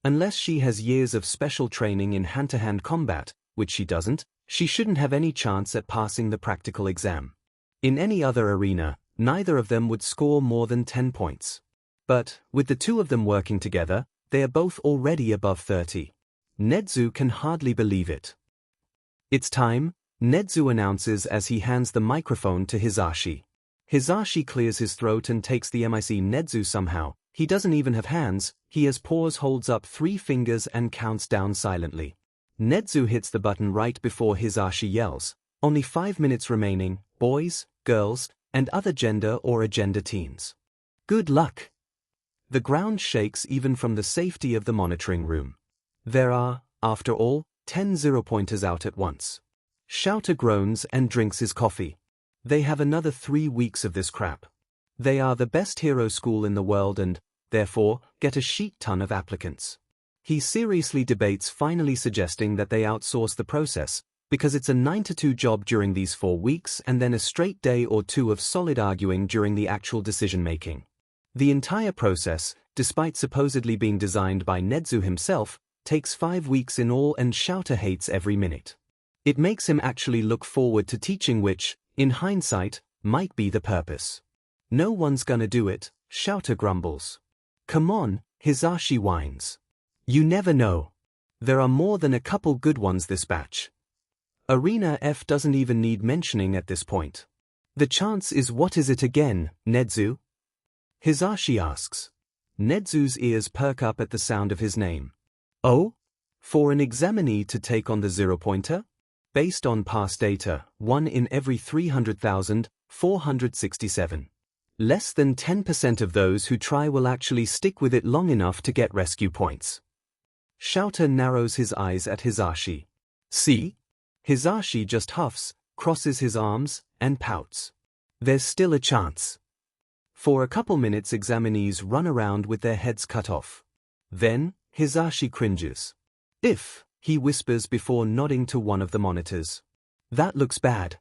Unless she has years of special training in hand-to-hand combat, which she doesn't, she shouldn't have any chance at passing the practical exam. In any other arena, neither of them would score more than 10 points. But, with the two of them working together, they are both already above 30. Nedzu can hardly believe it. It's time, Nedzu announces as he hands the microphone to Hisashi. Hisashi clears his throat and takes the mic. Nedzu somehow, he doesn't even have hands, he has paws, holds up 3 fingers and counts down silently. Nedzu hits the button right before Hisashi yells, only 5 minutes remaining, boys, girls, and other gender or agender teens. Good luck. The ground shakes even from the safety of the monitoring room. There are, after all, 10 zero-pointers out at once. Shouter groans and drinks his coffee. They have another 3 weeks of this crap. They are the best hero school in the world and, therefore, get a shit ton of applicants. He seriously debates finally suggesting that they outsource the process, because it's a 9-to-2 job during these 4 weeks and then a straight day or 2 of solid arguing during the actual decision-making. The entire process, despite supposedly being designed by Nedzu himself, takes 5 weeks in all and Shouter hates every minute. It makes him actually look forward to teaching which, in hindsight, might be the purpose. No one's gonna do it, Shouter grumbles. Come on, Hisashi whines. You never know. There are more than a couple good ones this batch. Arena F doesn't even need mentioning at this point. The chance is what is it again, Nedzu? Hisashi asks. Nedzu's ears perk up at the sound of his name. Oh? For an examinee to take on the zero-pointer? Based on past data, 1 in every 300,000, 467. Less than 10% of those who try will actually stick with it long enough to get rescue points. Shouter narrows his eyes at Hisashi. See? Hisashi just huffs, crosses his arms, and pouts. There's still a chance. For a couple minutes examinees run around with their heads cut off. Then, Hisashi cringes. If, he whispers before nodding to one of the monitors. That looks bad.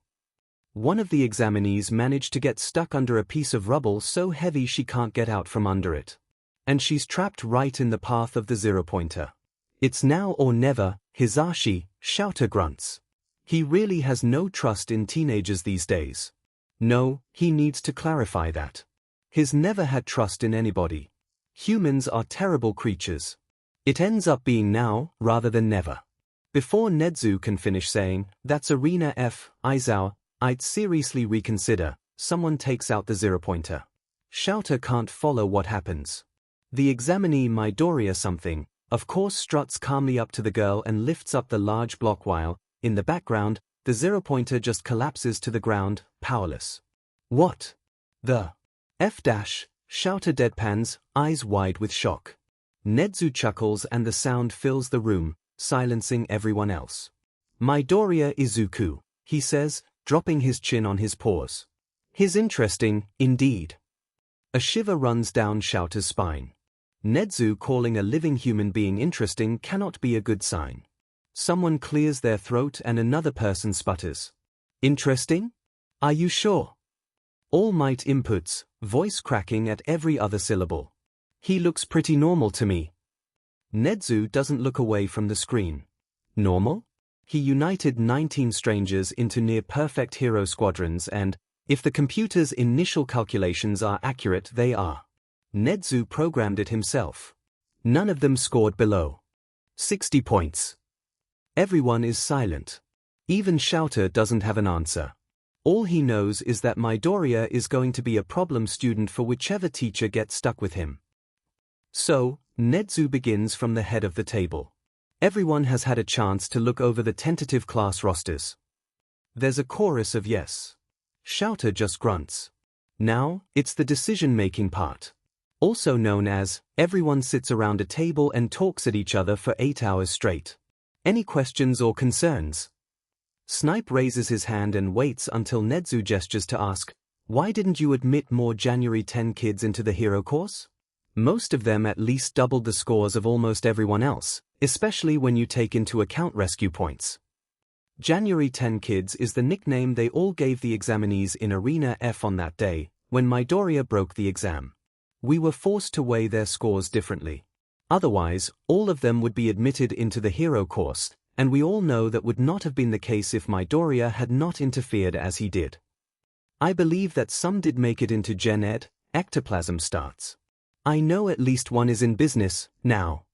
One of the examinees managed to get stuck under a piece of rubble so heavy she can't get out from under it. And she's trapped right in the path of the zero-pointer. It's now or never, Hisashi, Shouter grunts. He really has no trust in teenagers these days. No, he needs to clarify that. He's never had trust in anybody. Humans are terrible creatures. It ends up being now, rather than never. Before Nedzu can finish saying, that's Arena F, Aizawa, I'd seriously reconsider, someone takes out the zero-pointer. Shouter can't follow what happens. The examinee Midoriya something, of course, struts calmly up to the girl and lifts up the large block while, in the background, the zero-pointer just collapses to the ground, powerless. What? The F-, Shouter deadpans, eyes wide with shock. Nedzu chuckles and the sound fills the room, silencing everyone else. Midoriya Izuku, he says, dropping his chin on his paws. His interesting, indeed. A shiver runs down Shouter's spine. Nedzu calling a living human being interesting cannot be a good sign. Someone clears their throat and another person sputters. Interesting? Are you sure? All Might inputs, voice cracking at every other syllable. He looks pretty normal to me. Nedzu doesn't look away from the screen. Normal? He united 19 strangers into near-perfect hero squadrons and, if the computer's initial calculations are accurate, they are. Nedzu programmed it himself. None of them scored below 60 points. Everyone is silent. Even Shouter doesn't have an answer. All he knows is that Midoriya is going to be a problem student for whichever teacher gets stuck with him. So, Nezu begins from the head of the table. Everyone has had a chance to look over the tentative class rosters. There's a chorus of yes. Shouter just grunts. Now, it's the decision-making part. Also known as, everyone sits around a table and talks at each other for 8 hours straight. Any questions or concerns? Snipe raises his hand and waits until Nezu gestures to ask, why didn't you admit more January 10 kids into the hero course? Most of them at least doubled the scores of almost everyone else, especially when you take into account rescue points. January 10 kids is the nickname they all gave the examinees in Arena F on that day, when Midoriya broke the exam. We were forced to weigh their scores differently. Otherwise, all of them would be admitted into the hero course, and we all know that would not have been the case if Midoriya had not interfered as he did. I believe that some did make it into Gen Ed, ectoplasm starts. I know at least one is in business, now.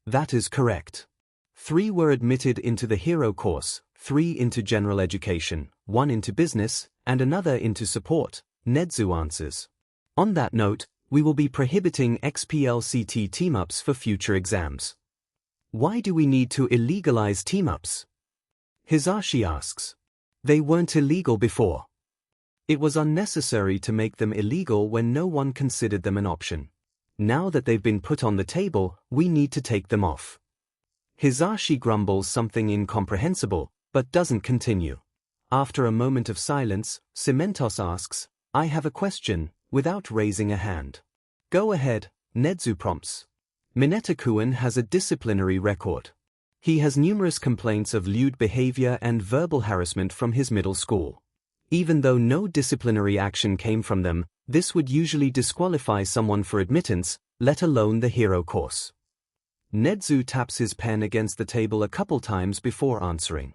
That is correct. 3 were admitted into the hero course, 3 into general education, 1 into business, and another into support, Nezu answers. On that note, we will be prohibiting XPLCT team-ups for future exams. Why do we need to illegalize team-ups? Hisashi asks. They weren't illegal before. It was unnecessary to make them illegal when no one considered them an option. Now that they've been put on the table, we need to take them off. Hisashi grumbles something incomprehensible, but doesn't continue. After a moment of silence, Cementos asks, I have a question, without raising a hand. Go ahead, Nezu prompts. Mineta-kun has a disciplinary record. He has numerous complaints of lewd behavior and verbal harassment from his middle school. Even though no disciplinary action came from them, this would usually disqualify someone for admittance, let alone the hero course. Nezu taps his pen against the table a couple times before answering.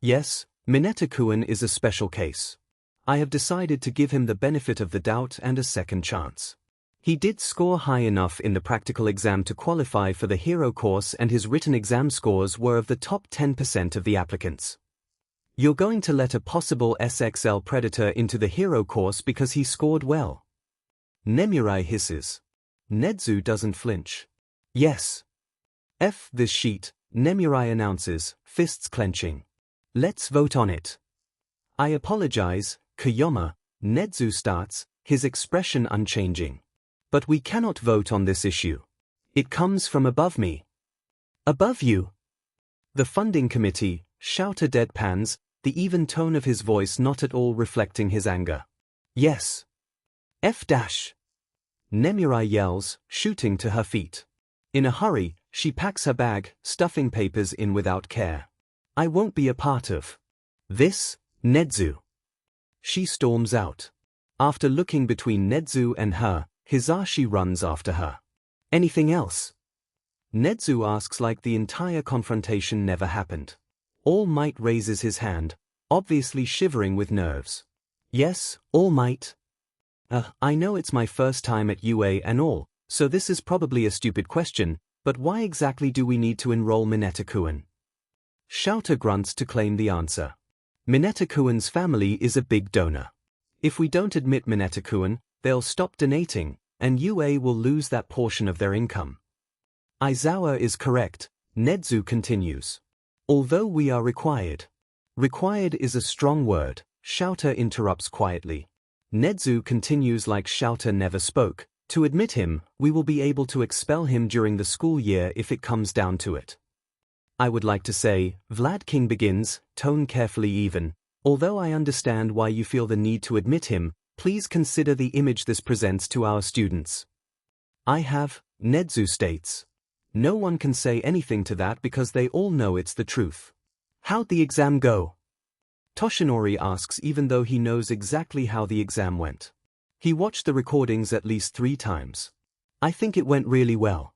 Yes, Mineta-kun is a special case. I have decided to give him the benefit of the doubt and a second chance. He did score high enough in the practical exam to qualify for the hero course, and his written exam scores were of the top 10% of the applicants. You're going to let a possible SXL predator into the hero course because he scored well? Nemurai hisses. Nezu doesn't flinch. Yes. F this sheet, Nemurai announces, fists clenching. Let's vote on it. I apologize, Koyama, Nezu starts, his expression unchanging. But we cannot vote on this issue. It comes from above me. Above you? The funding committee, Shouter deadpans, the even tone of his voice not at all reflecting his anger. Yes. F dash. Nemurai yells, shooting to her feet. In a hurry, she packs her bag, stuffing papers in without care. I won't be a part of this, Nezu. She storms out. After looking between Nezu and her, Hisashi runs after her. Anything else? Nezu asks like the entire confrontation never happened. All Might raises his hand, obviously shivering with nerves. Yes, All Might. I know it's my first time at UA and all, so this is probably a stupid question, but why exactly do we need to enroll Mineta-kun? Shouter grunts to claim the answer. Mineta-kun's family is a big donor. If we don't admit Mineta-kun, they'll stop donating, and UA will lose that portion of their income. Aizawa is correct, Nezu continues. Although we are required. Required is a strong word, Shouter interrupts quietly. Nezu continues like Shouter never spoke. To admit him, we will be able to expel him during the school year if it comes down to it. I would like to say, Vlad King begins, tone carefully even, although I understand why you feel the need to admit him, please consider the image this presents to our students. I have, Nezu states. No one can say anything to that because they all know it's the truth. How'd the exam go? Toshinori asks even though he knows exactly how the exam went. He watched the recordings at least 3 times. I think it went really well.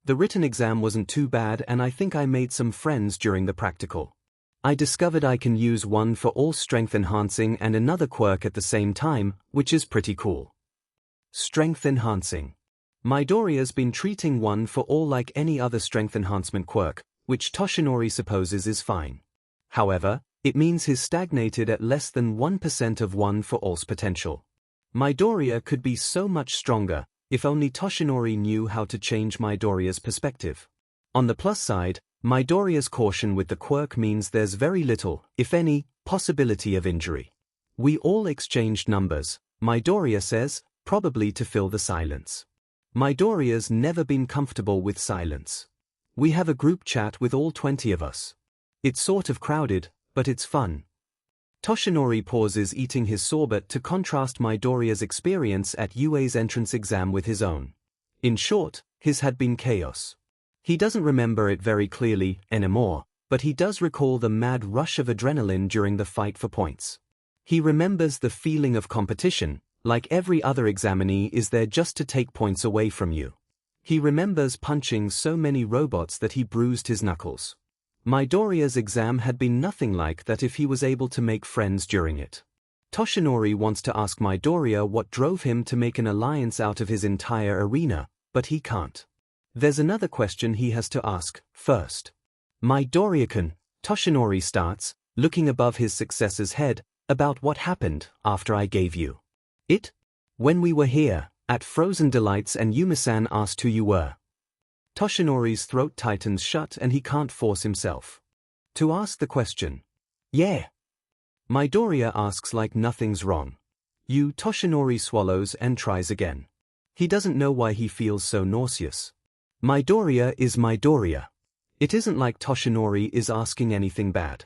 The written exam wasn't too bad and I think I made some friends during the practical. I discovered I can use one for all strength enhancing and another quirk at the same time, which is pretty cool. Strength enhancing. Midoriya's been treating one for all like any other strength enhancement quirk, which Toshinori supposes is fine. However, it means he's stagnated at less than 1% of one for all's potential. Midoriya could be so much stronger, If only Toshinori knew how to change Midoriya's perspective. On the plus side, Midoriya's caution with the quirk means there's very little, if any, possibility of injury. We all exchanged numbers, Midoriya says, probably to fill the silence. Midoriya's never been comfortable with silence. We have a group chat with all 20 of us. It's sort of crowded, but it's fun. Toshinori pauses eating his sorbet to contrast Midoriya's experience at UA's entrance exam with his own. In short, his had been chaos. He doesn't remember it very clearly anymore, but he does recall the mad rush of adrenaline during the fight for points. He remembers the feeling of competition, like every other examinee is there just to take points away from you. He remembers punching so many robots that he bruised his knuckles. Midoriya's exam had been nothing like that if he was able to make friends during it. Toshinori wants to ask Midoriya what drove him to make an alliance out of his entire arena, but he can't. There's another question he has to ask, first. Midoriya-kun, Toshinori starts, looking above his successor's head, about what happened after I gave you it? When we were here, at Frozen Delights and Yumi-san asked who you were. Toshinori's throat tightens shut and he can't force himself to ask the question. Yeah. Midoriya asks like nothing's wrong. You Toshinori swallows and tries again. He doesn't know why he feels so nauseous. Midoriya is Midoriya. It isn't like Toshinori is asking anything bad.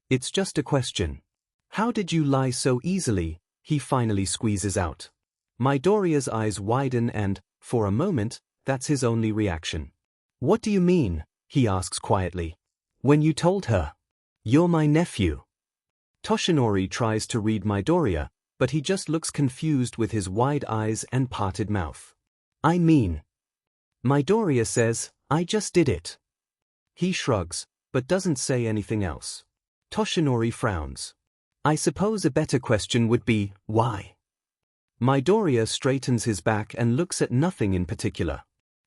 It's just a question. How did you lie so easily? He finally squeezes out. Midoriya's eyes widen and, for a moment, that's his only reaction. What do you mean? He asks quietly. When you told her, you're my nephew. Toshinori tries to read Midoriya, but he just looks confused with his wide eyes and parted mouth. I mean. Midoriya says, I just did it. He shrugs, but doesn't say anything else. Toshinori frowns. I suppose a better question would be, why? Midoriya straightens his back and looks at nothing in particular.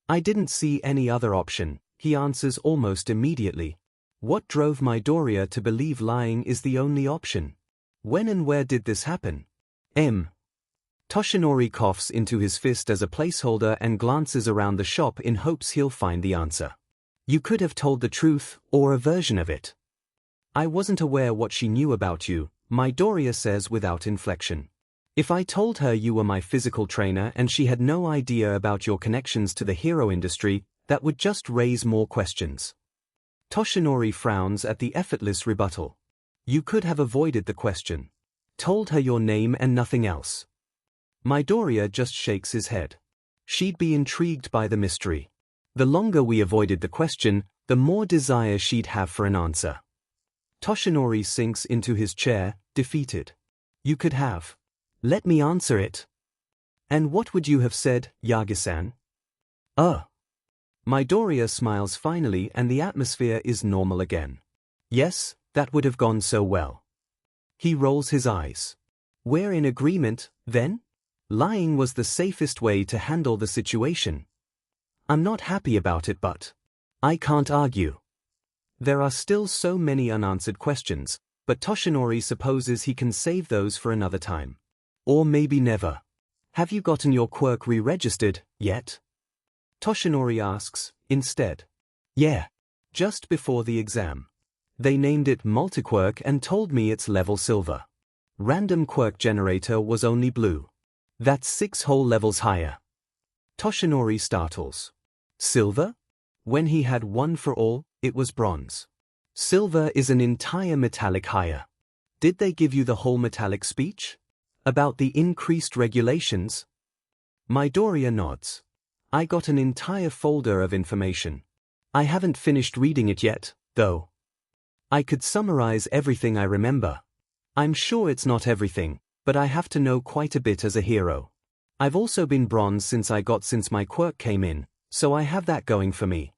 I didn't see any other option, he answers almost immediately. What drove Midoriya to believe lying is the only option? When and where did this happen? Toshinori coughs into his fist as a placeholder and glances around the shop in hopes he'll find the answer. You could have told the truth, or a version of it. I wasn't aware what she knew about you, Midoriya says without inflection. If I told her you were my physical trainer and she had no idea about your connections to the hero industry, that would just raise more questions. Toshinori frowns at the effortless rebuttal. You could have avoided the question. Told her your name and nothing else. Midoriya just shakes his head. She'd be intrigued by the mystery. The longer we avoided the question, the more desire she'd have for an answer. Toshinori sinks into his chair, defeated. You could have. Let me answer it. And what would you have said, Yagi-san? Midoriya smiles finally and the atmosphere is normal again. Yes, that would have gone so well. He rolls his eyes. We're in agreement, then? Lying was the safest way to handle the situation. I'm not happy about it, but I can't argue. There are still so many unanswered questions, but Toshinori supposes he can save those for another time. Or maybe never. Have you gotten your quirk re-registered yet? Toshinori asks, instead. Yeah. Just before the exam. They named it Multiquirk and told me it's level silver. Random quirk generator was only blue. That's 6 whole levels higher. Toshinori startles. Silver? When he had one for all, it was bronze. Silver is an entire metallic higher. Did they give you the whole metallic speech? About the increased regulations? Midoriya nods. I got an entire folder of information. I haven't finished reading it yet, though. I could summarize everything I remember. I'm sure it's not everything, but I have to know quite a bit as a hero. I've also been bronze since my quirk came in, so I have that going for me.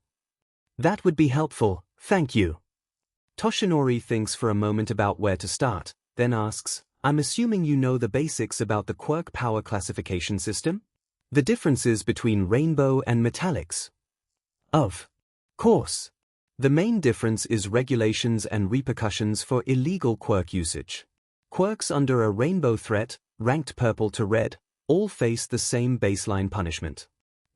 That would be helpful, thank you. Toshinori thinks for a moment about where to start, then asks, I'm assuming you know the basics about the quirk power classification system? The differences between rainbow and metallics? Of course. The main difference is regulations and repercussions for illegal quirk usage. Quirks under a rainbow threat, ranked purple to red, all face the same baseline punishment.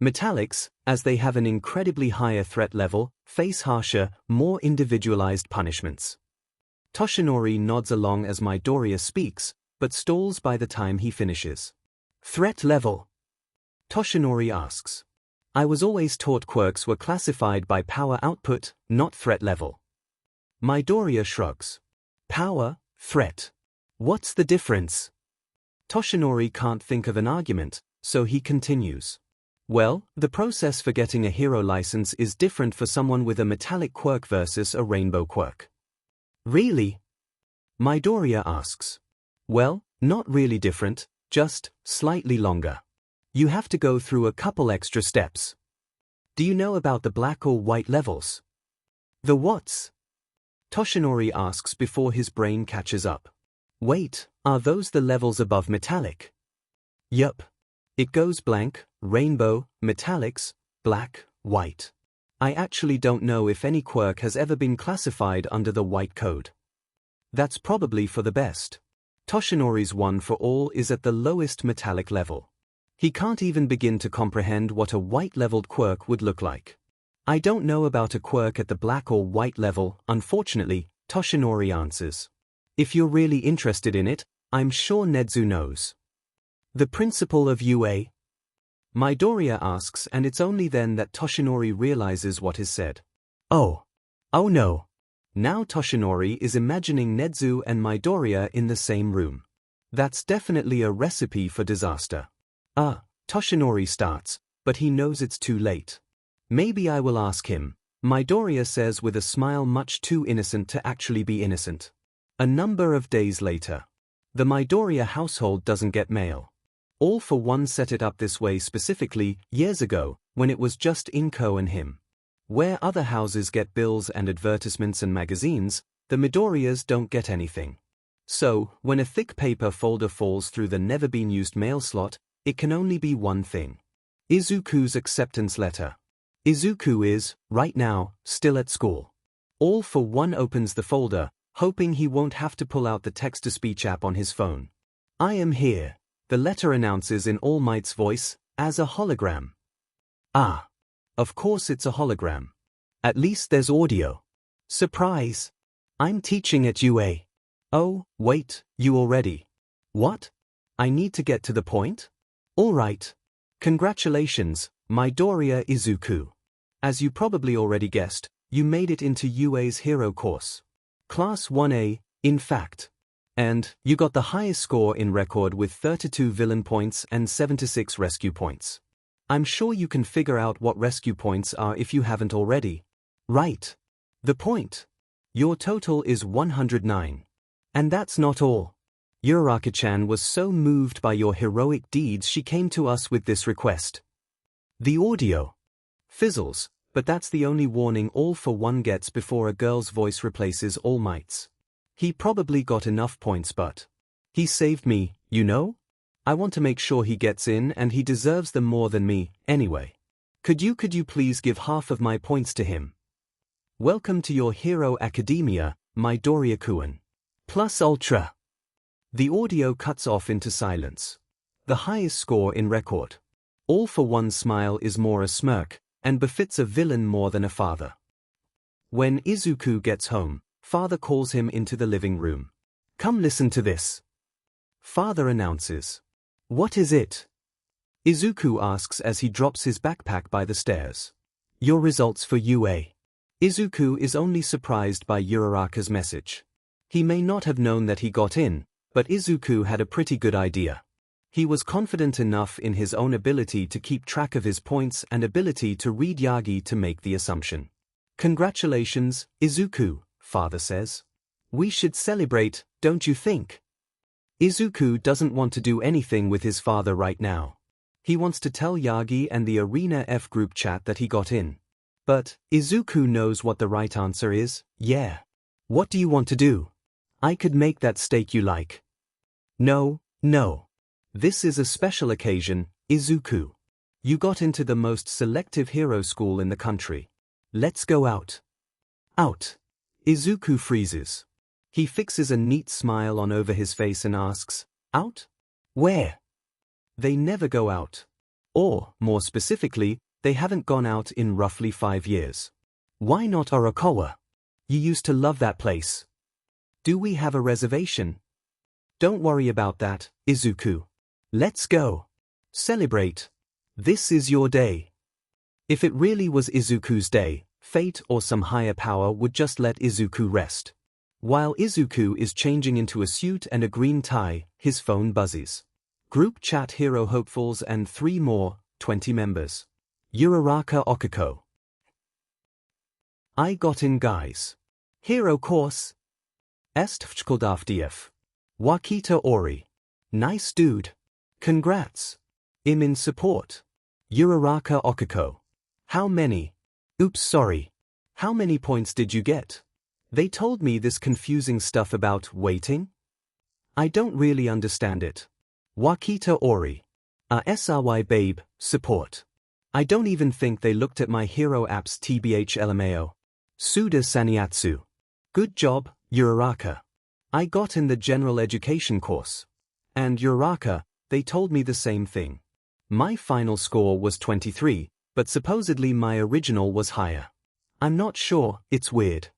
Metallics, as they have an incredibly higher threat level, face harsher, more individualized punishments. Toshinori nods along as Midoriya speaks, but stalls by the time he finishes. Threat level? Toshinori asks. I was always taught quirks were classified by power output, not threat level. Midoriya shrugs. Power, threat. What's the difference? Toshinori can't think of an argument, so he continues. Well, the process for getting a hero license is different for someone with a metallic quirk versus a rainbow quirk. Really? Midoriya asks. Well, not really different, just slightly longer. You have to go through a couple extra steps. Do you know about the black or white levels? The what's? Toshinori asks before his brain catches up. Wait, are those the levels above metallic? Yup. It goes blank, rainbow, metallics, black, white. I actually don't know if any quirk has ever been classified under the white code. That's probably for the best. Toshinori's one for all is at the lowest metallic level. He can't even begin to comprehend what a white-leveled quirk would look like. I don't know about a quirk at the black or white level, unfortunately, Toshinori answers. If you're really interested in it, I'm sure Nezu knows. The principle of UA? Midoriya asks, and it's only then that Toshinori realizes what is said. Oh no. Now Toshinori is imagining Nezu and Midoriya in the same room. That's definitely a recipe for disaster. Toshinori starts, but he knows it's too late. Maybe I will ask him, Midoriya says with a smile much too innocent to actually be innocent. A number of days later. The Midoriya household doesn't get mail. All for One set it up this way specifically, years ago, when it was just Inko and him. Where other houses get bills and advertisements and magazines, the Midoriyas don't get anything. So, when a thick paper folder falls through the never-been-used mail slot, it can only be one thing. Izuku's acceptance letter. Izuku is, right now, still at school. All for One opens the folder, hoping he won't have to pull out the text-to-speech app on his phone. I am here. The letter announces in All Might's voice, as a hologram. Of course it's a hologram. At least there's audio. Surprise! I'm teaching at UA. Oh, wait, you already. What? I need to get to the point? Alright. Congratulations, Midoriya Izuku. As you probably already guessed, you made it into UA's hero course. Class 1A, in fact. And you got the highest score in record with 32 villain points and 76 rescue points. I'm sure you can figure out what rescue points are if you haven't already. Right. The point. Your total is 109. And that's not all. Uraraka-chan was so moved by your heroic deeds she came to us with this request. The audio fizzles, but that's the only warning All for One gets before a girl's voice replaces All Might's. He probably got enough points, but he saved me, you know? I want to make sure he gets in, and he deserves them more than me, anyway. Could you please give half of my points to him? Welcome to your Hero Academia, Midoriya-kun. Plus Ultra. The audio cuts off into silence. The highest score in record. All for One's smile is more a smirk, and befits a villain more than a father. When Izuku gets home, Father calls him into the living room. Come listen to this. Father announces. What is it? Izuku asks as he drops his backpack by the stairs. Your results for UA. Izuku is only surprised by Uraraka's message. He may not have known that he got in, but Izuku had a pretty good idea. He was confident enough in his own ability to keep track of his points and ability to read Yagi to make the assumption. Congratulations, Izuku. Father says. We should celebrate, don't you think? Izuku doesn't want to do anything with his father right now. He wants to tell Yagi and the Arena F group chat that he got in. But Izuku knows what the right answer is. Yeah. What do you want to do? I could make that steak you like. No. This is a special occasion, Izuku. You got into the most selective hero school in the country. Let's go out. Out. Izuku freezes. He fixes a neat smile on over his face and asks, out? Where? They never go out. Or, more specifically, they haven't gone out in roughly 5 years. Why not Arakawa? You used to love that place. Do we have a reservation? Don't worry about that, Izuku. Let's go. Celebrate. This is your day. If it really was Izuku's day, fate or some higher power would just let Izuku rest. While Izuku is changing into a suit and a green tie, his phone buzzes. Group chat hero hopefuls and 3 more, 20 members. Uraraka Okiko. I got in guys. Hero course. Est vchkoldavdiev. Wakita Ori. Nice dude. Congrats. I'm in support. Uraraka Okiko. How many? Oops, sorry. How many points did you get? They told me this confusing stuff about waiting. I don't really understand it. Wakita Ori. SRY babe, support. I don't even think they looked at my hero apps tbh LMAO. Suda Saniatsu. Good job, Uraraka. I got in the general education course. And Uraraka, they told me the same thing. My final score was 23, but supposedly my original was higher. I'm not sure, it's weird.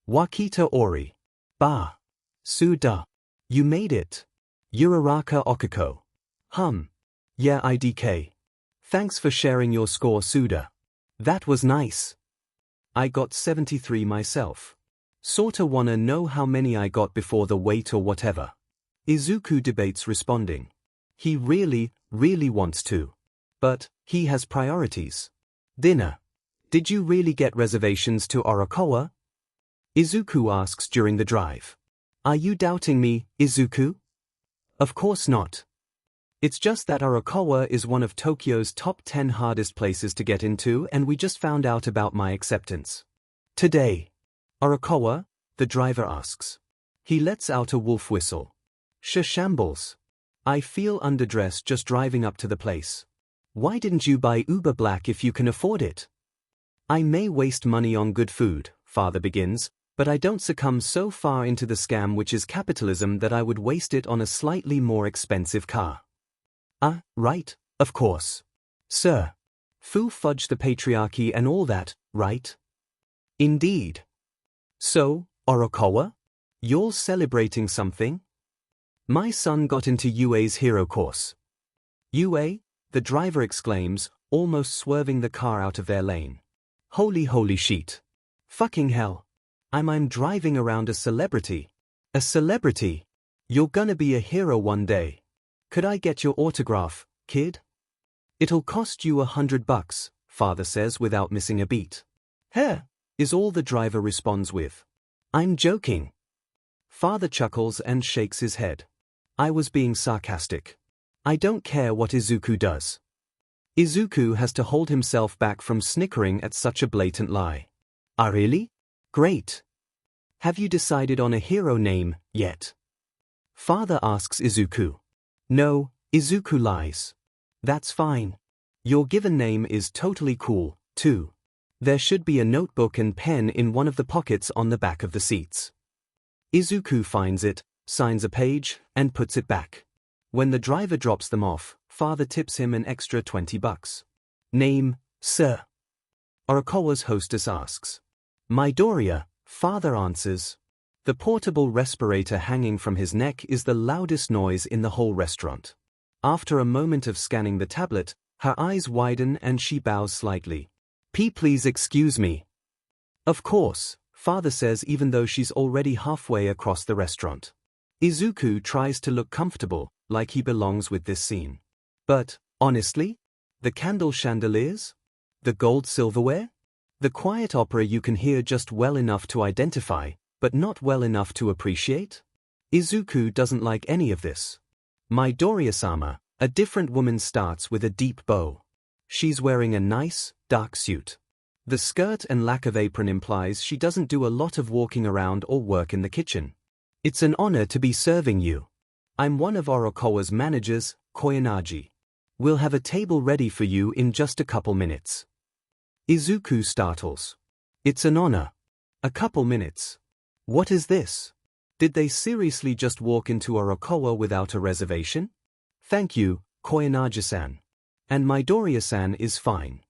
Wakita Ori. Bah. Suda. You made it. Uraraka Okiko. Yeah, IDK. Thanks for sharing your score, Suda. That was nice. I got 73 myself. Sorta wanna know how many I got before the wait or whatever. Izuku debates responding. He really wants to. But he has priorities. Dinner. Did you really get reservations to Arakawa? Izuku asks during the drive. Are you doubting me, Izuku? Of course not. It's just that Arakawa is one of Tokyo's top 10 hardest places to get into, and we just found out about my acceptance. Today. Arakawa? The driver asks. He lets out a wolf whistle. Shambles. I feel underdressed just driving up to the place. Why didn't you buy Uber Black if you can afford it? I may waste money on good food, father begins, but I don't succumb so far into the scam which is capitalism that I would waste it on a slightly more expensive car. Right, of course. Sir. Foo fudge the patriarchy and all that, right? Indeed. So, Arakawa? You're celebrating something? My son got into UA's hero course. UA? The driver exclaims, almost swerving the car out of their lane. Holy shit. Fucking hell. I'm driving around a celebrity. A celebrity? You're gonna be a hero one day. Could I get your autograph, kid? It'll cost you $100, father says without missing a beat. Is all the driver responds with. I'm joking. Father chuckles and shakes his head. I was being sarcastic. I don't care what Izuku does. Izuku has to hold himself back from snickering at such a blatant lie. Really? Great. Have you decided on a hero name yet? Father asks Izuku. No, Izuku lies. That's fine. Your given name is totally cool, too. There should be a notebook and pen in one of the pockets on the back of the seats. Izuku finds it, signs a page, and puts it back. When the driver drops them off, father tips him an extra $20. Name, sir? Arakawa's hostess asks. Midoriya, father answers. The portable respirator hanging from his neck is the loudest noise in the whole restaurant. After a moment of scanning the tablet, her eyes widen and she bows slightly. Please excuse me. Of course, father says even though she's already halfway across the restaurant. Izuku tries to look comfortable, like he belongs with this scene. But, honestly? The candle chandeliers? The gold silverware? The quiet opera you can hear just well enough to identify, but not well enough to appreciate? Izuku doesn't like any of this. Midoriya-sama, a different woman starts with a deep bow. She's wearing a nice, dark suit. The skirt and lack of apron implies she doesn't do a lot of walking around or work in the kitchen. It's an honor to be serving you. I'm one of Arakawa's managers, Koyanagi. We'll have a table ready for you in just a couple minutes. Izuku startles. It's an honor. A couple minutes. What is this? Did they seriously just walk into Arakawa without a reservation? Thank you, Koyanagi-san. And Midoriya-san is fine.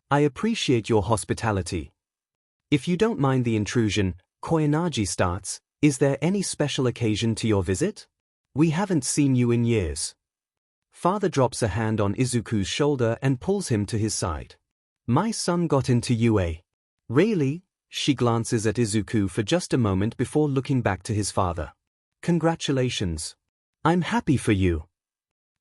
I appreciate your hospitality. If you don't mind the intrusion, Koyanagi starts, is there any special occasion to your visit? We haven't seen you in years. Father drops a hand on Izuku's shoulder and pulls him to his side. My son got into UA. Really? She glances at Izuku for just a moment before looking back to his father. Congratulations. I'm happy for you.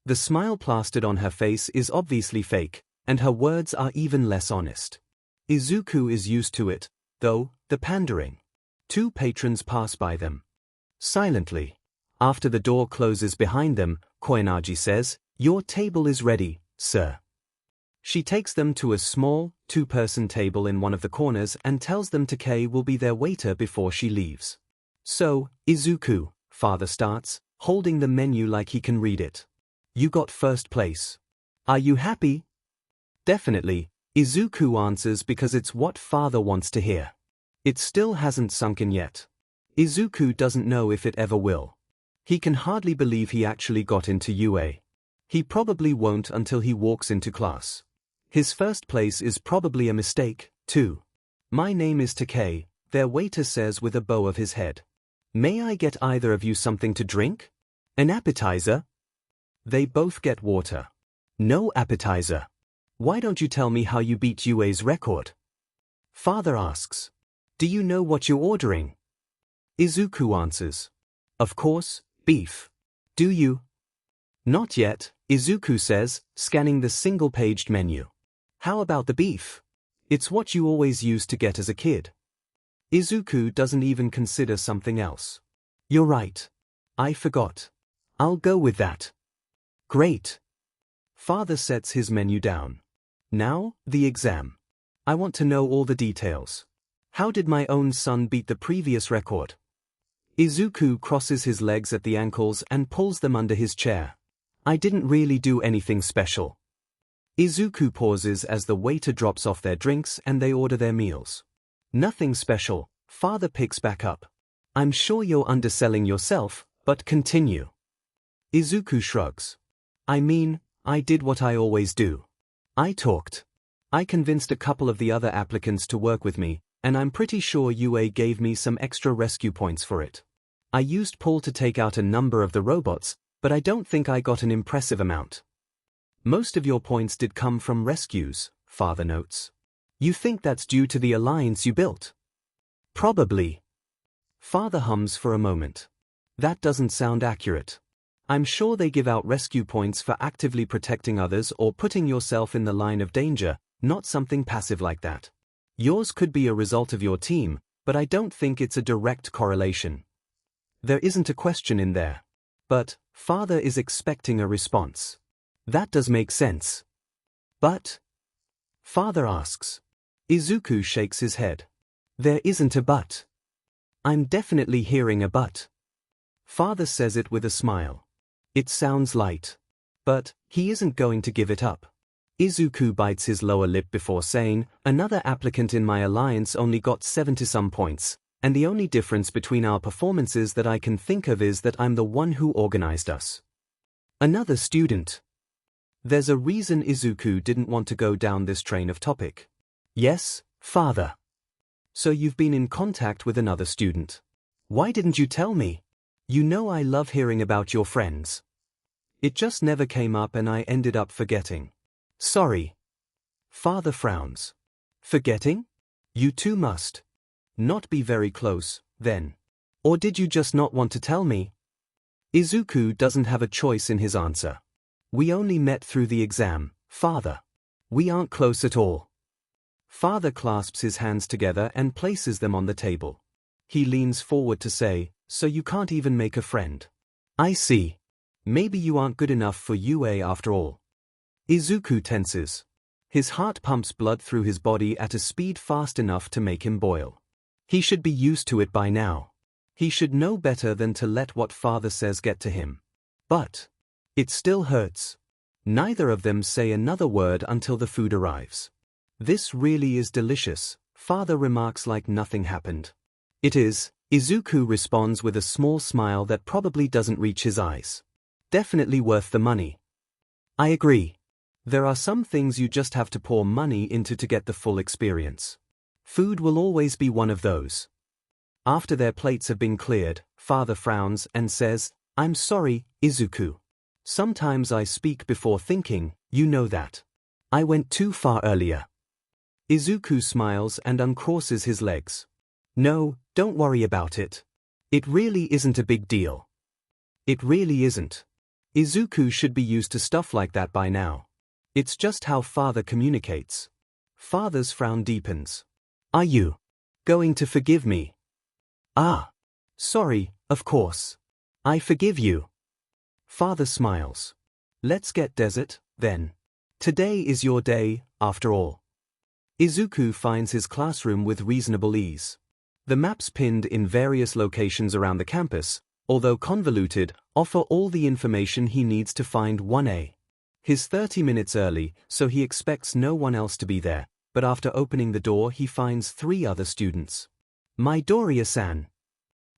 The smile plastered on her face is obviously fake, and her words are even less honest. Izuku is used to it, though, the pandering. Two patrons pass by them. Silently. After the door closes behind them, Koyanagi says, "Your table is ready, sir." She takes them to a small, two-person table in one of the corners and tells them Takei will be their waiter before she leaves. So, Izuku, father starts, holding the menu like he can read it. You got first place. Are you happy? Definitely, Izuku answers because it's what father wants to hear. It still hasn't sunk in yet. Izuku doesn't know if it ever will. He can hardly believe he actually got into UA. He probably won't until he walks into class. His first place is probably a mistake, too. My name is Takei, their waiter says with a bow of his head. May I get either of you something to drink? An appetizer? They both get water. No appetizer. Why don't you tell me how you beat UA's record? Father asks. Do you know what you're ordering? Izuku answers. Of course, beef. Do you? Not yet, Izuku says, scanning the single-paged menu. How about the beef? It's what you always used to get as a kid. Izuku doesn't even consider something else. You're right. I forgot. I'll go with that. Great. Father sets his menu down. Now, the exam. I want to know all the details. How did my own son beat the previous record? Izuku crosses his legs at the ankles and pulls them under his chair. I didn't really do anything special. Izuku pauses as the waiter drops off their drinks and they order their meals. Nothing special, father picks back up. I'm sure you're underselling yourself, but continue. Izuku shrugs. I mean, I did what I always do. I talked. I convinced a couple of the other applicants to work with me, and I'm pretty sure UA gave me some extra rescue points for it. I used Paul to take out a number of the robots, but I don't think I got an impressive amount. Most of your points did come from rescues, father notes. You think that's due to the alliance you built? Probably. Father hums for a moment. That doesn't sound accurate. I'm sure they give out rescue points for actively protecting others or putting yourself in the line of danger, not something passive like that. Yours could be a result of your team, but I don't think it's a direct correlation. There isn't a question in there. But, father is expecting a response. That does make sense. But? Father asks. Izuku shakes his head. There isn't a but. I'm definitely hearing a but. Father says it with a smile. It sounds light. But, he isn't going to give it up. Izuku bites his lower lip before saying, another applicant in my alliance only got 70-some points, and the only difference between our performances that I can think of is that I'm the one who organized us. Another student. There's a reason Izuku didn't want to go down this train of topic. Yes, father. So you've been in contact with another student. Why didn't you tell me? You know I love hearing about your friends. It just never came up and I ended up forgetting. Sorry. Father frowns. Forgetting? You two must not be very close, then. Or did you just not want to tell me? Izuku doesn't have a choice in his answer. We only met through the exam, father. We aren't close at all. Father clasps his hands together and places them on the table. He leans forward to say, so you can't even make a friend. I see. Maybe you aren't good enough for UA after all. Izuku tenses. His heart pumps blood through his body at a speed fast enough to make him boil. He should be used to it by now. He should know better than to let what father says get to him. But it still hurts. Neither of them say another word until the food arrives. This really is delicious, father remarks like nothing happened. It is, Izuku responds with a small smile that probably doesn't reach his eyes. Definitely worth the money. I agree. There are some things you just have to pour money into to get the full experience. Food will always be one of those. After their plates have been cleared, father frowns and says, "I'm sorry, Izuku. Sometimes I speak before thinking, you know that. I went too far earlier." Izuku smiles and uncrosses his legs. "No, don't worry about it. It really isn't a big deal." It really isn't. Izuku should be used to stuff like that by now. It's just how father communicates. Father's frown deepens. "Are you going to forgive me?" "Ah. Sorry, of course. I forgive you." Father smiles. "Let's get desert, then. Today is your day, after all." Izuku finds his classroom with reasonable ease. The maps pinned in various locations around the campus, although convoluted, offer all the information he needs to find 1A. He's 30 minutes early, so he expects no one else to be there, but after opening the door he finds 3 other students. "Midoriya-san."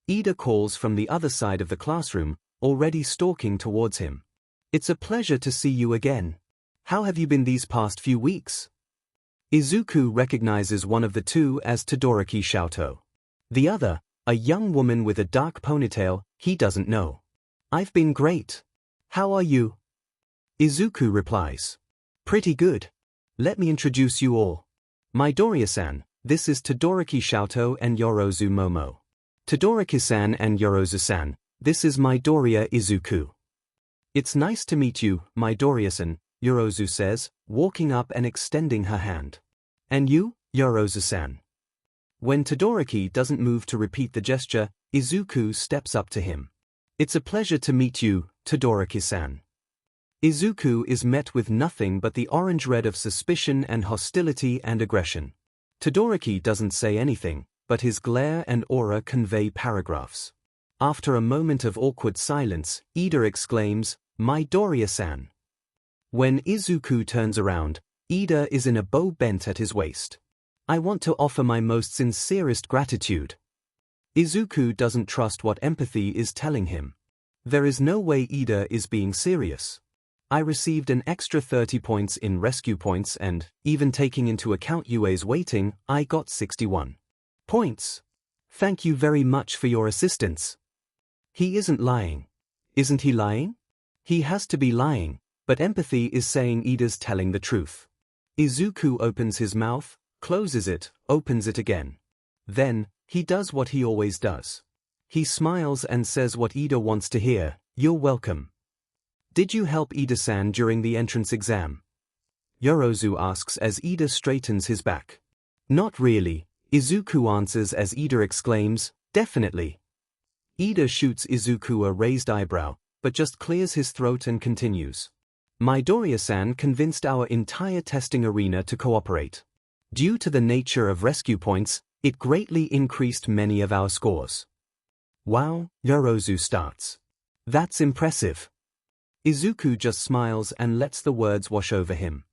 Ida calls from the other side of the classroom, already stalking towards him. "It's a pleasure to see you again. How have you been these past few weeks?" Izuku recognizes one of the 2 as Todoroki Shoto. The other, a young woman with a dark ponytail, he doesn't know. "I've been great. How are you?" Izuku replies. "Pretty good. Let me introduce you all. Midoriya-san, this is Todoroki Shoto and Yorozu Momo. Todoroki-san and Yorozu-san, this is Midoriya Izuku." "It's nice to meet you, Midoriya-san," Yorozu says, walking up and extending her hand. "And you, Yorozu-san?" When Todoroki doesn't move to repeat the gesture, Izuku steps up to him. "It's a pleasure to meet you, Todoroki-san." Izuku is met with nothing but the orange red of suspicion and hostility and aggression. Todoroki doesn't say anything, but his glare and aura convey paragraphs. After a moment of awkward silence, Ida exclaims, "Midoriya-san." When Izuku turns around, Ida is in a bow bent at his waist. "I want to offer my most sincerest gratitude." Izuku doesn't trust what empathy is telling him. There is no way Ida is being serious. "I received an extra 30 points in rescue points and, even taking into account UA's waiting, I got 61 points. Thank you very much for your assistance." He isn't lying. Isn't he lying? He has to be lying, but empathy is saying Ida's telling the truth. Izuku opens his mouth, closes it, opens it again. Then, he does what he always does. He smiles and says what Ida wants to hear, "You're welcome." "Did you help Ida-san during the entrance exam?" Yorozu asks as Ida straightens his back. "Not really," Izuku answers as Ida exclaims, "Definitely." Ida shoots Izuku a raised eyebrow, but just clears his throat and continues. "Midoriya-san convinced our entire testing arena to cooperate. Due to the nature of rescue points, it greatly increased many of our scores." "Wow," Yorozu starts. "That's impressive." Izuku just smiles and lets the words wash over him.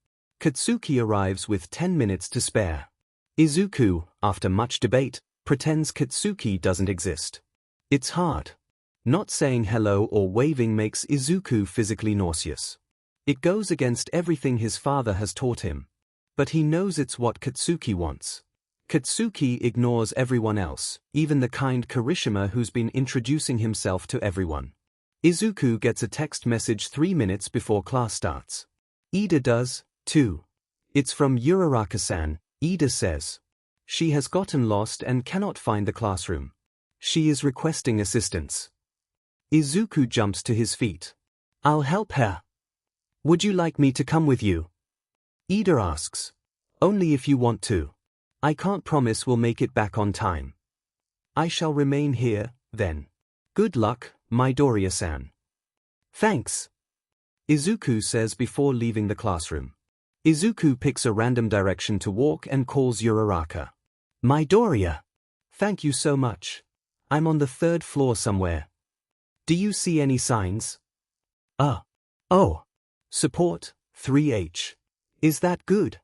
Katsuki arrives with 10 minutes to spare. Izuku, after much debate, pretends Katsuki doesn't exist. It's hard. Not saying hello or waving makes Izuku physically nauseous. It goes against everything his father has taught him. But he knows it's what Katsuki wants. Katsuki ignores everyone else, even the kind Kirishima who's been introducing himself to everyone. Izuku gets a text message 3 minutes before class starts. Ida does, too. It's from Uraraka-san, Ida says. She has gotten lost and cannot find the classroom. She is requesting assistance. Izuku jumps to his feet. "I'll help her." "Would you like me to come with you?" Ida asks. "Only if you want to. I can't promise we'll make it back on time." "I shall remain here, then. Good luck, Midoriya-san." "Thanks," Izuku says before leaving the classroom. Izuku picks a random direction to walk and calls Uraraka. "Midoriya. Thank you so much. I'm on the 3rd floor somewhere. Do you see any signs?" Oh. Support, 3H. Is that good?"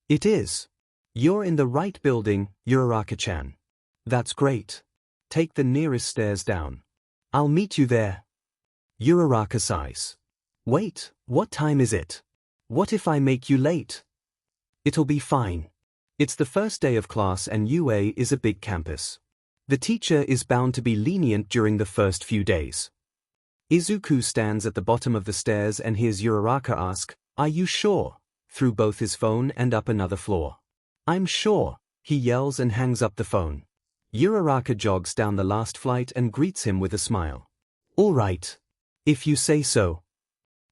"It is. You're in the right building, Uraraka-chan." "That's great. Take the nearest stairs down. I'll meet you there." Uraraka sighs. "Wait, what time is it?" What if I make you late? It'll be fine. It's the first day of class and UA is a big campus. The teacher is bound to be lenient during the first few days. Izuku stands at the bottom of the stairs and hears Uraraka ask, "Are you sure?" through both his phone and up another floor. "I'm sure," he yells and hangs up the phone. Uraraka jogs down the last flight and greets him with a smile. "All right. If you say so."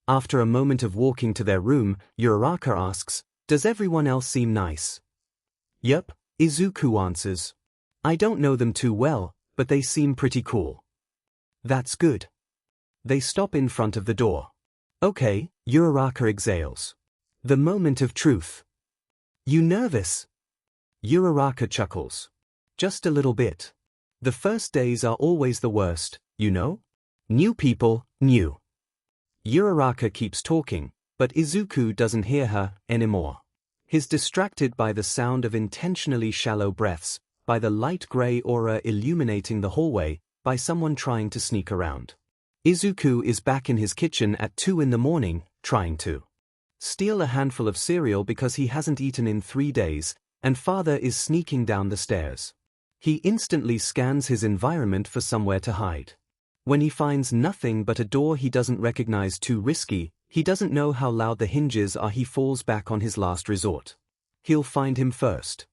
After a moment of walking to their room, Uraraka asks, "Does everyone else seem nice?" "Yep," Izuku answers. "I don't know them too well, but they seem pretty cool." "That's good." They stop in front of the door. "Okay," Uraraka exhales. The moment of truth. "You nervous?" Uraraka chuckles. "Just a little bit. The first days are always the worst, you know? New people, new." Uraraka keeps talking, but Izuku doesn't hear her anymore. He's distracted by the sound of intentionally shallow breaths, by the light gray aura illuminating the hallway, by someone trying to sneak around. Izuku is back in his kitchen at 2 in the morning, trying to steal a handful of cereal because he hasn't eaten in 3 days, and father is sneaking down the stairs. He instantly scans his environment for somewhere to hide. When he finds nothing but a door he doesn't recognize too risky, he doesn't know how loud the hinges are, he falls back on his last resort. He'll find him first.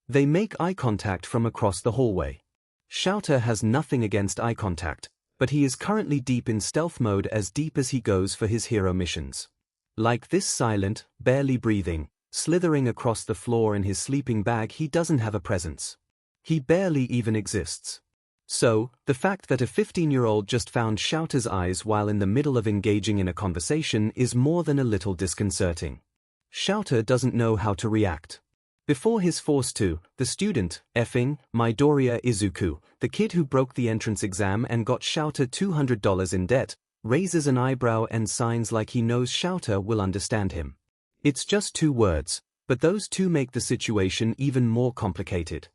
They make eye contact from across the hallway. Shouter has nothing against eye contact, but he is currently deep in stealth mode, as deep as he goes for his hero missions. Like this silent, barely breathing, slithering across the floor in his sleeping bag, he doesn't have a presence. He barely even exists. So, the fact that a 15-year-old just found Shouter's eyes while in the middle of engaging in a conversation is more than a little disconcerting. Shouter doesn't know how to react. Before he's forced to, the student, effing Midoriya Izuku, the kid who broke the entrance exam and got Shouter $200 in debt, raises an eyebrow and signs like he knows Shouter will understand him. It's just 2 words, but those 2 make the situation even more complicated.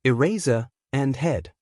Eraser and head.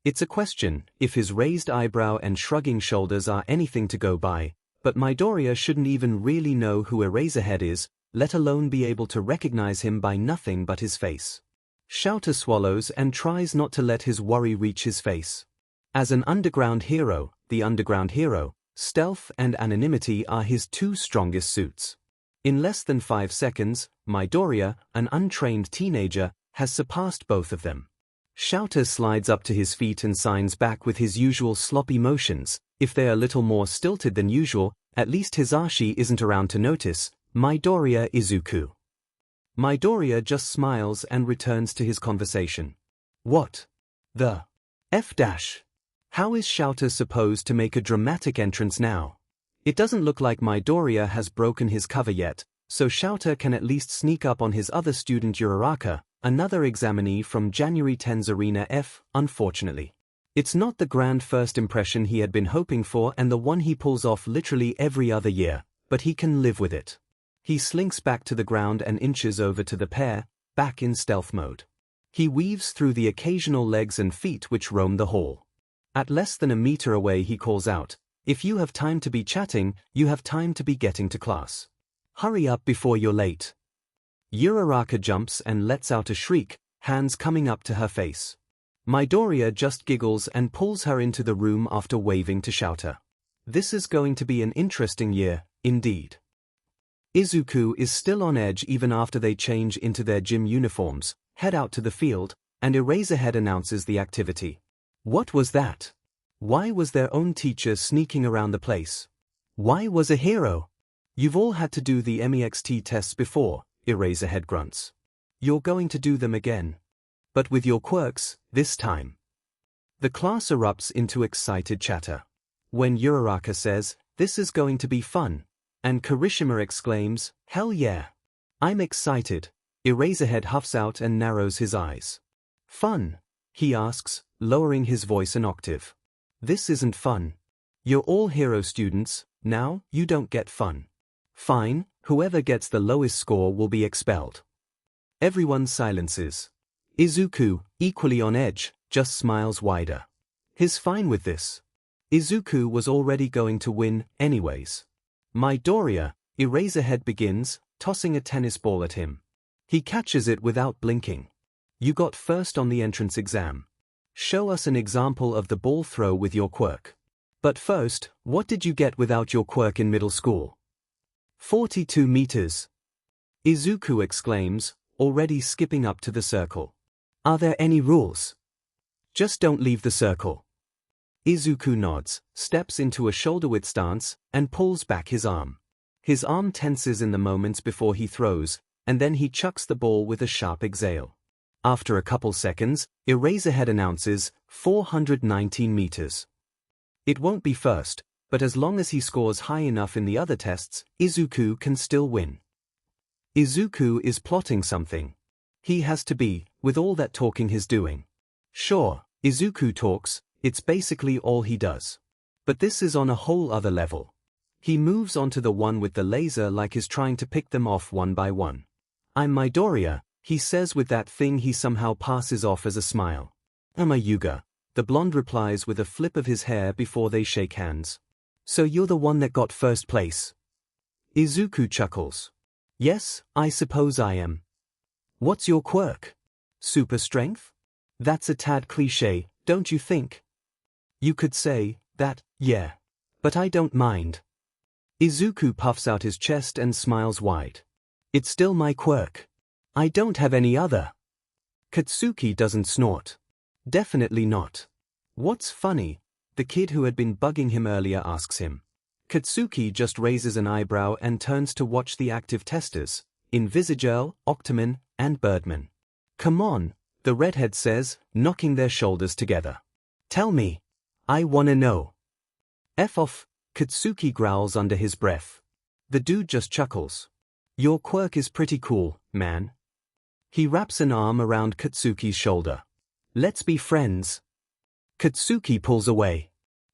It's a question if his raised eyebrow and shrugging shoulders are anything to go by, but Midoriya shouldn't even really know who Eraserhead is, let alone be able to recognize him by nothing but his face. Shouter swallows and tries not to let his worry reach his face. As an underground hero, the underground hero, stealth and anonymity are his 2 strongest suits. In less than 5 seconds, Midoriya, an untrained teenager, has surpassed both of them. Shouter slides up to his feet and signs back with his usual sloppy motions. If they are a little more stilted than usual, at least Hisashi isn't around to notice. Midoriya Izuku. Midoriya just smiles and returns to his conversation. What the F dash? How is Shouter supposed to make a dramatic entrance now? It doesn't look like Midoriya has broken his cover yet, so Shouter can at least sneak up on his other student Uraraka, another examinee from January 10's Arena F, unfortunately. It's not the grand first impression he had been hoping for and the one he pulls off literally every other year, but he can live with it. He slinks back to the ground and inches over to the pair, back in stealth mode. He weaves through the occasional legs and feet which roam the hall. At less than a meter away he calls out, "If you have time to be chatting, you have time to be getting to class. Hurry up before you're late." Uraraka jumps and lets out a shriek, hands coming up to her face. Midoriya just giggles and pulls her into the room after waving to Shouter. This is going to be an interesting year, indeed. Izuku is still on edge even after they change into their gym uniforms, head out to the field, and Eraserhead announces the activity. What was that? Why was their own teacher sneaking around the place? Why was a hero? You've all had to do the MEXT tests before, Eraserhead grunts. You're going to do them again. But with your quirks, this time. The class erupts into excited chatter. When Uraraka says, "This is going to be fun," and Kirishima exclaims, "Hell yeah. I'm excited," Eraserhead huffs out and narrows his eyes. "Fun?" he asks, lowering his voice an octave. "This isn't fun. You're all hero students, now you don't get fun. Fine, whoever gets the lowest score will be expelled." Everyone silences. Izuku, equally on edge, just smiles wider. He's fine with this. Izuku was already going to win, anyways. Midoriya, Eraserhead begins, tossing a tennis ball at him. He catches it without blinking. You got first on the entrance exam. Show us an example of the ball throw with your quirk. But first, what did you get without your quirk in middle school? 42 meters. Izuku exclaims, already skipping up to the circle. Are there any rules? Just don't leave the circle. Izuku nods, steps into a shoulder-width stance, and pulls back his arm. His arm tenses in the moments before he throws, and then he chucks the ball with a sharp exhale. After a couple seconds, Eraserhead announces, 419 meters. It won't be first, but as long as he scores high enough in the other tests, Izuku can still win. Izuku is plotting something. He has to be, with all that talking he's doing. Sure, Izuku talks, it's basically all he does. But this is on a whole other level. He moves onto the one with the laser like he's trying to pick them off one by one. I'm Midoriya, he says with that thing he somehow passes off as a smile. I'm a Yuga, the blonde replies with a flip of his hair before they shake hands. So you're the one that got first place? Izuku chuckles. Yes, I suppose I am. What's your quirk? Super strength? That's a tad cliché, don't you think? You could say that, yeah. But I don't mind. Izuku puffs out his chest and smiles wide. It's still my quirk. I don't have any other. Katsuki doesn't snort. Definitely not. What's funny? The kid who had been bugging him earlier asks him. Katsuki just raises an eyebrow and turns to watch the active testers, Invisigirl, Octoman, and Birdman. Come on, the redhead says, knocking their shoulders together. Tell me. I wanna know. F off, Katsuki growls under his breath. The dude just chuckles. Your quirk is pretty cool, man. He wraps an arm around Katsuki's shoulder. Let's be friends. Katsuki pulls away.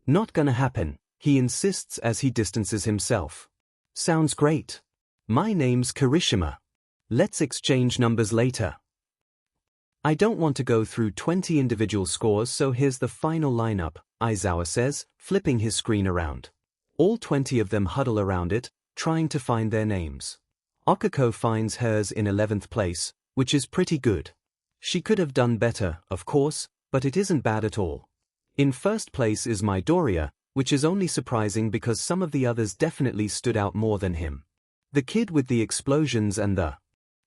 Not gonna happen, he insists as he distances himself. Sounds great. My name's Kirishima. Let's exchange numbers later. I don't want to go through 20 individual scores, so here's the final lineup, Aizawa says, flipping his screen around. All 20 of them huddle around it, trying to find their names. Okako finds hers in 11th place, which is pretty good. She could have done better, of course, but it isn't bad at all. In first place is Midoriya, which is only surprising because some of the others definitely stood out more than him. The kid with the explosions and the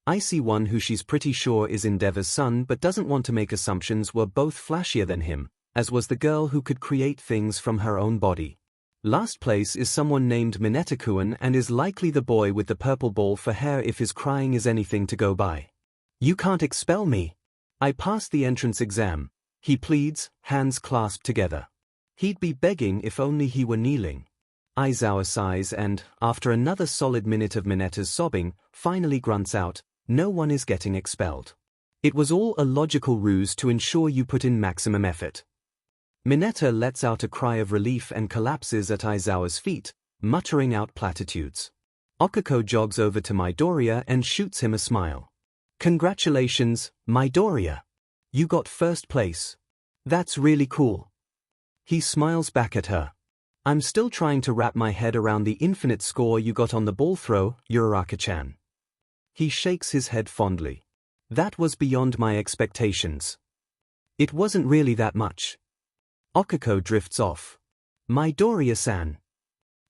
icy one who she's pretty sure is Endeavor's son but doesn't want to make assumptions were both flashier than him, as was the girl who could create things from her own body. Last place is someone named Mineta-kun and is likely the boy with the purple ball for hair if his crying is anything to go by. You can't expel me. I passed the entrance exam, he pleads, hands clasped together. He'd be begging if only he were kneeling. Aizawa sighs and, after another solid minute of Mineta's sobbing, finally grunts out, no one is getting expelled. It was all a logical ruse to ensure you put in maximum effort. Mineta lets out a cry of relief and collapses at Aizawa's feet, muttering out platitudes. Okako jogs over to Midoriya and shoots him a smile. Congratulations, Midoriya. You got first place. That's really cool. He smiles back at her. I'm still trying to wrap my head around the infinite score you got on the ball throw, Uraraka-chan. He shakes his head fondly. That was beyond my expectations. It wasn't really that much. Okako drifts off. Midoriya-san.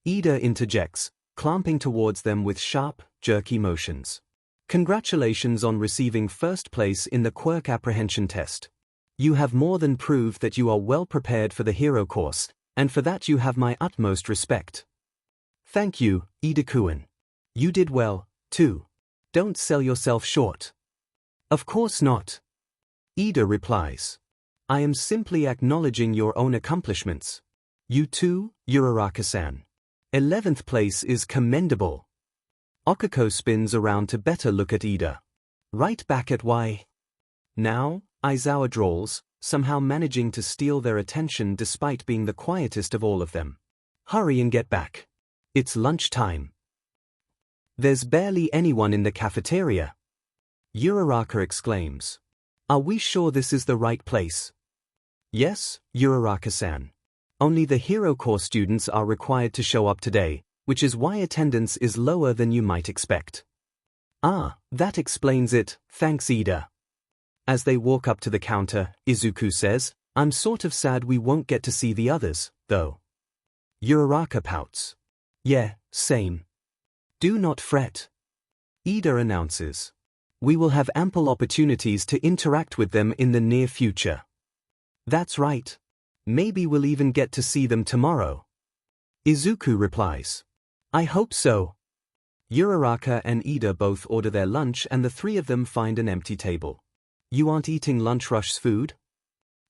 Ida interjects, clamping towards them with sharp, jerky motions. Congratulations on receiving first place in the quirk apprehension test. You have more than proved that you are well prepared for the hero course, and for that you have my utmost respect. Thank you, Ida-kun. You did well, too. Don't sell yourself short. Of course not. Ida replies. I am simply acknowledging your own accomplishments. You too, Uraraka-san. 11th place is commendable. Okako spins around to better look at Ida. Right back at why. Now, Aizawa drawls, somehow managing to steal their attention despite being the quietest of all of them. Hurry and get back. It's lunchtime. There's barely anyone in the cafeteria. Uraraka exclaims. Are we sure this is the right place? Yes, Uraraka-san. Only the hero course students are required to show up today, which is why attendance is lower than you might expect. Ah, that explains it, thanks Ida. As they walk up to the counter, Izuku says, I'm sort of sad we won't get to see the others, though. Uraraka pouts. Yeah, same. Do not fret. Ida announces. We will have ample opportunities to interact with them in the near future. That's right. Maybe we'll even get to see them tomorrow. Izuku replies. I hope so. Uraraka and Ida both order their lunch and the three of them find an empty table. You aren't eating lunch rush's food?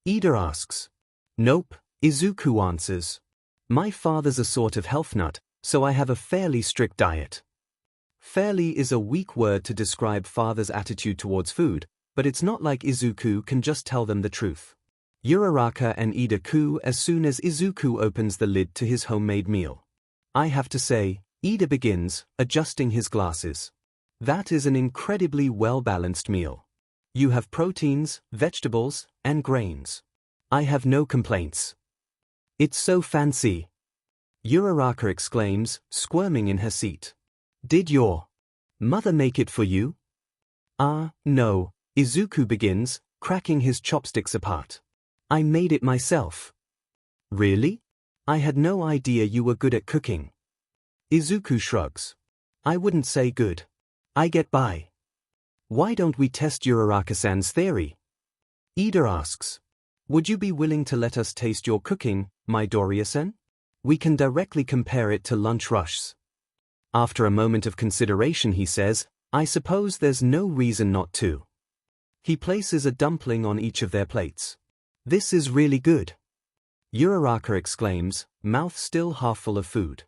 Ida asks. Nope, Izuku answers. My father's a sort of health nut, so I have a fairly strict diet. Fairly is a weak word to describe father's attitude towards food, but it's not like Izuku can just tell them the truth. Uraraka and Ida coo as soon as Izuku opens the lid to his homemade meal. I have to say, Ida begins, adjusting his glasses. That is an incredibly well-balanced meal. You have proteins, vegetables, and grains. I have no complaints. It's so fancy. Uraraka exclaims, squirming in her seat. Did your mother make it for you? No, Izuku begins, cracking his chopsticks apart. I made it myself. Really? I had no idea you were good at cooking. Izuku shrugs. I wouldn't say good. I get by. Why don't we test Uraraka-san's theory? Ida asks. Would you be willing to let us taste your cooking, Midoriya-san? We can directly compare it to lunch rush's. After a moment of consideration he says, I suppose there's no reason not to. He places a dumpling on each of their plates. This is really good. Uraraka exclaims, mouth still half full of food.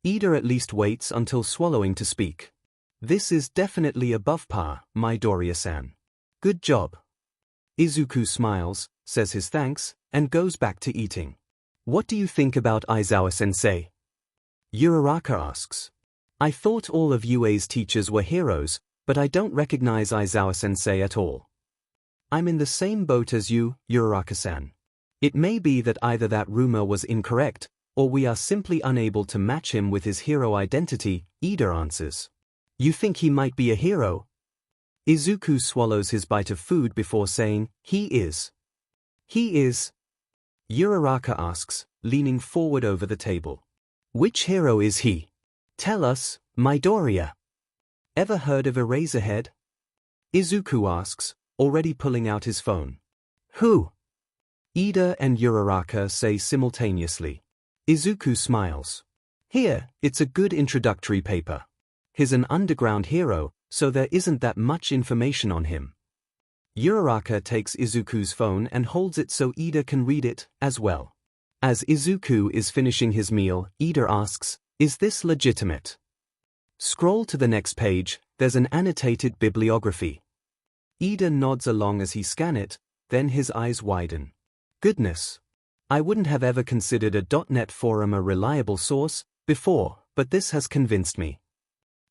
Ida at least waits until swallowing to speak. This is definitely above par, Midoriya-san. Good job. Izuku smiles, says his thanks, and goes back to eating. What do you think about Aizawa-sensei? Uraraka asks. I thought all of UA's teachers were heroes, but I don't recognize Aizawa-sensei at all. I'm in the same boat as you, Uraraka-san. It may be that either that rumor was incorrect, or we are simply unable to match him with his hero identity, Ida answers. You think he might be a hero? Izuku swallows his bite of food before saying, he is. He is? Uraraka asks, leaning forward over the table. Which hero is he? Tell us, Midoriya. Ever heard of Eraserhead? Izuku asks, already pulling out his phone. Who? Ida and Uraraka say simultaneously. Izuku smiles. Here, it's a good introductory paper. He's an underground hero, so there isn't that much information on him. Uraraka takes Izuku's phone and holds it so Ida can read it, as well. As Izuku is finishing his meal, Ida asks, is this legitimate? Scroll to the next page, there's an annotated bibliography. Ida nods along as he scans it, then his eyes widen. Goodness. I wouldn't have ever considered a .NET forum a reliable source before, but this has convinced me.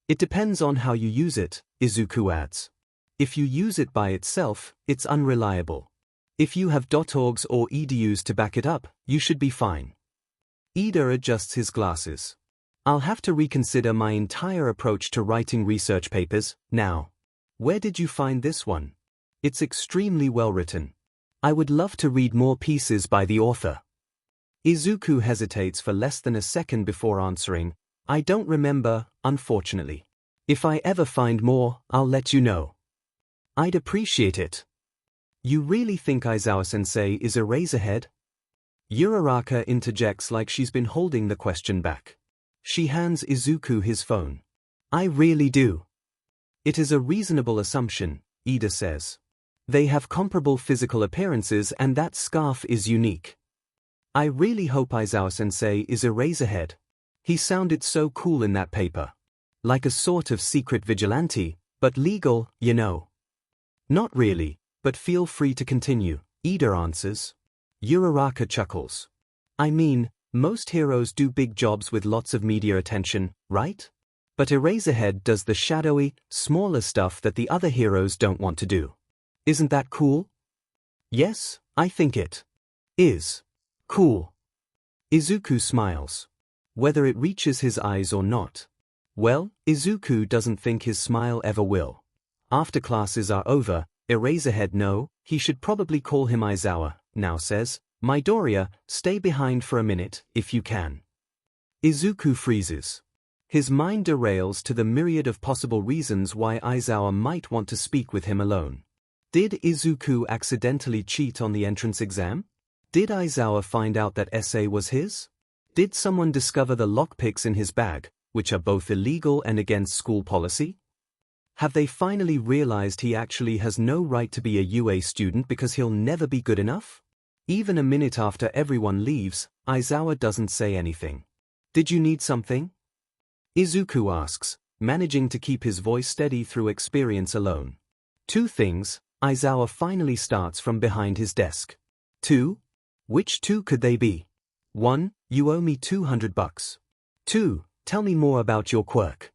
It depends on how you use it, Izuku adds. If you use it by itself, it's unreliable. If you have .orgs or edus to back it up, you should be fine. Ida adjusts his glasses. I'll have to reconsider my entire approach to writing research papers, now. Where did you find this one? It's extremely well written. I would love to read more pieces by the author. Izuku hesitates for less than a second before answering, I don't remember, unfortunately. If I ever find more, I'll let you know. I'd appreciate it. You really think Aizawa-sensei is Eraserhead? Uraraka interjects like she's been holding the question back. She hands Izuku his phone. I really do. It is a reasonable assumption, Ida says. They have comparable physical appearances and that scarf is unique. I really hope Aizawa-sensei is Eraserhead. He sounded so cool in that paper. Like a sort of secret vigilante, but legal, you know. Not really, but feel free to continue, Ida answers. Uraraka chuckles. I mean, most heroes do big jobs with lots of media attention, right? But Eraserhead does the shadowy, smaller stuff that the other heroes don't want to do. Isn't that cool? Yes, I think it is cool. Izuku smiles. whether it reaches his eyes or not. Well, Izuku doesn't think his smile ever will. After classes are over, Eraserhead no, he should probably call him Aizawa, now says, Midoriya, stay behind for a minute, if you can. Izuku freezes. His mind derails to the myriad of possible reasons why Aizawa might want to speak with him alone. Did Izuku accidentally cheat on the entrance exam? Did Aizawa find out that essay was his? Did someone discover the lockpicks in his bag, which are both illegal and against school policy? Have they finally realized he actually has no right to be a UA student because he'll never be good enough? Even a minute after everyone leaves, Aizawa doesn't say anything. Did you need something? Izuku asks, managing to keep his voice steady through experience alone. 2 things, Aizawa finally starts from behind his desk. 2? Which 2 could they be? 1, you owe me $200. 2, tell me more about your quirk.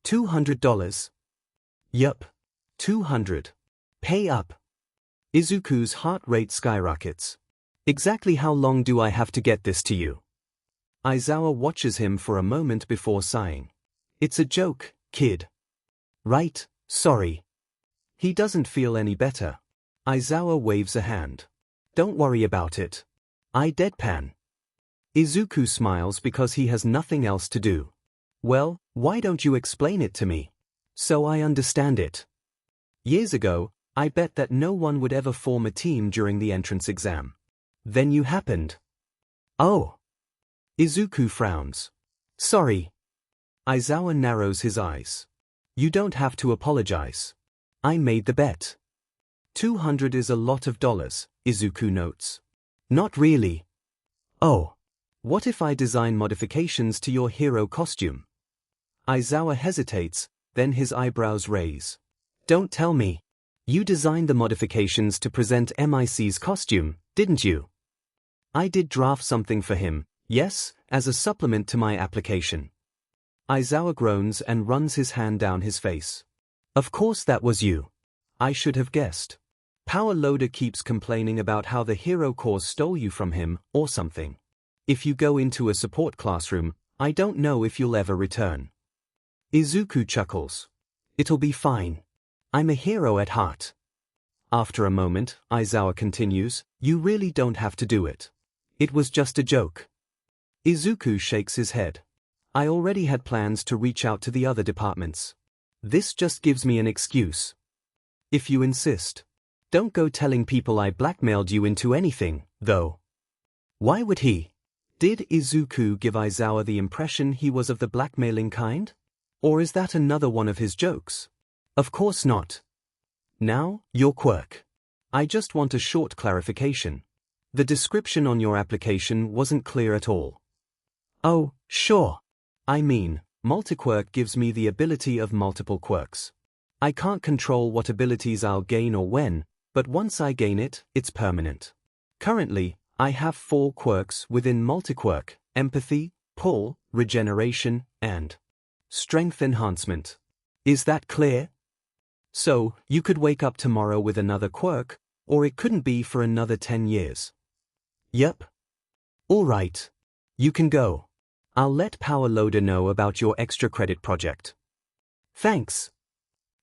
$200? Yup. 200. Pay up. Izuku's heart rate skyrockets. Exactly how long do I have to get this to you? Aizawa watches him for a moment before sighing. It's a joke, kid. Right, sorry. He doesn't feel any better. Aizawa waves a hand. Don't worry about it. I deadpan. Izuku smiles because he has nothing else to do. Well, why don't you explain it to me? So I understand it. Years ago, I bet that no one would ever form a team during the entrance exam. Then you happened. Oh. Izuku frowns. Sorry. Aizawa narrows his eyes. You don't have to apologize. I made the bet. 200 is a lot of dollars, Izuku notes. Not really. Oh. What if I design modifications to your hero costume? Aizawa hesitates, then his eyebrows raise. Don't tell me. You designed the modifications to present MIC's costume, didn't you? I did draft something for him, yes, as a supplement to my application. Aizawa groans and runs his hand down his face. Of course that was you. I should have guessed. Power Loader keeps complaining about how the hero course stole you from him, or something. If you go into a support classroom, I don't know if you'll ever return. Izuku chuckles. It'll be fine. I'm a hero at heart. After a moment, Aizawa continues, you really don't have to do it. It was just a joke. Izuku shakes his head. I already had plans to reach out to the other departments. This just gives me an excuse. If you insist. Don't go telling people I blackmailed you into anything, though. Why would he? Did Izuku give Aizawa the impression he was of the blackmailing kind? Or is that another one of his jokes? Of course not. Now, your quirk. I just want a short clarification. The description on your application wasn't clear at all. Oh, sure. I mean, multi-quirk gives me the ability of multiple quirks. I can't control what abilities I'll gain or when, but once I gain it, it's permanent. Currently, I have 4 quirks within multi-quirk: empathy, pull, regeneration, and strength enhancement. Is that clear? So, you could wake up tomorrow with another quirk, or it couldn't be for another 10 years. Yep. All right. You can go. I'll let Power Loader know about your extra credit project. Thanks.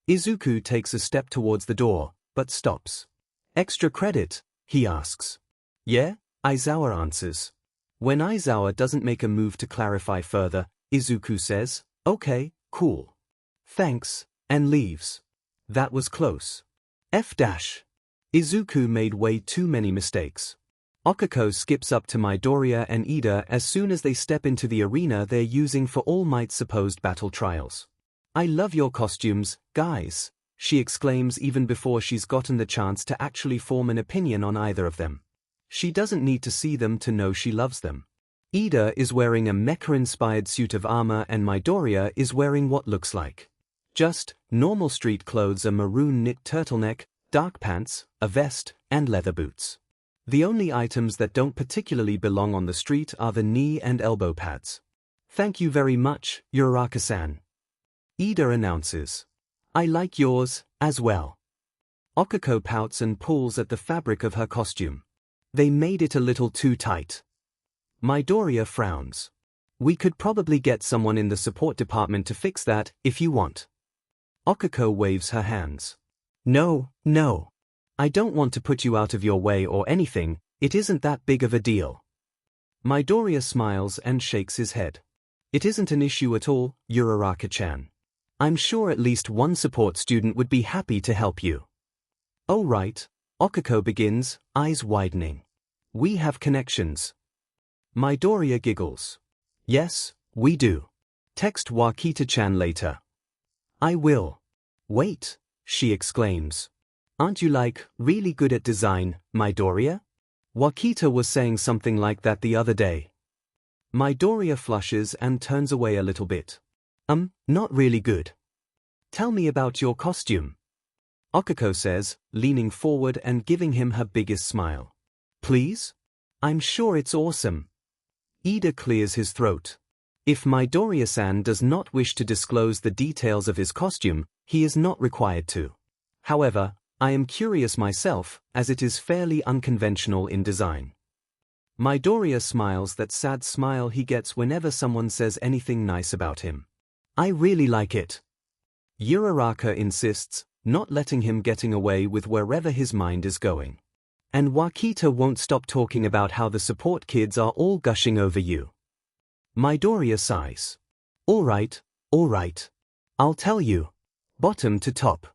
Izuku takes a step towards the door, but stops. Extra credit? He asks. Yeah, Aizawa answers. When Aizawa doesn't make a move to clarify further, Izuku says, okay, cool. Thanks, and leaves. That was close. Izuku made way too many mistakes. Okako skips up to Midoriya and Ida as soon as they step into the arena they're using for All Might's supposed battle trials. I love your costumes, guys, she exclaims even before she's gotten the chance to actually form an opinion on either of them. She doesn't need to see them to know she loves them. Ida is wearing a mecha-inspired suit of armor and Midoriya is wearing what looks like just normal street clothes: a maroon knit turtleneck, dark pants, a vest, and leather boots. The only items that don't particularly belong on the street are the knee and elbow pads. Thank you very much, Uraraka-san. Ida announces. I like yours, as well. Okako pouts and pulls at the fabric of her costume. They made it a little too tight. Midoriya frowns. We could probably get someone in the support department to fix that, if you want. Okako waves her hands. No, no. I don't want to put you out of your way or anything, it isn't that big of a deal. Midoriya smiles and shakes his head. It isn't an issue at all, Uraraka-chan. I'm sure at least one support student would be happy to help you. Oh right, Okako begins, eyes widening. We have connections. Midoriya giggles. Yes, we do. Text Wakita-chan later. I will. Wait, she exclaims. Aren't you really good at design, Midoriya? Wakita was saying something like that the other day. Midoriya flushes and turns away a little bit. Not really good. Tell me about your costume. Okako says, leaning forward and giving him her biggest smile. Please? I'm sure it's awesome. Ida clears his throat. If Midoriya-san does not wish to disclose the details of his costume, he is not required to. However, I am curious myself, as it is fairly unconventional in design. Midoriya smiles that sad smile he gets whenever someone says anything nice about him. I really like it. Uraraka insists, not letting him getting away with wherever his mind is going. And Wakita won't stop talking about how the support kids are all gushing over you. Midoriya sighs. All right. I'll tell you. Bottom to top.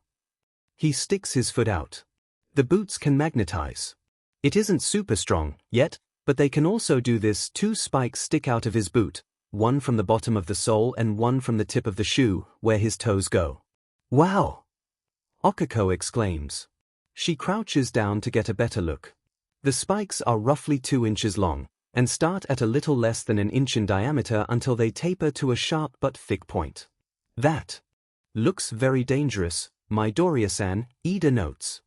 He sticks his foot out. The boots can magnetize. It isn't super strong, yet, but they can also do this. 2 spikes stick out of his boot, one from the bottom of the sole and one from the tip of the shoe, where his toes go. Wow! Okako exclaims. She crouches down to get a better look. The spikes are roughly 2 inches long, and start at a little less than an inch in diameter until they taper to a sharp but thick point. That looks very dangerous, Midoriya-san, Ida notes.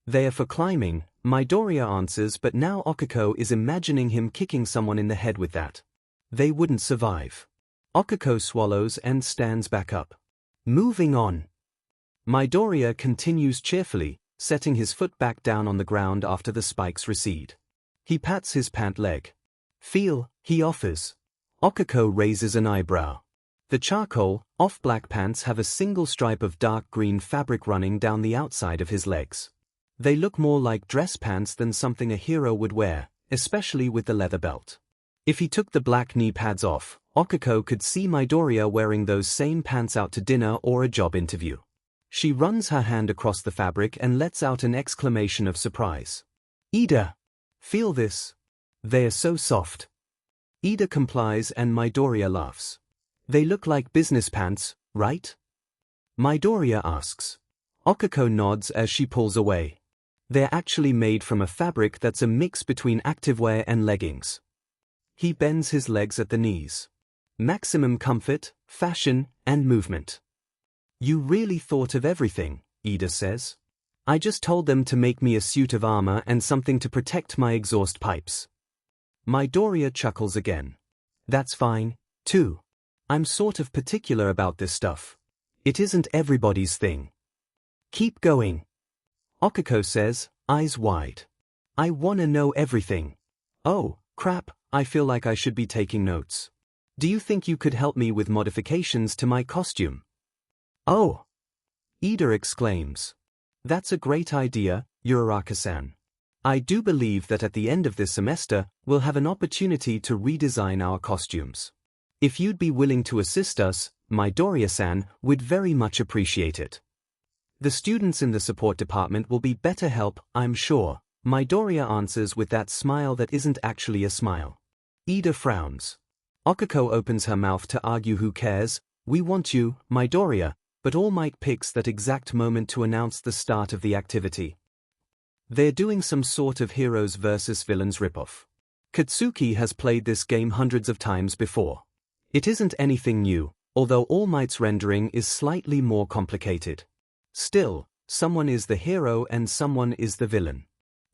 They are for climbing, Midoriya answers, but now Okako is imagining him kicking someone in the head with that. They wouldn't survive. Okako swallows and stands back up. Moving on. Midoriya continues cheerfully, setting his foot back down on the ground after the spikes recede. He pats his pant leg. Feel, he offers. Okako raises an eyebrow. The charcoal, off-black pants have a single stripe of dark green fabric running down the outside of his legs. They look more like dress pants than something a hero would wear, especially with the leather belt. If he took the black knee pads off, Okako could see Midoriya wearing those same pants out to dinner or a job interview. She runs her hand across the fabric and lets out an exclamation of surprise. Ida! Feel this. They are so soft. Ida complies and Midoriya laughs. They look like business pants, right? Midoriya asks. Okako nods as she pulls away. They're actually made from a fabric that's a mix between activewear and leggings. He bends his legs at the knees. Maximum comfort, fashion, and movement. You really thought of everything, Ida says. I just told them to make me a suit of armor and something to protect my exhaust pipes. Midoriya chuckles again. That's fine, too. I'm sort of particular about this stuff. It isn't everybody's thing. Keep going. Okako says, eyes wide. I wanna know everything. Oh, crap, I feel like I should be taking notes. Do you think you could help me with modifications to my costume? Oh! Ida exclaims. That's a great idea, Uraraka-san. I do believe that at the end of this semester, we'll have an opportunity to redesign our costumes. If you'd be willing to assist us, Midoriya-san, we'd very much appreciate it. The students in the support department will be better help, I'm sure, Midoriya answers with that smile that isn't actually a smile. Ida frowns. Okako opens her mouth to argue who cares, we want you, Midoriya, but All Might picks that exact moment to announce the start of the activity. They're doing some sort of heroes versus villains ripoff. Katsuki has played this game hundreds of times before. It isn't anything new, although All Might's rendering is slightly more complicated. Still, someone is the hero and someone is the villain.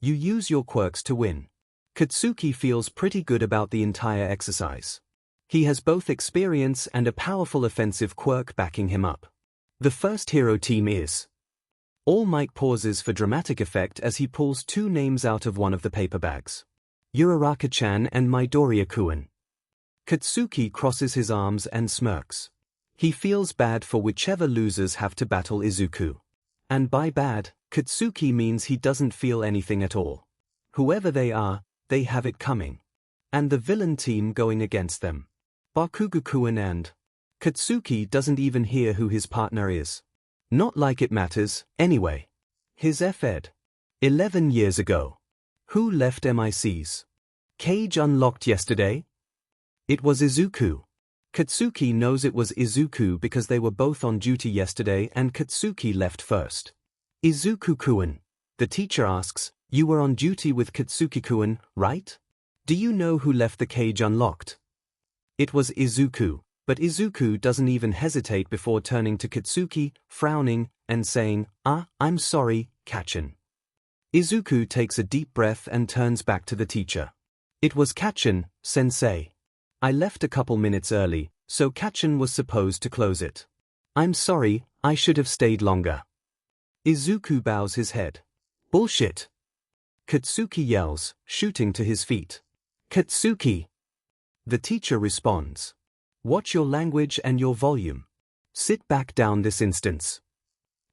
You use your quirks to win. Katsuki feels pretty good about the entire exercise. He has both experience and a powerful offensive quirk backing him up. The first hero team is. All Might pauses for dramatic effect as he pulls 2 names out of one of the paper bags. Uraraka-chan and Midoriya-kun. Katsuki crosses his arms and smirks. He feels bad for whichever losers have to battle Izuku. And by bad, Katsuki means he doesn't feel anything at all. Whoever they are, they have it coming. And the villain team going against them. Bakugo-kun and Katsuki doesn't even hear who his partner is. Not like it matters, anyway. His F.Ed. 11 years ago. Who left MIC's cage unlocked yesterday? It was Izuku. Katsuki knows it was Izuku because they were both on duty yesterday and Katsuki left first. Izuku-kun, the teacher asks, you were on duty with Katsuki-kun, right? Do you know who left the cage unlocked? It was Izuku, but Izuku doesn't even hesitate before turning to Katsuki, frowning, and saying, I'm sorry, Kachin. Izuku takes a deep breath and turns back to the teacher. It was Kachin, sensei. I left a couple minutes early, so Kachin was supposed to close it. I'm sorry, I should have stayed longer. Izuku bows his head. Bullshit. Katsuki yells, shooting to his feet. Katsuki! The teacher responds. Watch your language and your volume. Sit back down this instance.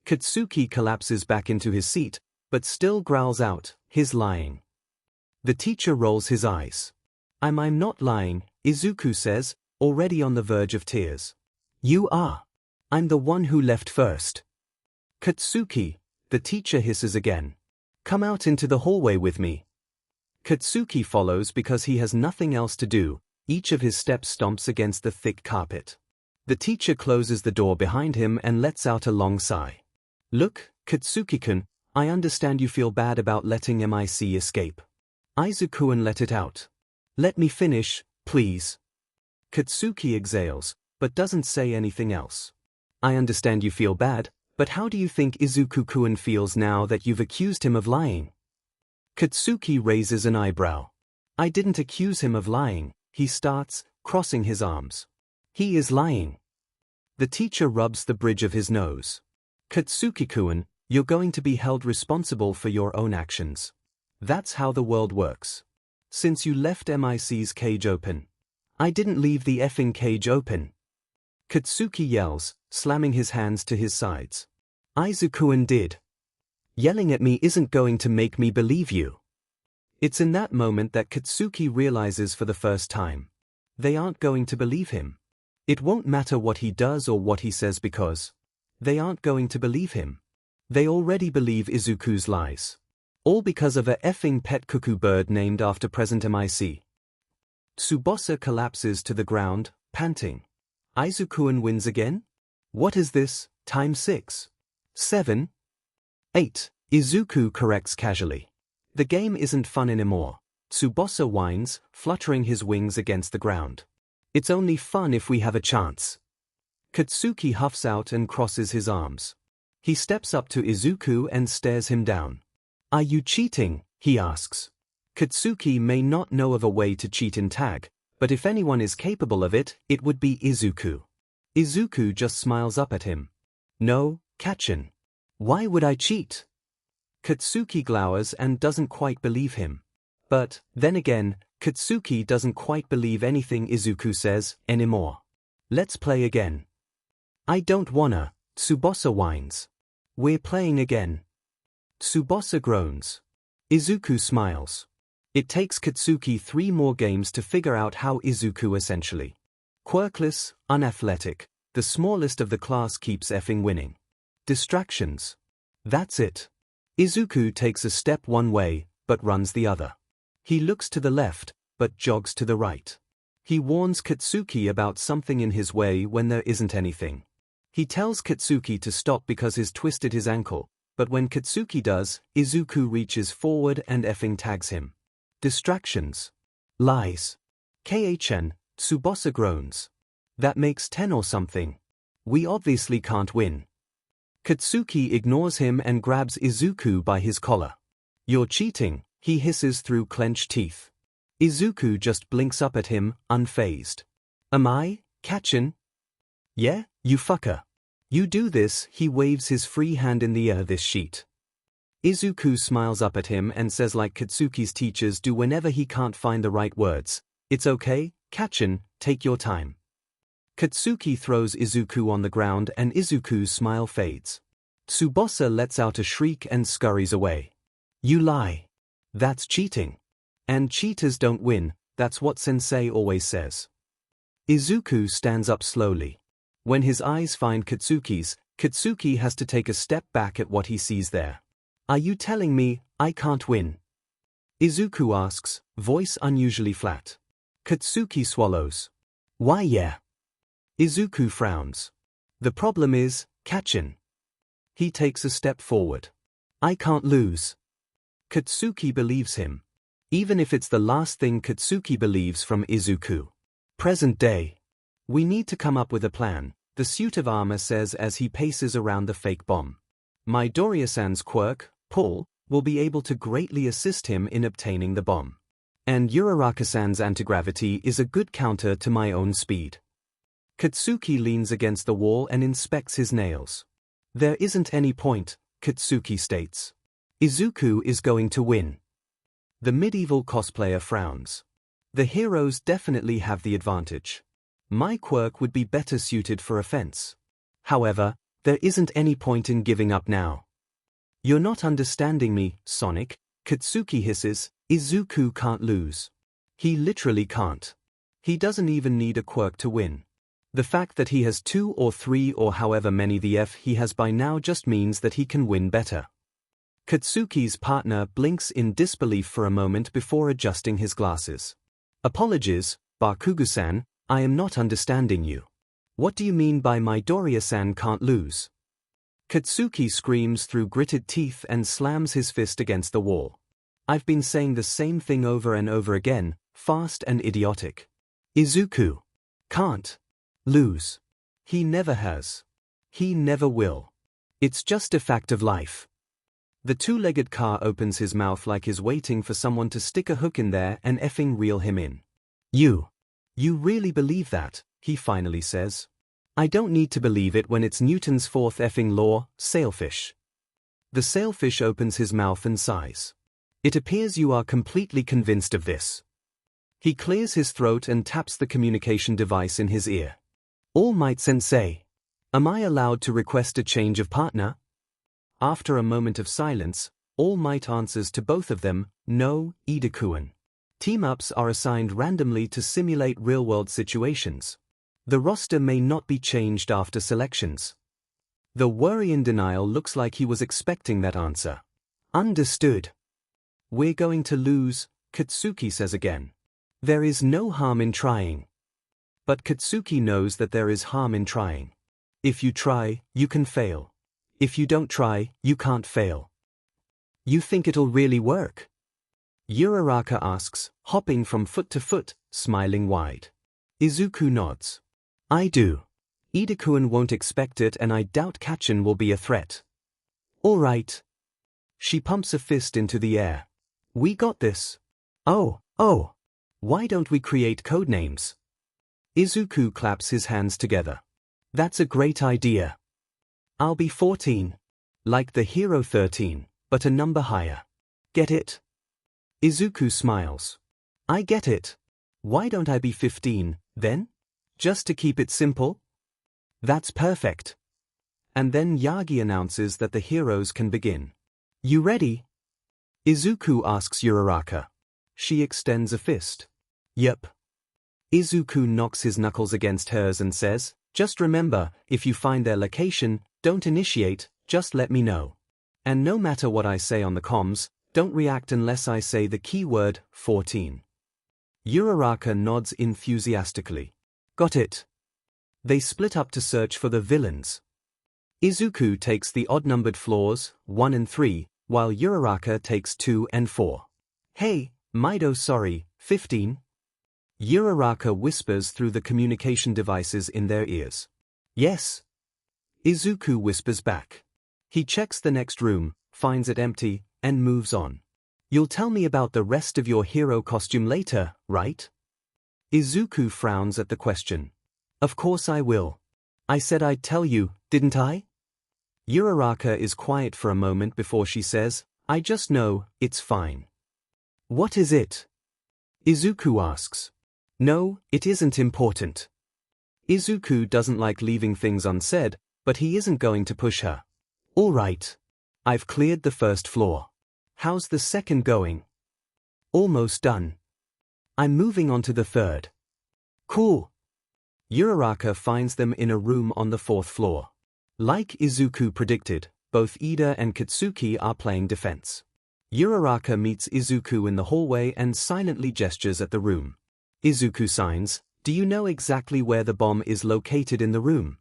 Katsuki collapses back into his seat, but still growls out, he's lying. The teacher rolls his eyes. I'm not lying, Izuku says, already on the verge of tears. You are. I'm the one who left first. Katsuki, the teacher hisses again. Come out into the hallway with me. Katsuki follows because he has nothing else to do, each of his steps stomps against the thick carpet. The teacher closes the door behind him and lets out a long sigh. Look, Katsuki-kun, I understand you feel bad about letting MIC escape. Izuku-kun let it out. Let me finish, please. Katsuki exhales, but doesn't say anything else. I understand you feel bad, but how do you think Izuku-kun feels now that you've accused him of lying? Katsuki raises an eyebrow. I didn't accuse him of lying, he starts, crossing his arms. He is lying. The teacher rubs the bridge of his nose. Katsuki-kun, you're going to be held responsible for your own actions. That's how the world works. Since you left MIC's cage open. I didn't leave the effing cage open. Katsuki yells, slamming his hands to his sides. Izuku-kun did. Yelling at me isn't going to make me believe you. It's in that moment that Katsuki realizes for the first time. They aren't going to believe him. It won't matter what he does or what he says because they aren't going to believe him. They already believe Izuku's lies. All because of a effing pet cuckoo bird named after present MIC. Tsubasa collapses to the ground, panting. Izuku-kun wins again? What is this, time 6? 7? 8. Izuku corrects casually. The game isn't fun anymore. Tsubasa whines, fluttering his wings against the ground. It's only fun if we have a chance. Katsuki huffs out and crosses his arms. He steps up to Izuku and stares him down. Are you cheating? He asks. Katsuki may not know of a way to cheat in tag, but if anyone is capable of it, it would be Izuku. Izuku just smiles up at him. No, Kachin. Why would I cheat? Katsuki glowers and doesn't quite believe him. But, then again, Katsuki doesn't quite believe anything Izuku says, anymore. Let's play again. I don't wanna, Tsubasa whines. We're playing again. Tsubasa groans. Izuku smiles. It takes Katsuki 3 more games to figure out how Izuku essentially quirkless, unathletic, the smallest of the class keeps effing winning. Distractions. That's it. Izuku takes a step one way, but runs the other. He looks to the left, but jogs to the right. He warns Katsuki about something in his way when there isn't anything. He tells Katsuki to stop because he's twisted his ankle, but when Katsuki does, Izuku reaches forward and effing tags him. Distractions. Lies. KHN, Tsubasa groans. That makes 10 or something. We obviously can't win. Katsuki ignores him and grabs Izuku by his collar. You're cheating, he hisses through clenched teeth. Izuku just blinks up at him, unfazed. Am I, Kachin? Yeah, you fucker. You do this, he waves his free hand in the air this sheet. Izuku smiles up at him and says like Katsuki's teachers do whenever he can't find the right words. It's okay, Kachin, take your time. Katsuki throws Izuku on the ground and Izuku's smile fades. Tsubasa lets out a shriek and scurries away. You lie. That's cheating. And cheaters don't win, that's what sensei always says. Izuku stands up slowly. When his eyes find Katsuki's, Katsuki has to take a step back at what he sees there. Are you telling me I can't win? Izuku asks, voice unusually flat. Katsuki swallows. Why yeah? Izuku frowns. The problem is, Kachin. He takes a step forward. I can't lose. Katsuki believes him. Even if it's the last thing Katsuki believes from Izuku. Present day. We need to come up with a plan, the suit of armor says as he paces around the fake bomb. Midoriya-san's quirk, pull, will be able to greatly assist him in obtaining the bomb. And Uraraka-san's anti-gravity is a good counter to my own speed. Katsuki leans against the wall and inspects his nails. There isn't any point, Katsuki states. Izuku is going to win. The medieval cosplayer frowns. The heroes definitely have the advantage. My quirk would be better suited for offense. However, there isn't any point in giving up now. You're not understanding me, Sonic, Katsuki hisses. Izuku can't lose. He literally can't. He doesn't even need a quirk to win. The fact that he has 2 or 3 or however many the F he has by now just means that he can win better. Katsuki's partner blinks in disbelief for a moment before adjusting his glasses. Apologies, Bakugo-san, I am not understanding you. What do you mean by Midoriya-san can't lose? Katsuki screams through gritted teeth and slams his fist against the wall. I've been saying the same thing over and over again, fast and idiotic. Izuku can't lose. He never has. He never will. It's just a fact of life. The two-legged car opens his mouth like he's waiting for someone to stick a hook in there and effing reel him in. You really believe that, he finally says. I don't need to believe it when it's Newton's fourth effing law, sailfish. The sailfish opens his mouth and sighs. It appears you are completely convinced of this. He clears his throat and taps the communication device in his ear. All Might Sensei. Am I allowed to request a change of partner? After a moment of silence, All Might answers to both of them, no, Ida-kun. Team-ups are assigned randomly to simulate real-world situations. The roster may not be changed after selections. The worry in denial looks like he was expecting that answer. Understood. We're going to lose, Katsuki says again. There is no harm in trying. But Katsuki knows that there is harm in trying. If you try, you can fail. If you don't try, you can't fail. You think it'll really work? Uraraka asks, hopping from foot to foot, smiling wide. Izuku nods. I do. Ida-kun won't expect it and I doubt Kachin will be a threat. All right. She pumps a fist into the air. We got this. Oh. Why don't we create codenames? Izuku claps his hands together. That's a great idea. I'll be 14. Like the hero 13, but a number higher. Get it? Izuku smiles. I get it. Why don't I be 15, then? Just to keep it simple? That's perfect. And then Yagi announces that the heroes can begin. You ready? Izuku asks Uraraka. She extends a fist. Yep. Izuku knocks his knuckles against hers and says, just remember, if you find their location, don't initiate, just let me know. And no matter what I say on the comms, don't react unless I say the keyword, 14. Uraraka nods enthusiastically. Got it. They split up to search for the villains. Izuku takes the odd-numbered floors, 1 and 3, while Uraraka takes 2 and 4. Hey, Mido sorry, 15? Uraraka whispers through the communication devices in their ears. Yes. Izuku whispers back. He checks the next room, finds it empty, and moves on. You'll tell me about the rest of your hero costume later, right? Izuku frowns at the question. Of course I will. I said I'd tell you, didn't I? Uraraka is quiet for a moment before she says, I just know, it's fine. What is it? Izuku asks. No, it isn't important. Izuku doesn't like leaving things unsaid, but he isn't going to push her. All right. I've cleared the first floor. How's the second going? Almost done. I'm moving on to the third. Cool. Uraraka finds them in a room on the fourth floor. Like Izuku predicted, both Ida and Katsuki are playing defense. Uraraka meets Izuku in the hallway and silently gestures at the room. Izuku signs, "Do you know exactly where the bomb is located in the room?"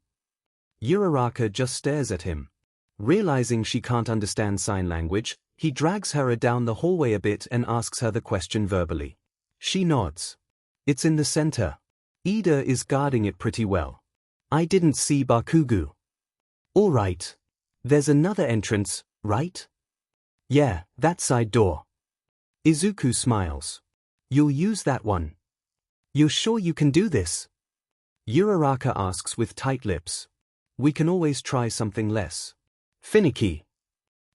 Uraraka just stares at him. Realizing she can't understand sign language, he drags her down the hallway a bit and asks her the question verbally. She nods. It's in the center. Ida is guarding it pretty well. I didn't see Bakugu. All right. There's another entrance, right? Yeah, that side door. Izuku smiles. You'll use that one. You're sure you can do this? Uraraka asks with tight lips. We can always try something less finicky.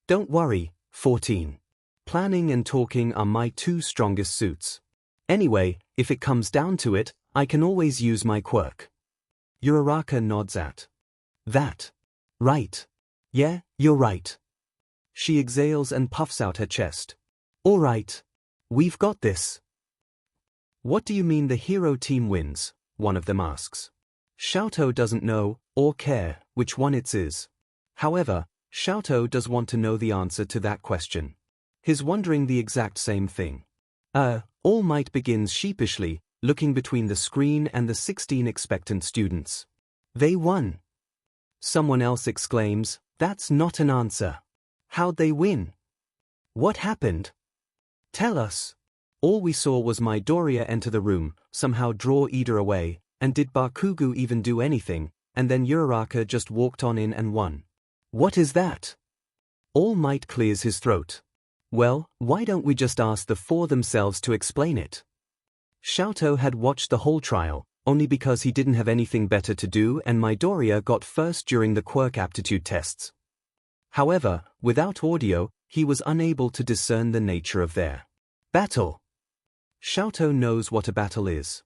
Don't worry, 14. Planning and talking are my two strongest suits. Anyway, if it comes down to it, I can always use my quirk. Uraraka nods at that. Right. Yeah, you're right. She exhales and puffs out her chest. All right. We've got this. What do you mean the hero team wins? One of them asks. Shoto doesn't know, or care, which one it is. However, Shoto does want to know the answer to that question. He's wondering the exact same thing. All Might begins sheepishly, looking between the screen and the 16 expectant students. They won. Someone else exclaims, that's not an answer. How'd they win? What happened? Tell us. All we saw was Midoriya enter the room, somehow draw Ida away, and did Bakugu even do anything, and then Uraraka just walked on in and won. What is that? All Might clears his throat. Well, why don't we just ask the four themselves to explain it? Shoto had watched the whole trial, only because he didn't have anything better to do and Midoriya got first during the quirk aptitude tests. However, without audio, he was unable to discern the nature of their battle. Shoto knows what a battle is.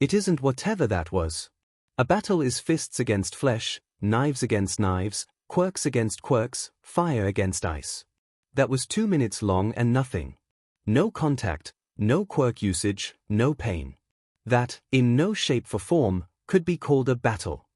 It isn't whatever that was. A battle is fists against flesh, knives against knives, quirks against quirks, fire against ice. That was 2 minutes long and nothing. No contact, no quirk usage, no pain. That, in no shape or form, could be called a battle.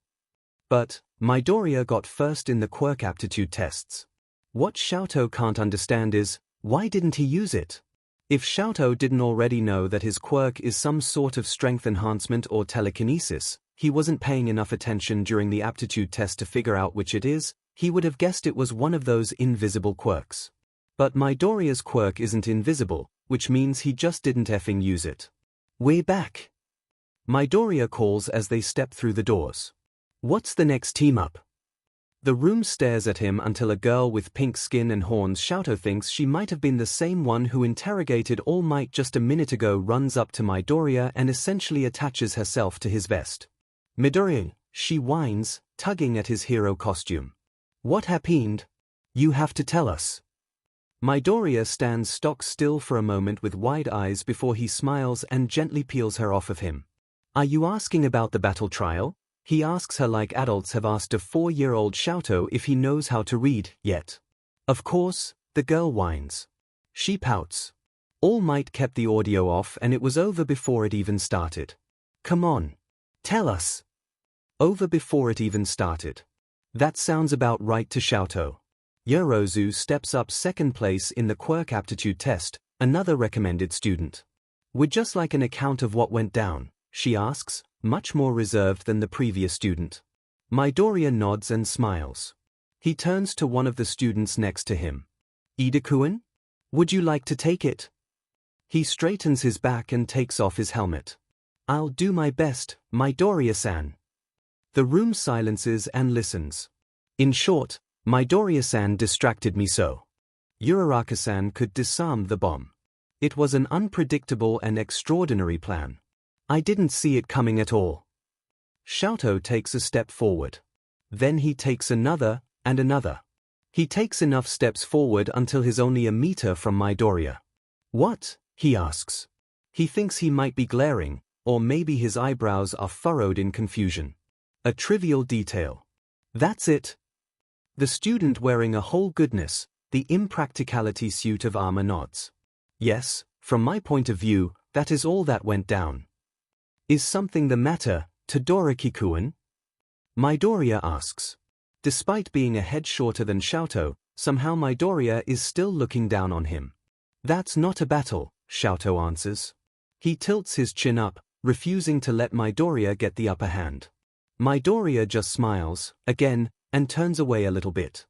But Midoriya got first in the quirk aptitude tests. What Shoto can't understand is, why didn't he use it? If Shoto didn't already know that his quirk is some sort of strength enhancement or telekinesis, he wasn't paying enough attention during the aptitude test to figure out which it is, he would have guessed it was one of those invisible quirks. But Midoriya's quirk isn't invisible, which means he just didn't effing use it. We're back. Midoriya calls as they step through the doors. What's the next team up? The room stares at him until a girl with pink skin and horns Shoto thinks she might have been the same one who interrogated All Might just a minute ago runs up to Midoriya and essentially attaches herself to his vest. Midoriya, she whines, tugging at his hero costume. What happened? You have to tell us. Midoriya stands stock still for a moment with wide eyes before he smiles and gently peels her off of him. Are you asking about the battle trial? He asks her like adults have asked a 4-year-old Shoto if he knows how to read yet. Of course, the girl whines. She pouts. All Might kept the audio off and it was over before it even started. Come on. Tell us. Over before it even started. That sounds about right to Shoto. Yorozu steps up second place in the quirk aptitude test, another recommended student. Would just like an account of what went down, she asks, much more reserved than the previous student. Midoriya nods and smiles. He turns to one of the students next to him. Ida-kun? Would you like to take it? He straightens his back and takes off his helmet. I'll do my best, Midoriya-san. The room silences and listens. In short, Midoriya-san distracted me so. Uraraka-san could disarm the bomb. It was an unpredictable and extraordinary plan. I didn't see it coming at all. Shoto takes a step forward. Then he takes another, and another. He takes enough steps forward until he's only a meter from Midoriya. What? He asks. He thinks he might be glaring, or maybe his eyebrows are furrowed in confusion. A trivial detail. That's it. The student wearing a whole goodness, the impracticality suit of armor nods. Yes, from my point of view, that is all that went down. Is something the matter, Todoroki-kun? Midoriya asks. Despite being a head shorter than Shoto, somehow Midoriya is still looking down on him. That's not a battle, Shoto answers. He tilts his chin up, refusing to let Midoriya get the upper hand. Midoriya just smiles, again, and turns away a little bit.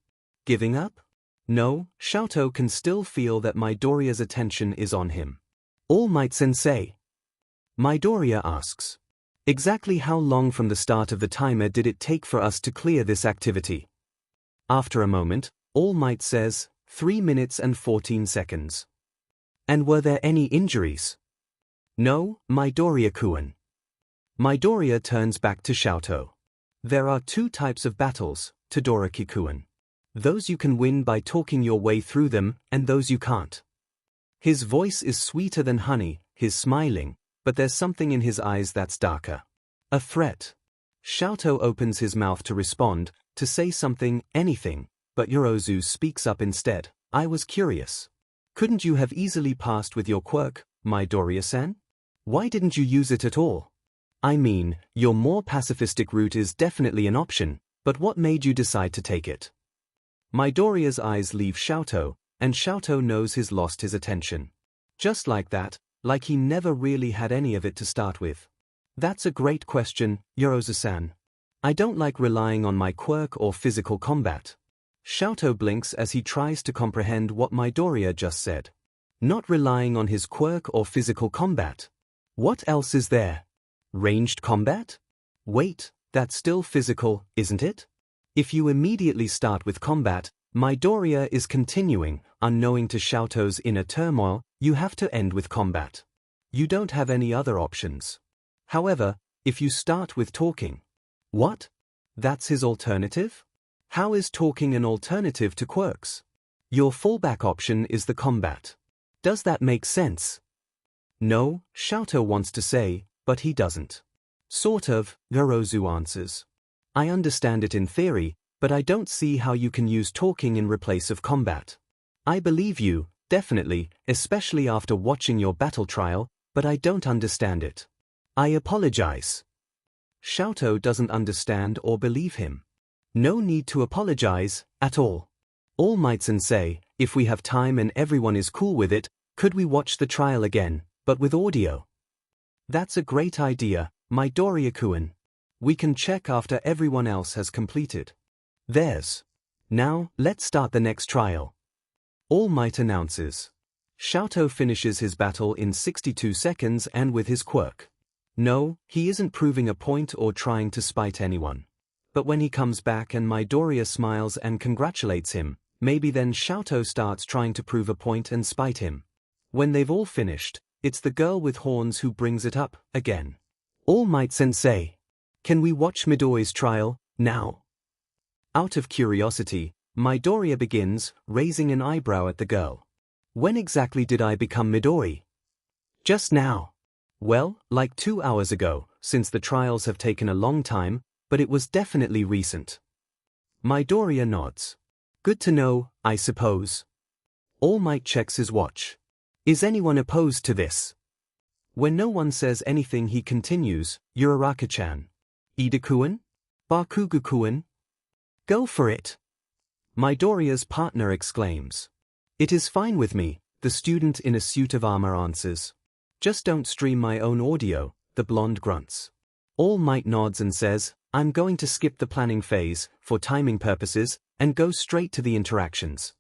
Giving up? No, Shoto can still feel that Midoriya's attention is on him. All Might Sensei? Midoriya asks. Exactly how long from the start of the timer did it take for us to clear this activity? After a moment, All Might says, 3 minutes and 14 seconds. And were there any injuries? No, Midoriya-kun. Midoriya turns back to Shoto. There are 2 types of battles, Todoroki-kun. Those you can win by talking your way through them, and those you can't. His voice is sweeter than honey, he's smiling, but there's something in his eyes that's darker. A threat. Shoto opens his mouth to respond, to say something, anything, but Yorozu speaks up instead. I was curious. Couldn't you have easily passed with your quirk, Midoriya-san? Why didn't you use it at all? I mean, your more pacifistic route is definitely an option, but what made you decide to take it? Midoriya's eyes leave Shoto, and Shoto knows he's lost his attention. Just like that, like he never really had any of it to start with. That's a great question, Yorozu-san. I don't like relying on my quirk or physical combat. Shoto blinks as he tries to comprehend what Midoriya just said. Not relying on his quirk or physical combat. What else is there? Ranged combat? Wait, that's still physical, isn't it? If you immediately start with combat, Midoriya is continuing, unknowing to Shoto's inner turmoil, you have to end with combat. You don't have any other options. However, if you start with talking. What? That's his alternative? How is talking an alternative to quirks? Your fallback option is the combat. Does that make sense? No, Shoto wants to say, but he doesn't. Sort of, Yorozu answers. I understand it in theory, but I don't see how you can use talking in replace of combat. I believe you, definitely, especially after watching your battle trial, but I don't understand it. I apologize. Shoto doesn't understand or believe him. No need to apologize, at all. All Might Sensei, if we have time and everyone is cool with it, could we watch the trial again, but with audio? That's a great idea, Midoriya-kun. We can check after everyone else has completed. Now, let's start the next trial. All Might announces. Shoto finishes his battle in 62 seconds and with his quirk. No, he isn't proving a point or trying to spite anyone. But when he comes back and Midoriya smiles and congratulates him, maybe then Shoto starts trying to prove a point and spite him. When they've all finished, it's the girl with horns who brings it up, again. All Might Sensei. Can we watch Midoriya's trial, now? Out of curiosity, Midoriya begins, raising an eyebrow at the girl. When exactly did I become Midori? Just now. Well, like 2 hours ago, since the trials have taken a long time, but it was definitely recent. Midoriya nods. Good to know, I suppose. All Might checks his watch. Is anyone opposed to this? When no one says anything he continues, Uraraka-chan. Ida-kun? Bakugo-kun? Go for it. Midoriya's partner exclaims. It is fine with me, the student in a suit of armor answers. Just don't stream my own audio, the blonde grunts. All Might nods and says, I'm going to skip the planning phase, for timing purposes, and go straight to the interactions.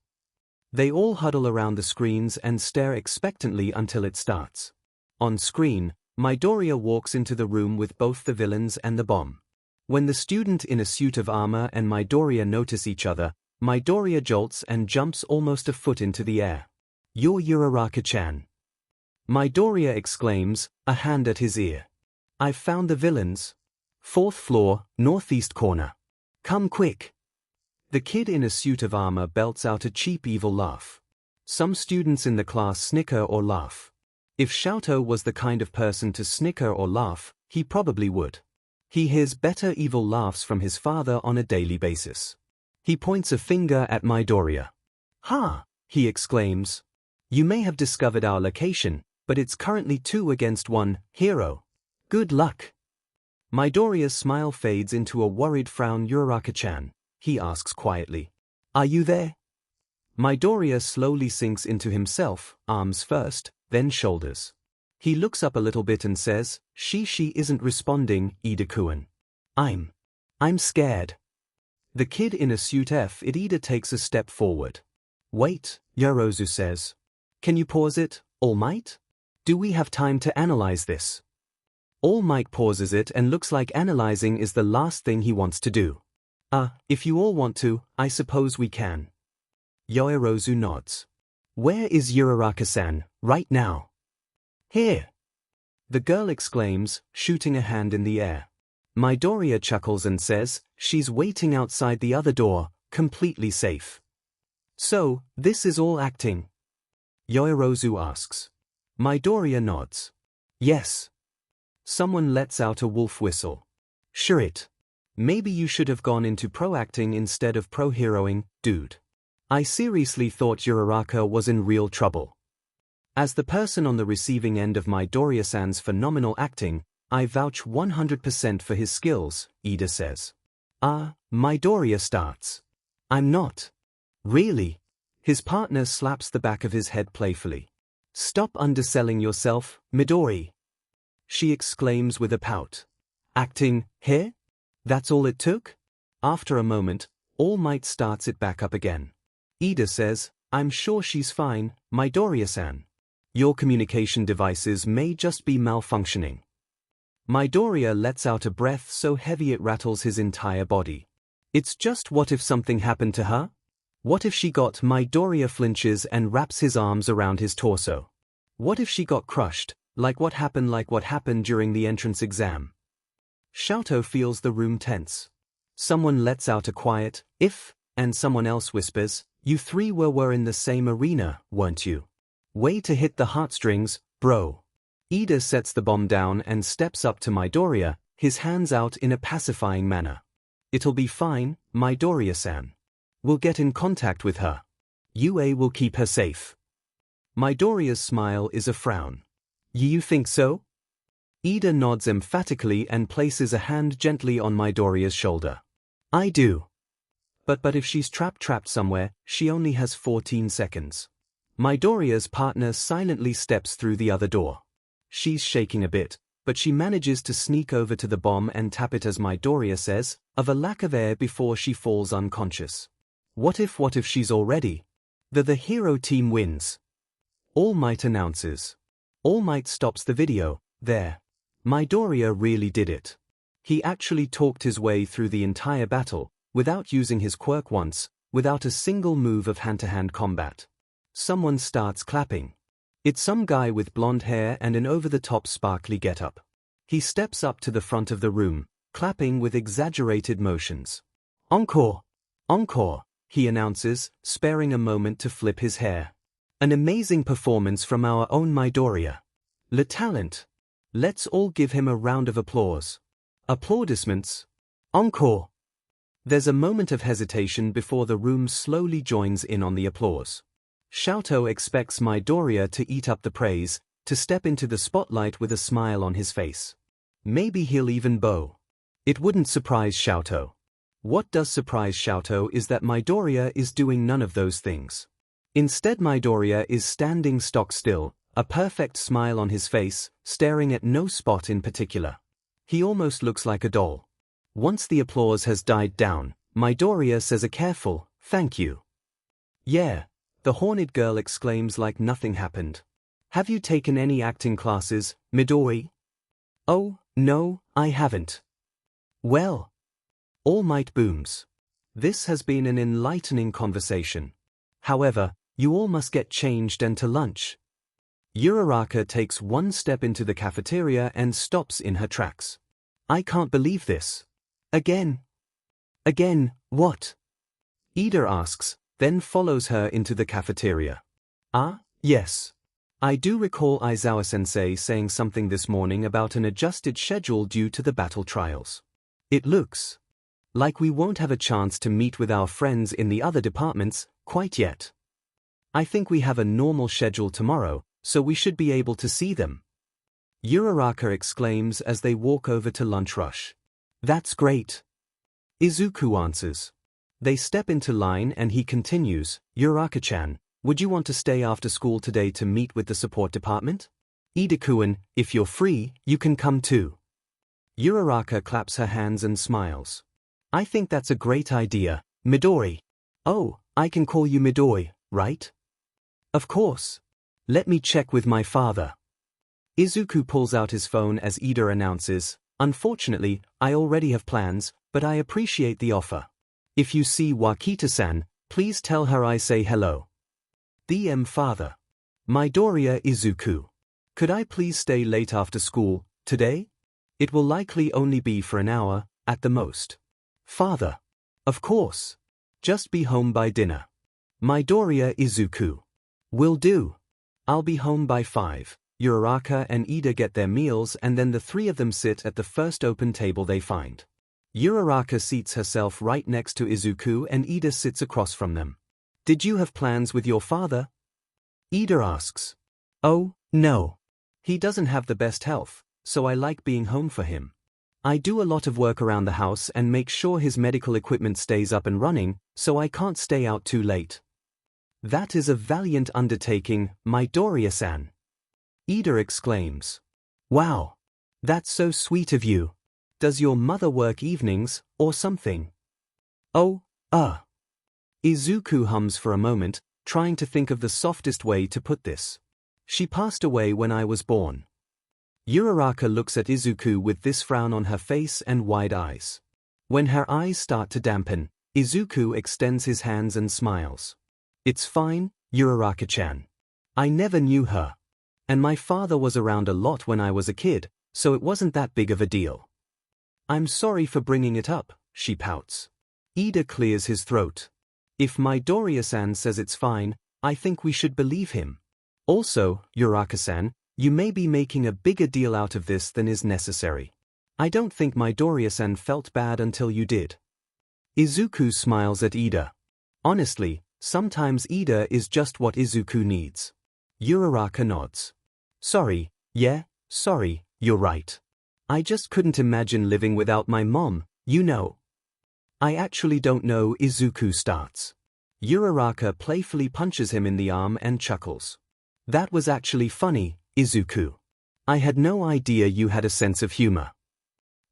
They all huddle around the screens and stare expectantly until it starts. On screen, Midoriya walks into the room with both the villains and the bomb. When the student in a suit of armor and Midoriya notice each other, Midoriya jolts and jumps almost a foot into the air. You're Uraraka-chan. Midoriya exclaims, a hand at his ear. I've found the villains. 4th floor, northeast corner. Come quick. The kid in a suit of armor belts out a cheap evil laugh. Some students in the class snicker or laugh. If Xiaotou was the kind of person to snicker or laugh, he probably would. He hears better evil laughs from his father on a daily basis. He points a finger at Midoriya. "Ha!" he exclaims. "You may have discovered our location, but it's currently 2 against 1, hero. Good luck." Midoriya's smile fades into a worried frown. "Uraraka-chan," he asks quietly. "Are you there?" Midoriya slowly sinks into himself, arms first, then shoulders. He looks up a little bit and says, She isn't responding, Ida-kun. I'm scared." The kid in a suit Ida takes a step forward. "Wait," Yorozu says. "Can you pause it, All Might? Do we have time to analyze this?" All Might pauses it and looks like analyzing is the last thing he wants to do. If you all want to, I suppose we can." Yorozu nods. "Where is Uraraka-san, right now?" "Here," the girl exclaims, shooting a hand in the air. Midoriya chuckles and says, "She's waiting outside the other door, completely safe." "So, this is all acting?" Yorozu asks. Midoriya nods. "Yes." Someone lets out a wolf whistle. "Sure it. Maybe you should have gone into pro-acting instead of pro-heroing, dude. I seriously thought Uraraka was in real trouble." As the person on the receiving end of Midoriya-san's phenomenal acting, I vouch 100% for his skills, Ida says. Midoriya starts. "I'm not." "Really?" His partner slaps the back of his head playfully. "Stop underselling yourself, Midori," she exclaims with a pout. "Acting, here? That's all it took?" After a moment, All Might starts it back up again. Ida says, "I'm sure she's fine, Midoriya-san. Your communication devices may just be malfunctioning." Midoriya lets out a breath so heavy it rattles his entire body. It's just what if something happened to her? What if she got Midoriya flinches and wraps his arms around his torso? What if she got crushed, like what happened during the entrance exam? Xiaotou feels the room tense. Someone lets out a quiet, "If," and someone else whispers, "You three were in the same arena, weren't you? Way to hit the heartstrings, bro." Ida sets the bomb down and steps up to Midoriya, his hands out in a pacifying manner. "It'll be fine, Midoriya-san. We'll get in contact with her. UA will keep her safe." Midoriya's smile is a frown. "You think so?" Ida nods emphatically and places a hand gently on Midoriya's shoulder. "I do. But if she's trapped somewhere, she only has 14 seconds. Midoriya's partner silently steps through the other door. She's shaking a bit, but she manages to sneak over to the bomb and tap it as Midoriya says, of a lack of air before she falls unconscious. What if she's already? The hero team wins." All Might announces. All Might stops the video. "There. Midoriya really did it. He actually talked his way through the entire battle, without using his quirk once, without a single move of hand-to-hand combat." Someone starts clapping. It's some guy with blonde hair and an over-the-top sparkly getup. He steps up to the front of the room, clapping with exaggerated motions. "Encore! Encore!" he announces, sparing a moment to flip his hair. "An amazing performance from our own Midoriya. Le talent. Let's all give him a round of applause." Applaudissements. "Encore!" There's a moment of hesitation before the room slowly joins in on the applause. Xiaotou expects Midoriya to eat up the praise, to step into the spotlight with a smile on his face. Maybe he'll even bow. It wouldn't surprise Xiaotou. What does surprise Xiaotou is that Midoriya is doing none of those things. Instead, Midoriya is standing stock still, a perfect smile on his face, staring at no spot in particular. He almost looks like a doll. Once the applause has died down, Midoriya says a careful, "Thank you." "Yeah," the horned girl exclaims like nothing happened. "Have you taken any acting classes, Midori?" "Oh, no, I haven't." "Well." All Might booms. "This has been an enlightening conversation. However, you all must get changed and to lunch." Uraraka takes one step into the cafeteria and stops in her tracks. "I can't believe this. Again?" "Again, what?" Ida asks, then follows her into the cafeteria. "Yes. I do recall Aizawa-sensei saying something this morning about an adjusted schedule due to the battle trials. It looks like we won't have a chance to meet with our friends in the other departments quite yet. I think we have a normal schedule tomorrow, so we should be able to see them. Uraraka exclaims as they walk over to lunch rush. That's great. Izuku answers. They step into line and he continues, Uraraka-chan, would you want to stay after school today to meet with the support department? Ida-kun, if you're free, you can come too. Uraraka claps her hands and smiles. I think that's a great idea, Midori. Oh, I can call you Midori, right? Of course. Let me check with my father. Izuku pulls out his phone as Ida announces, unfortunately, I already have plans, but I appreciate the offer. If you see Wakita-san, please tell her I say hello. DM Father. Midoriya Izuku. Could I please stay late after school, today? It will likely only be for an hour, at the most. Father. Of course. Just be home by dinner. Midoriya Izuku. Will do. I'll be home by 5. Uraraka and Ida get their meals and then the three of them sit at the first open table they find. Uraraka seats herself right next to Izuku and Ida sits across from them. Did you have plans with your father? Ida asks. Oh, no. He doesn't have the best health, so I like being home for him. I do a lot of work around the house and make sure his medical equipment stays up and running, so I can't stay out too late. That is a valiant undertaking, Midoriya-san. Ida exclaims. Wow. That's so sweet of you. Does your mother work evenings, or something? Oh, Izuku hums for a moment, trying to think of the softest way to put this. She passed away when I was born. Uraraka looks at Izuku with this frown on her face and wide eyes. When her eyes start to dampen, Izuku extends his hands and smiles. It's fine, Uraraka-chan. I never knew her. And my father was around a lot when I was a kid, so it wasn't that big of a deal. I'm sorry for bringing it up, she pouts. Ida clears his throat. If Midoriya-san says it's fine, I think we should believe him. Also, Uraraka-san, you may be making a bigger deal out of this than is necessary. I don't think Midoriya-san felt bad until you did. Izuku smiles at Ida. Honestly, sometimes Ida is just what Izuku needs. Uraraka nods. Sorry, you're right. I just couldn't imagine living without my mom, you know. I actually don't know, Izuku starts. Uraraka playfully punches him in the arm and chuckles. That was actually funny, Izuku. I had no idea you had a sense of humor.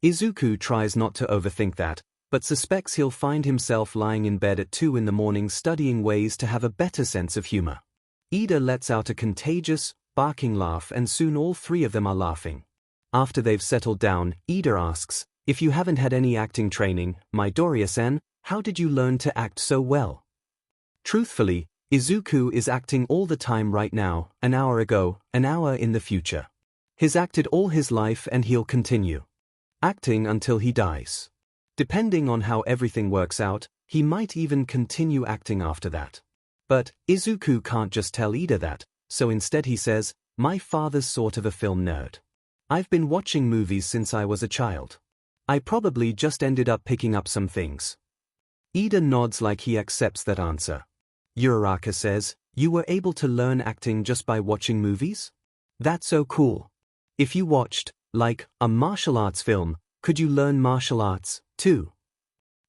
Izuku tries not to overthink that, but suspects he'll find himself lying in bed at 2 in the morning studying ways to have a better sense of humor. Ida lets out a contagious, barking laugh and soon all three of them are laughing. After they've settled down, Ida asks, if you haven't had any acting training, Midoriya-san, how did you learn to act so well? Truthfully, Izuku is acting all the time right now, an hour ago, an hour in the future. He's acted all his life and he'll continue acting until he dies. Depending on how everything works out, he might even continue acting after that. But Izuku can't just tell Ida that, so instead he says, my father's sort of a film nerd. I've been watching movies since I was a child. I probably just ended up picking up some things. Ida nods like he accepts that answer. Uraraka says, you were able to learn acting just by watching movies? That's so cool. If you watched, like, a martial arts film, could you learn martial arts, too?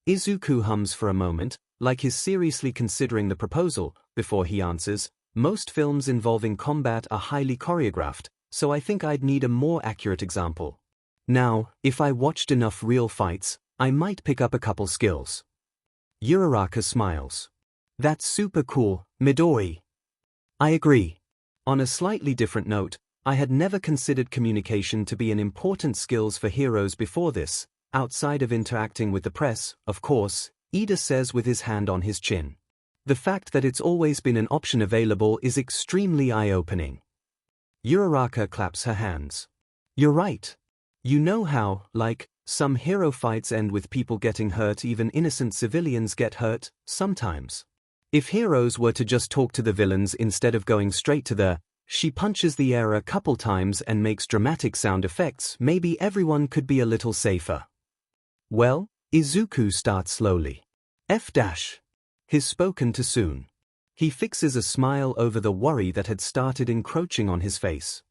Izuku hums for a moment, like he's seriously considering the proposal, before he answers, most films involving combat are highly choreographed, so I think I'd need a more accurate example. Now, if I watched enough real fights, I might pick up a couple skills. Uraraka smiles. That's super cool, Midori. I agree. On a slightly different note, I had never considered communication to be an important skills for heroes before this, outside of interacting with the press, of course, Ida says with his hand on his chin. The fact that it's always been an option available is extremely eye-opening. Uraraka claps her hands. You're right. You know how, like, some hero fights end with people getting hurt, even innocent civilians get hurt, sometimes. If heroes were to just talk to the villains instead of going straight to the She punches the air a couple times and makes dramatic sound effects. Maybe everyone could be a little safer. Well, Izuku starts slowly. He's spoken too soon. He fixes a smile over the worry that had started encroaching on his face.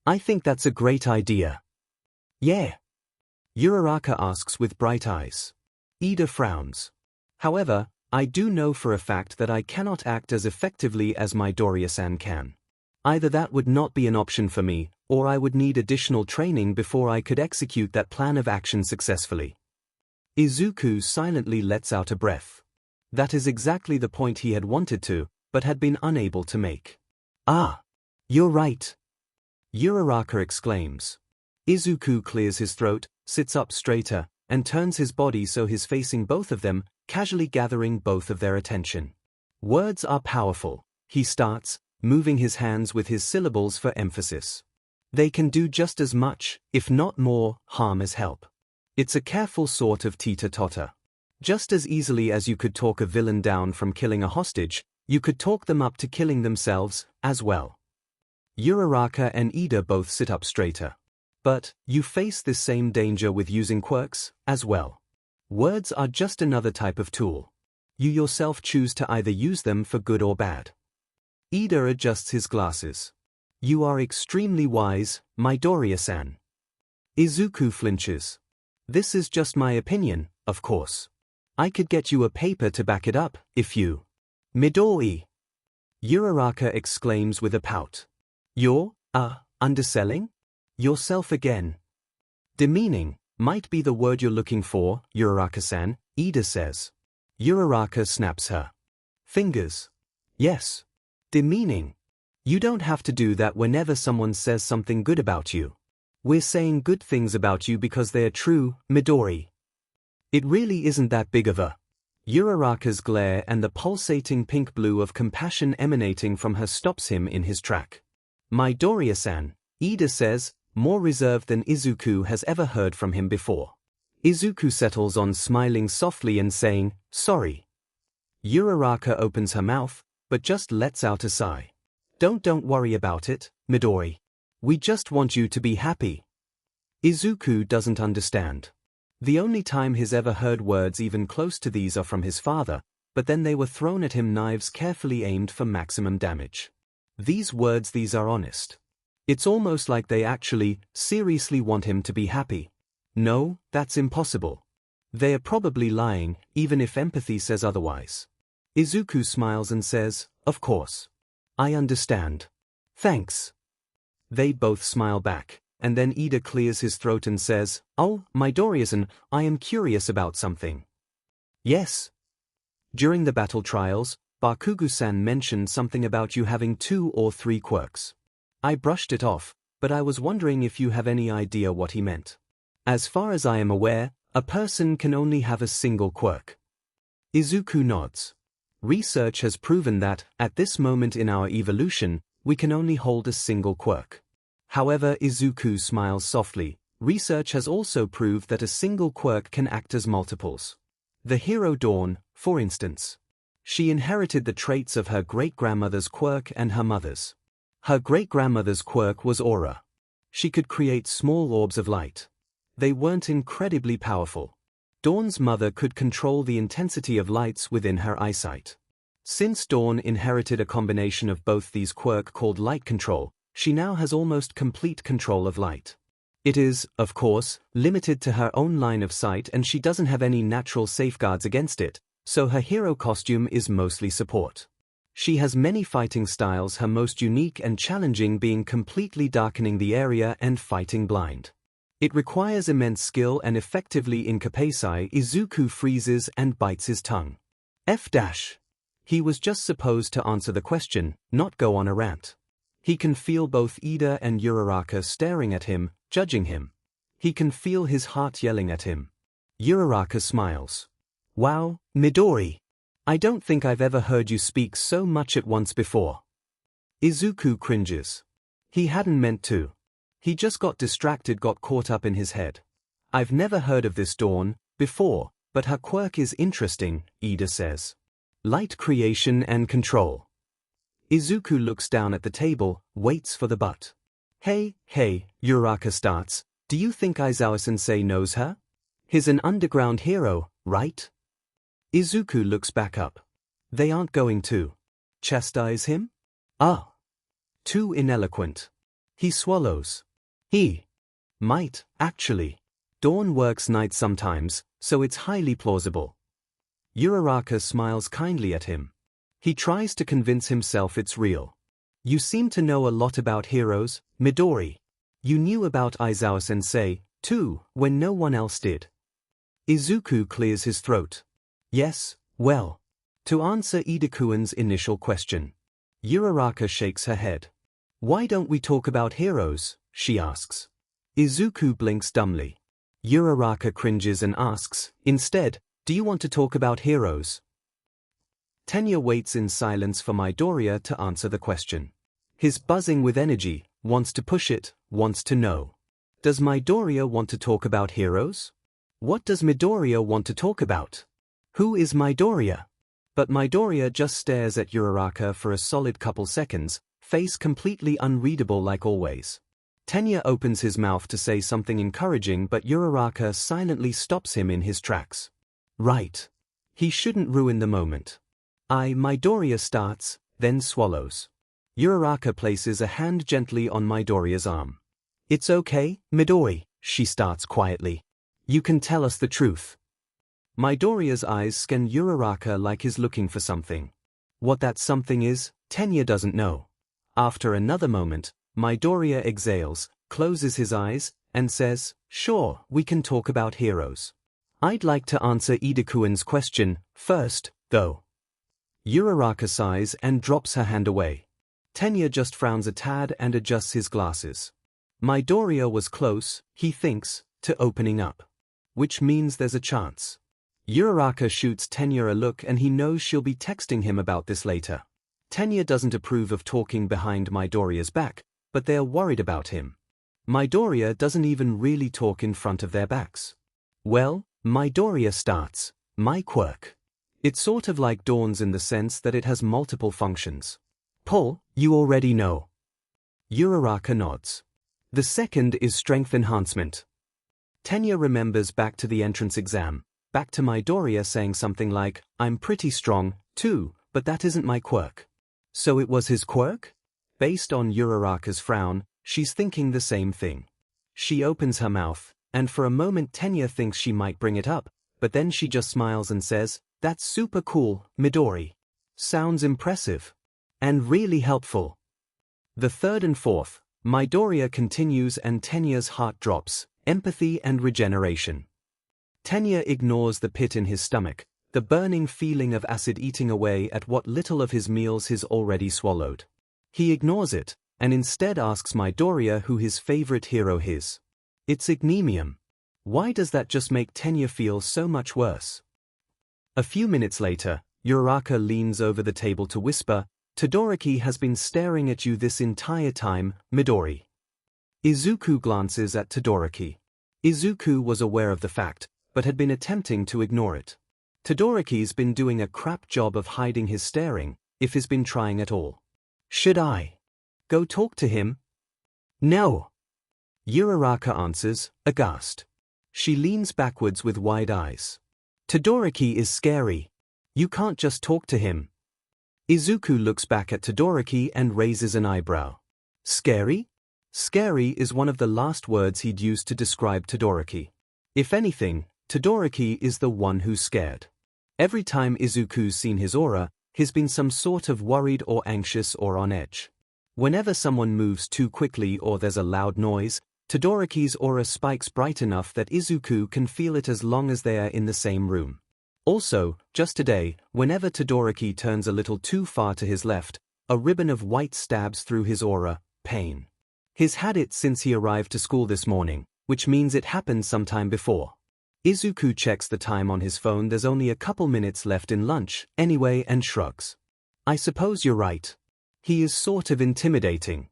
I think that's a great idea. Yeah. Uraraka asks with bright eyes. Ida frowns. However, I do know for a fact that I cannot act as effectively as Midoriya-san can. Either that would not be an option for me, or I would need additional training before I could execute that plan of action successfully. Izuku silently lets out a breath. That is exactly the point he had wanted to, but had been unable to make. Ah! You're right! Uraraka exclaims. Izuku clears his throat, sits up straighter, and turns his body so he's facing both of them, casually gathering both of their attention. Words are powerful, he starts, moving his hands with his syllables for emphasis. They can do just as much, if not more, harm as help. It's a careful sort of teeter-totter. Just as easily as you could talk a villain down from killing a hostage, you could talk them up to killing themselves, as well. Uraraka and Ida both sit up straighter. But, you face this same danger with using quirks, as well. Words are just another type of tool. You yourself choose to either use them for good or bad. Ida adjusts his glasses. You are extremely wise, Midoriya-san. Izuku flinches. This is just my opinion, of course. I could get you a paper to back it up, if you... Midori! Uraraka exclaims with a pout. You're, underselling? Yourself again. Demeaning, might be the word you're looking for, Uraraka-san, Ida says. Uraraka snaps her fingers. Yes. Demeaning. You don't have to do that whenever someone says something good about you. We're saying good things about you because they're true, Midori. It really isn't that big of a... Uraraka's glare and the pulsating pink blue of compassion emanating from her stops him in his track. Midoriya-san, Ida says, more reserved than Izuku has ever heard from him before. Izuku settles on smiling softly and saying, sorry. Uraraka opens her mouth, but just lets out a sigh. Don't worry about it, Midori. We just want you to be happy. Izuku doesn't understand. The only time he's ever heard words even close to these are from his father, but then they were thrown at him knives carefully aimed for maximum damage. These are honest. It's almost like they actually, seriously want him to be happy. No, that's impossible. They are probably lying, even if empathy says otherwise. Izuku smiles and says, of course. I understand. Thanks. They both smile back, and then Ida clears his throat and says, oh, Midoriya-san, I am curious about something. Yes. During the battle trials, Bakugo-san mentioned something about you having 2 or 3 quirks. I brushed it off, but I was wondering if you have any idea what he meant. As far as I am aware, a person can only have a single quirk. Izuku nods. Research has proven that, at this moment in our evolution, we can only hold a single quirk. However, Izuku smiles softly. Research has also proved that a single quirk can act as multiples. The hero Dawn, for instance. She inherited the traits of her great-grandmother's quirk and her mother's. Her great-grandmother's quirk was aura. She could create small orbs of light. They weren't incredibly powerful. Dawn's mother could control the intensity of lights within her eyesight. Since Dawn inherited a combination of both these quirks called light control, she now has almost complete control of light. It is, of course, limited to her own line of sight and she doesn't have any natural safeguards against it, so her hero costume is mostly support. She has many fighting styles, her most unique and challenging being completely darkening the area and fighting blind. It requires immense skill and effectively incapacitates. Izuku freezes and bites his tongue. He was just supposed to answer the question, not go on a rant. He can feel both Ida and Uraraka staring at him, judging him. He can feel his heart yelling at him. Uraraka smiles. Wow, Midori. I don't think I've ever heard you speak so much at once before. Izuku cringes. He hadn't meant to. He just got distracted, got caught up in his head. I've never heard of this Dawn before, but her quirk is interesting, Ida says. Light creation and control. Izuku looks down at the table, waits for the but. Hey, Uraraka starts. Do you think Aizawa-sensei knows her? He's an underground hero, right? Izuku looks back up. They aren't going to chastise him? Ah. Too ineloquent. He swallows. He might, actually. Dawn works nights sometimes, so it's highly plausible. Uraraka smiles kindly at him. He tries to convince himself it's real. You seem to know a lot about heroes, Midori. You knew about Aizawa-sensei, too, when no one else did. Izuku clears his throat. Yes, well. To answer Ida-kuen's initial question. Uraraka shakes her head. Why don't we talk about heroes, she asks. Izuku blinks dumbly. Uraraka cringes and asks, instead, do you want to talk about heroes? Tenya waits in silence for Midoriya to answer the question. He's buzzing with energy, wants to push it, wants to know. Does Midoriya want to talk about heroes? What does Midoriya want to talk about? Who is Midoriya? But Midoriya just stares at Uraraka for a solid couple seconds, face completely unreadable like always. Tenya opens his mouth to say something encouraging, but Uraraka silently stops him in his tracks. Right. He shouldn't ruin the moment. Midoriya starts, then swallows. Uraraka places a hand gently on Midoriya's arm. It's okay, Midori, she starts quietly. You can tell us the truth. Midoriya's eyes scan Uraraka like he's looking for something. What that something is, Tenya doesn't know. After another moment, Midoriya exhales, closes his eyes, and says, sure, we can talk about heroes. I'd like to answer Ida-kuen's question first, though. Uraraka sighs and drops her hand away. Tenya just frowns a tad and adjusts his glasses. Midoriya was close, he thinks, to opening up. Which means there's a chance. Uraraka shoots Tenya a look and he knows she'll be texting him about this later. Tenya doesn't approve of talking behind Midoriya's back, but they're worried about him. Midoriya doesn't even really talk in front of their backs. Well, Midoriya starts, my quirk. It's sort of like Dawn's in the sense that it has multiple functions. Paul, you already know. Uraraka nods. The second is strength enhancement. Tenya remembers back to the entrance exam, back to Midoriya saying something like, I'm pretty strong, too, but that isn't my quirk. So it was his quirk? Based on Uraraka's frown, she's thinking the same thing. She opens her mouth, and for a moment Tenya thinks she might bring it up, but then she just smiles and says, that's super cool, Midori. Sounds impressive. And really helpful. The third and fourth, Midoriya continues and Tenya's heart drops, empathy and regeneration. Tenya ignores the pit in his stomach, the burning feeling of acid eating away at what little of his meals he's already swallowed. He ignores it, and instead asks Midoriya who his favorite hero is. It's Ignemium. Why does that just make Tenya feel so much worse? A few minutes later, Uraraka leans over the table to whisper, Todoroki has been staring at you this entire time, Midori. Izuku glances at Todoroki. Izuku was aware of the fact, but had been attempting to ignore it. Todoroki's been doing a crap job of hiding his staring, if he's been trying at all. Should I go talk to him? No. Uraraka answers, aghast. She leans backwards with wide eyes. Todoroki is scary. You can't just talk to him. Izuku looks back at Todoroki and raises an eyebrow. Scary? Scary is one of the last words he'd used to describe Todoroki. If anything, Todoroki is the one who's scared. Every time Izuku's seen his aura, he's been some sort of worried or anxious or on edge. Whenever someone moves too quickly or there's a loud noise, Todoroki's aura spikes bright enough that Izuku can feel it as long as they are in the same room. Also, just today, whenever Todoroki turns a little too far to his left, a ribbon of white stabs through his aura, pain. He's had it since he arrived to school this morning, which means it happened sometime before. Izuku checks the time on his phone. There's only a couple minutes left in lunch, anyway, and shrugs. I suppose you're right. He is sort of intimidating.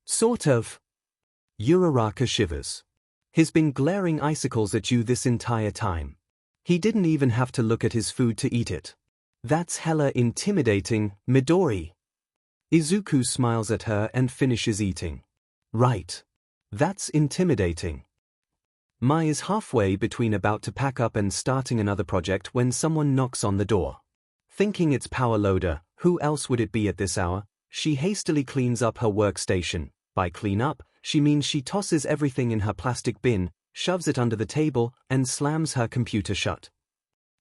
Sort of. Uraraka shivers. He's been glaring icicles at you this entire time. He didn't even have to look at his food to eat it. That's hella intimidating, Midori. Izuku smiles at her and finishes eating. Right. That's intimidating. Mai is halfway between about to pack up and starting another project when someone knocks on the door. Thinking it's Power Loader, who else would it be at this hour, she hastily cleans up her workstation. By clean up, she means she tosses everything in her plastic bin, shoves it under the table, and slams her computer shut.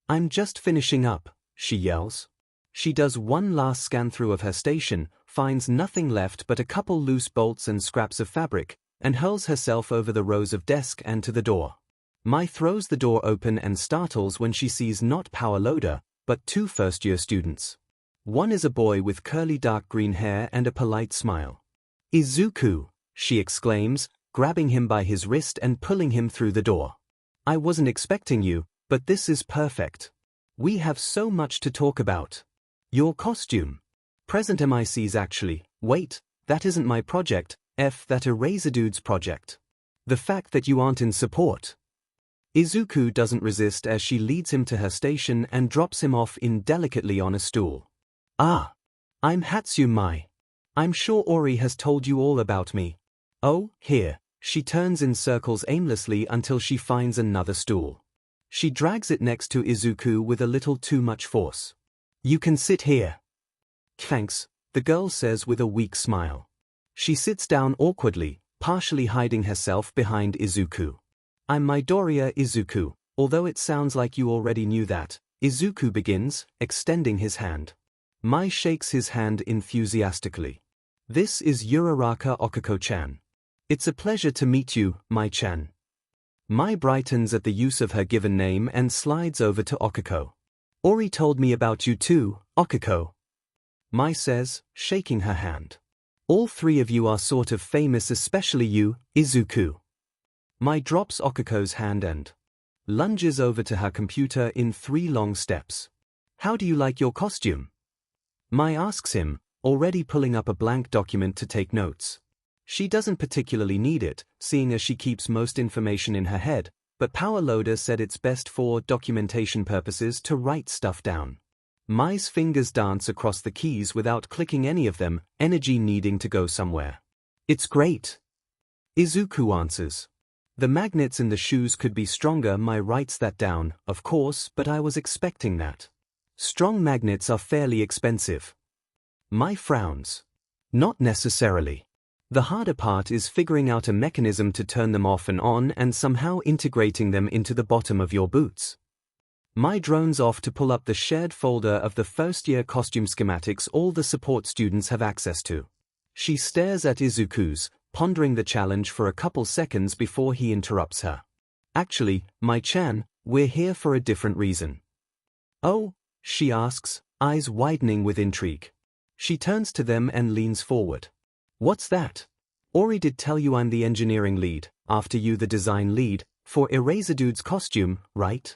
I'm just finishing up, she yells. She does one last scan through of her station, finds nothing left but a couple loose bolts and scraps of fabric, and hurls herself over the rows of desk and to the door. Mai throws the door open and startles when she sees not Power Loader, but two first-year students. One is a boy with curly dark green hair and a polite smile. Izuku, she exclaims, grabbing him by his wrist and pulling him through the door. I wasn't expecting you, but this is perfect. We have so much to talk about. Your costume. Present MIC's actually. Wait, that isn't my project, that Eraser Dude's project. The fact that you aren't in support. Izuku doesn't resist as she leads him to her station and drops him off indelicately on a stool. Ah. I'm Hatsu Mai. I'm sure Ori has told you all about me. Oh, here. She turns in circles aimlessly until she finds another stool. She drags it next to Izuku with a little too much force. You can sit here. Thanks, the girl says with a weak smile. She sits down awkwardly, partially hiding herself behind Izuku. I'm Midoriya Izuku, although it sounds like you already knew that, Izuku begins, extending his hand. Mai shakes his hand enthusiastically. This is Uraraka Okiko-chan. It's a pleasure to meet you, Mai-chan. Mai brightens at the use of her given name and slides over to Okiko. Ori told me about you too, Okiko. Mai says, shaking her hand. All three of you are sort of famous, especially you, Izuku. Mai drops Okiko's hand and lunges over to her computer in 3 long steps. How do you like your costume? Mai asks him, already pulling up a blank document to take notes. She doesn't particularly need it, seeing as she keeps most information in her head, but Power Loader said it's best for documentation purposes to write stuff down. Mai's fingers dance across the keys without clicking any of them, energy needing to go somewhere. It's great. Izuku answers. The magnets in the shoes could be stronger. Mai writes that down, of course, but I was expecting that. Strong magnets are fairly expensive. Mai frowns. Not necessarily. The harder part is figuring out a mechanism to turn them off and on and somehow integrating them into the bottom of your boots. Mai drones off to pull up the shared folder of the first-year costume schematics all the support students have access to. She stares at Izuku's, pondering the challenge for a couple seconds before he interrupts her. Actually, Mai-chan, we're here for a different reason. Oh? She asks, eyes widening with intrigue. She turns to them and leans forward. What's that? Ori did tell you I'm the engineering lead, after you the design lead, for Eraser Dude's costume, right?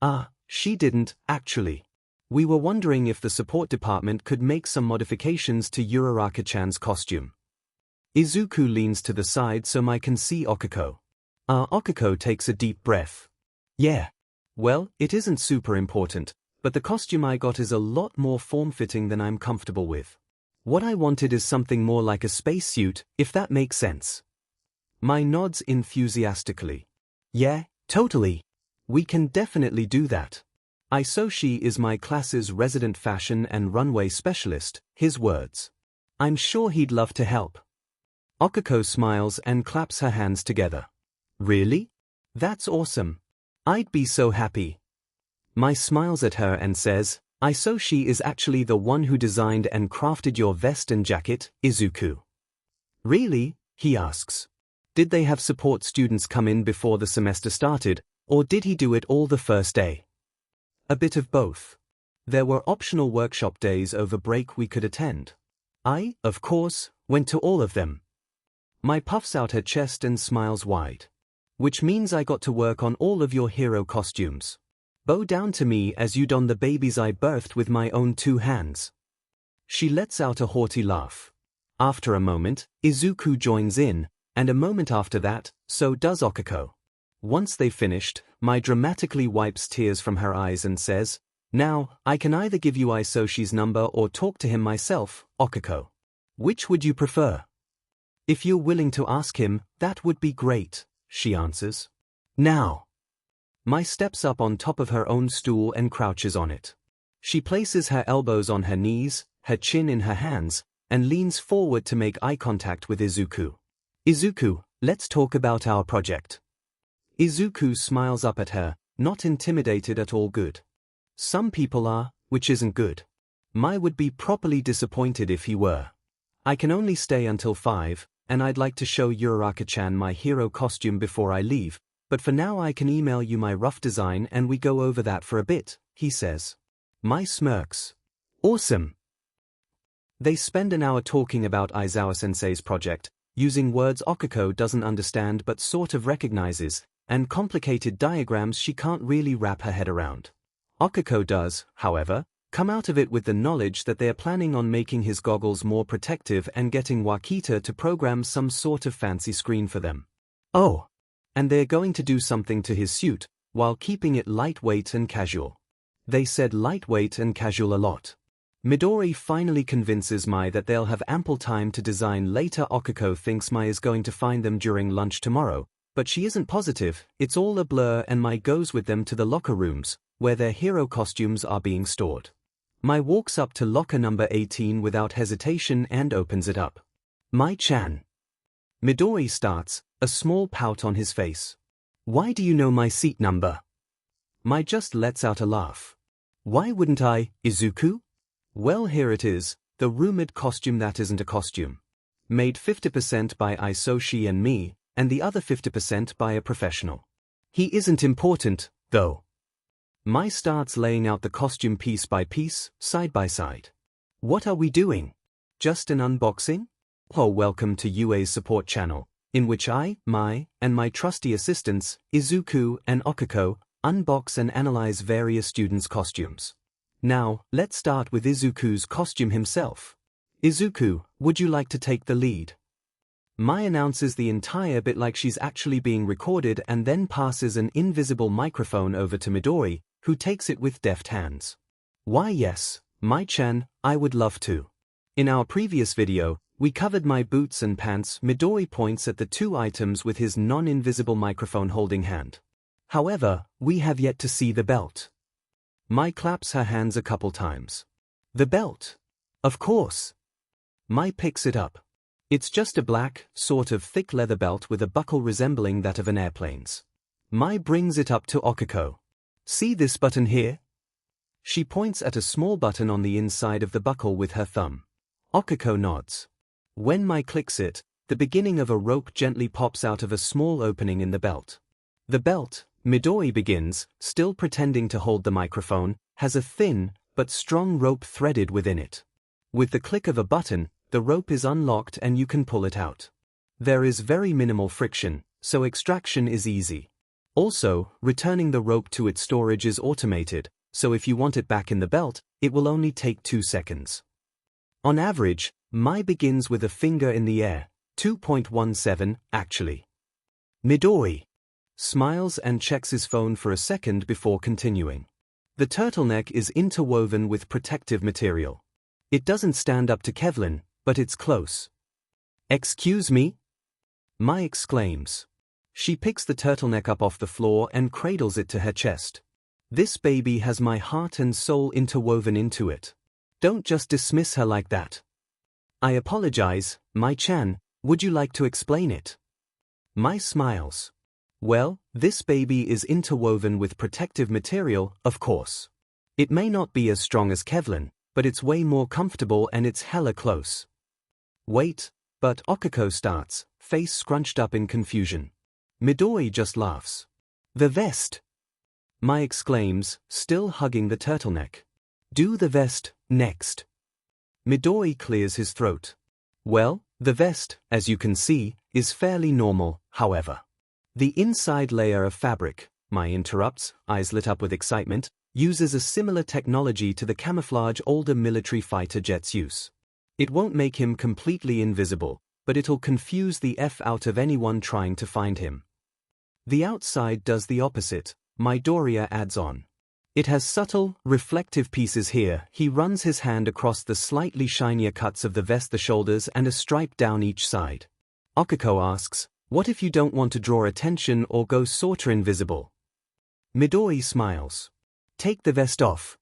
Ah, she didn't, actually. We were wondering if the support department could make some modifications to Uraraka-chan's costume. Izuku leans to the side so Mai can see Okiko. Okiko takes a deep breath. Yeah. Well, it isn't super important, but the costume I got is a lot more form-fitting than I'm comfortable with. What I wanted is something more like a spacesuit, if that makes sense. Mai nods enthusiastically. Yeah, totally. We can definitely do that. Isoshi is my class's resident fashion and runway specialist, his words. I'm sure he'd love to help. Okiko smiles and claps her hands together. Really? That's awesome. I'd be so happy. Mai smiles at her and says, Isoshi is actually the one who designed and crafted your vest and jacket, Izuku. Really? He asks. Did they have support students come in before the semester started, or did he do it all the first day? A bit of both. There were optional workshop days over break we could attend. I, of course, went to all of them. Mai puffs out her chest and smiles wide. Which means I got to work on all of your hero costumes. Bow down to me as you don the babies I birthed with my own 2 hands. She lets out a haughty laugh. After a moment, Izuku joins in, and a moment after that, so does Okiko. Once they've finished, Mai dramatically wipes tears from her eyes and says, Now, I can either give you Isoshi's number or talk to him myself, Okako. Which would you prefer? If you're willing to ask him, that would be great, she answers. Now. Mai steps up on top of her own stool and crouches on it. She places her elbows on her knees, her chin in her hands, and leans forward to make eye contact with Izuku. Izuku, let's talk about our project. Izuku smiles up at her, not intimidated at all. Good. Some people are, which isn't good. Mai would be properly disappointed if he were. I can only stay until 5, and I'd like to show Uraraka-chan my hero costume before I leave, but for now I can email you my rough design and we go over that for a bit, he says. Mai smirks. Awesome. They spend an hour talking about Aizawa-sensei's project, using words Okako doesn't understand but sort of recognizes, and complicated diagrams she can't really wrap her head around. Okako does, however, come out of it with the knowledge that they are planning on making his goggles more protective and getting Wakita to program some sort of fancy screen for them. Oh. And they're going to do something to his suit, while keeping it lightweight and casual. They said lightweight and casual a lot. Midori finally convinces Mai that they'll have ample time to design later. Okako thinks Mai is going to find them during lunch tomorrow, but she isn't positive. It's all a blur, and Mai goes with them to the locker rooms, where their hero costumes are being stored. Mai walks up to locker number 18 without hesitation and opens it up. Mai-chan. Midori starts, a small pout on his face. Why do you know my seat number? Mai just lets out a laugh. Why wouldn't I, Izuku? Well, here it is, the rumored costume that isn't a costume. Made 50% by Isoshi and me, and the other 50% by a professional. He isn't important, though. Mai starts laying out the costume piece by piece, side by side. What are we doing? Just an unboxing? Oh, welcome to UA's support channel, in which I, Mai, and my trusty assistants, Izuku and Okako, unbox and analyze various students' costumes. Now, let's start with Izuku's costume himself. Izuku, would you like to take the lead? Mai announces the entire bit like she's actually being recorded and then passes an invisible microphone over to Midori, who takes it with deft hands. Why yes, Mai-chan, I would love to. In our previous video, we covered my boots and pants. Midori points at the two items with his non-invisible microphone holding hand. However, we have yet to see the belt. Mai claps her hands a couple times. The belt? Of course. Mai picks it up. It's just a black, sort of thick leather belt with a buckle resembling that of an airplane's. Mai brings it up to Okako. See this button here? She points at a small button on the inside of the buckle with her thumb. Okako nods. When Mai clicks it, the beginning of a rope gently pops out of a small opening in the belt. The belt, Midori begins, still pretending to hold the microphone, has a thin, but strong rope threaded within it. With the click of a button, the rope is unlocked and you can pull it out. There is very minimal friction, so extraction is easy. Also, returning the rope to its storage is automated, so if you want it back in the belt, it will only take 2 seconds. On average, Mai begins with a finger in the air, 2.17, actually. Midori smiles and checks his phone for a second before continuing. The turtleneck is interwoven with protective material. It doesn't stand up to Kevlar, but it's close. Excuse me? Mai exclaims. She picks the turtleneck up off the floor and cradles it to her chest. This baby has my heart and soul interwoven into it. Don't just dismiss her like that. I apologize, Mai-chan, would you like to explain it? Mai smiles. Well, this baby is interwoven with protective material, of course. It may not be as strong as Kevlar, but it's way more comfortable and it's hella close. Wait, but Okako starts, face scrunched up in confusion. Midori just laughs. The vest! Mai exclaims, still hugging the turtleneck. Do the vest, next. Midori clears his throat. Well, the vest, as you can see, is fairly normal, however. The inside layer of fabric, Mai interrupts, eyes lit up with excitement, uses a similar technology to the camouflage older military fighter jets use. It won't make him completely invisible, but it'll confuse the F out of anyone trying to find him. The outside does the opposite, Midoriya adds on. It has subtle, reflective pieces here. He runs his hand across the slightly shinier cuts of the vest, the shoulders, and a stripe down each side. Okuko asks, "What if you don't want to draw attention or go sorta invisible?" Midori smiles. "Take the vest off."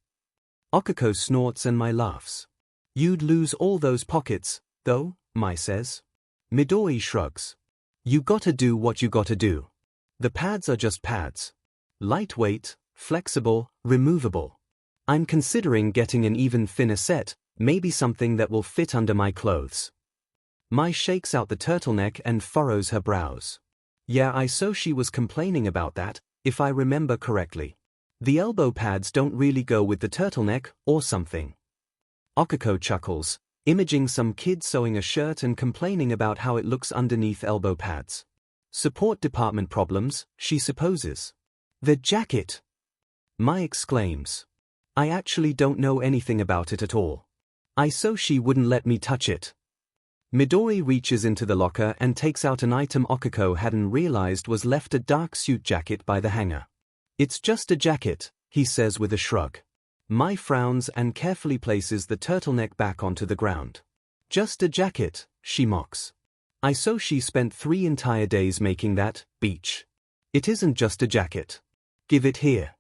Okuko snorts and Mai laughs. "You'd lose all those pockets, though," Mai says. Midori shrugs. "You gotta do what you gotta do. The pads are just pads. Lightweight, flexible, removable. I'm considering getting an even thinner set, maybe something that will fit under my clothes." Mai shakes out the turtleneck and furrows her brows. "Yeah, I saw she was complaining about that, if I remember correctly. The elbow pads don't really go with the turtleneck, or something." Okuko chuckles, imaging some kid sewing a shirt and complaining about how it looks underneath elbow pads. Support department problems, she supposes. "The jacket!" Mai exclaims. "I actually don't know anything about it at all. I saw she wouldn't let me touch it." Midori reaches into the locker and takes out an item Okuko hadn't realized was left, a dark suit jacket by the hanger. "It's just a jacket," he says with a shrug. Mai frowns and carefully places the turtleneck back onto the ground. "Just a jacket," she mocks. "I saw she spent 3 entire days making that, beach. It isn't just a jacket. Give it here."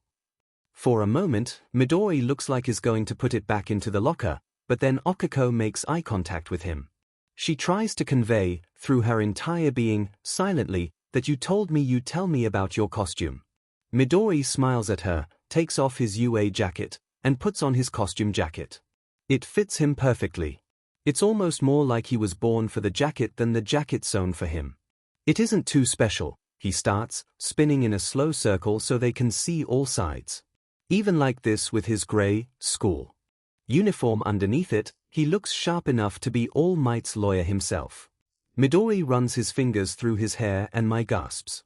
For a moment, Midori looks like he's going to put it back into the locker, but then Okuko makes eye contact with him. She tries to convey, through her entire being, silently, that "you told me you'd tell me about your costume." Midori smiles at her, takes off his UA jacket, and puts on his costume jacket. It fits him perfectly. It's almost more like he was born for the jacket than the jacket sewn for him. "It isn't too special," he starts, spinning in a slow circle so they can see all sides. "Even like this with his gray, school uniform underneath it, he looks sharp enough to be All Might's lawyer himself." Midori runs his fingers through his hair and Mai gasps.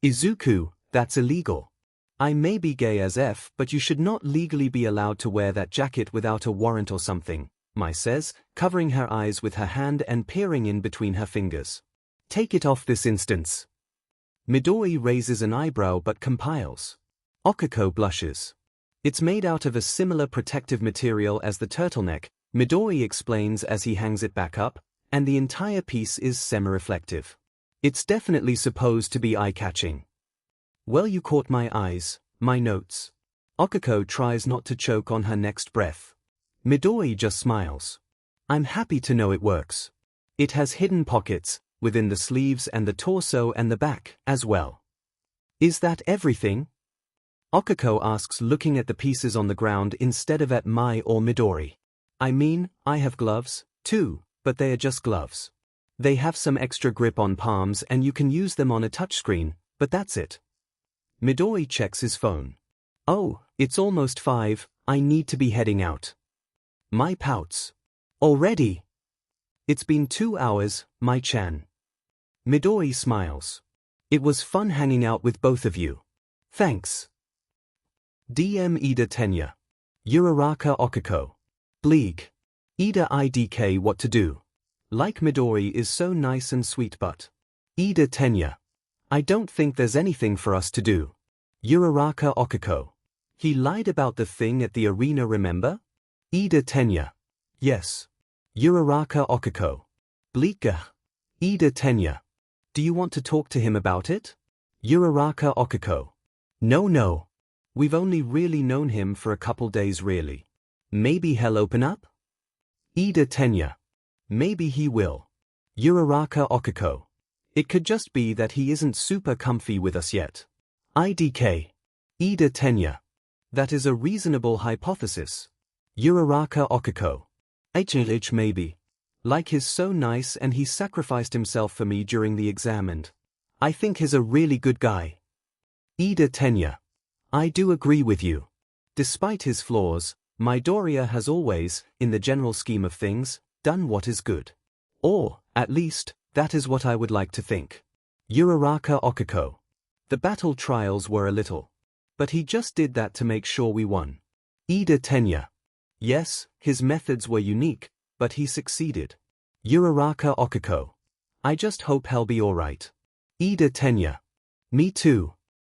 "Izuku, that's illegal. I may be gay as F, but you should not legally be allowed to wear that jacket without a warrant or something," Mai says, covering her eyes with her hand and peering in between her fingers. "Take it off this instant." Midori raises an eyebrow but compiles. Okuko blushes. "It's made out of a similar protective material as the turtleneck," Midori explains as he hangs it back up, "and the entire piece is semi-reflective. It's definitely supposed to be eye-catching." "Well, you caught my eyes," Mai notes. Okuko tries not to choke on her next breath. Midori just smiles. "I'm happy to know it works. It has hidden pockets, within the sleeves and the torso and the back, as well." "Is that everything?" Okuko asks, looking at the pieces on the ground instead of at Mai or Midori. "I mean, I have gloves, too, but they are just gloves. They have some extra grip on palms and you can use them on a touchscreen, but that's it." Midori checks his phone. "Oh, it's almost 5, I need to be heading out." Mai pouts. "Already?" "It's been 2 hours, Mai-chan." Midori smiles. "It was fun hanging out with both of you. Thanks." DM Ida Tenya. Uraraka Okuko. Bleak. Ida IDK what to do. Like Midori is so nice and sweet but. Ida Tenya. I don't think there's anything for us to do. Uraraka Okuko. He lied about the thing at the arena, remember? Ida Tenya. Yes. Uraraka Okuko. Bleaker. Ida Tenya. Do you want to talk to him about it? Uraraka Okuko. No. We've only really known him for a couple days really. Maybe he'll open up? Ida Tenya. Maybe he will. Uraraka Okuko. It could just be that he isn't super comfy with us yet. IDK. Ida Tenya. That is a reasonable hypothesis. Uraraka Okuko. HLH maybe. Like he's so nice and he sacrificed himself for me during the exam and I think he's a really good guy. Ida Tenya. I do agree with you. Despite his flaws, Midoriya has always, in the general scheme of things, done what is good. Or, at least, that is what I would like to think. Uraraka Okuko. The battle trials were a little. But he just did that to make sure we won. Ida Tenya. Yes, his methods were unique, but he succeeded. Uraraka Okuko. I just hope he'll be alright. Ida Tenya. Me too.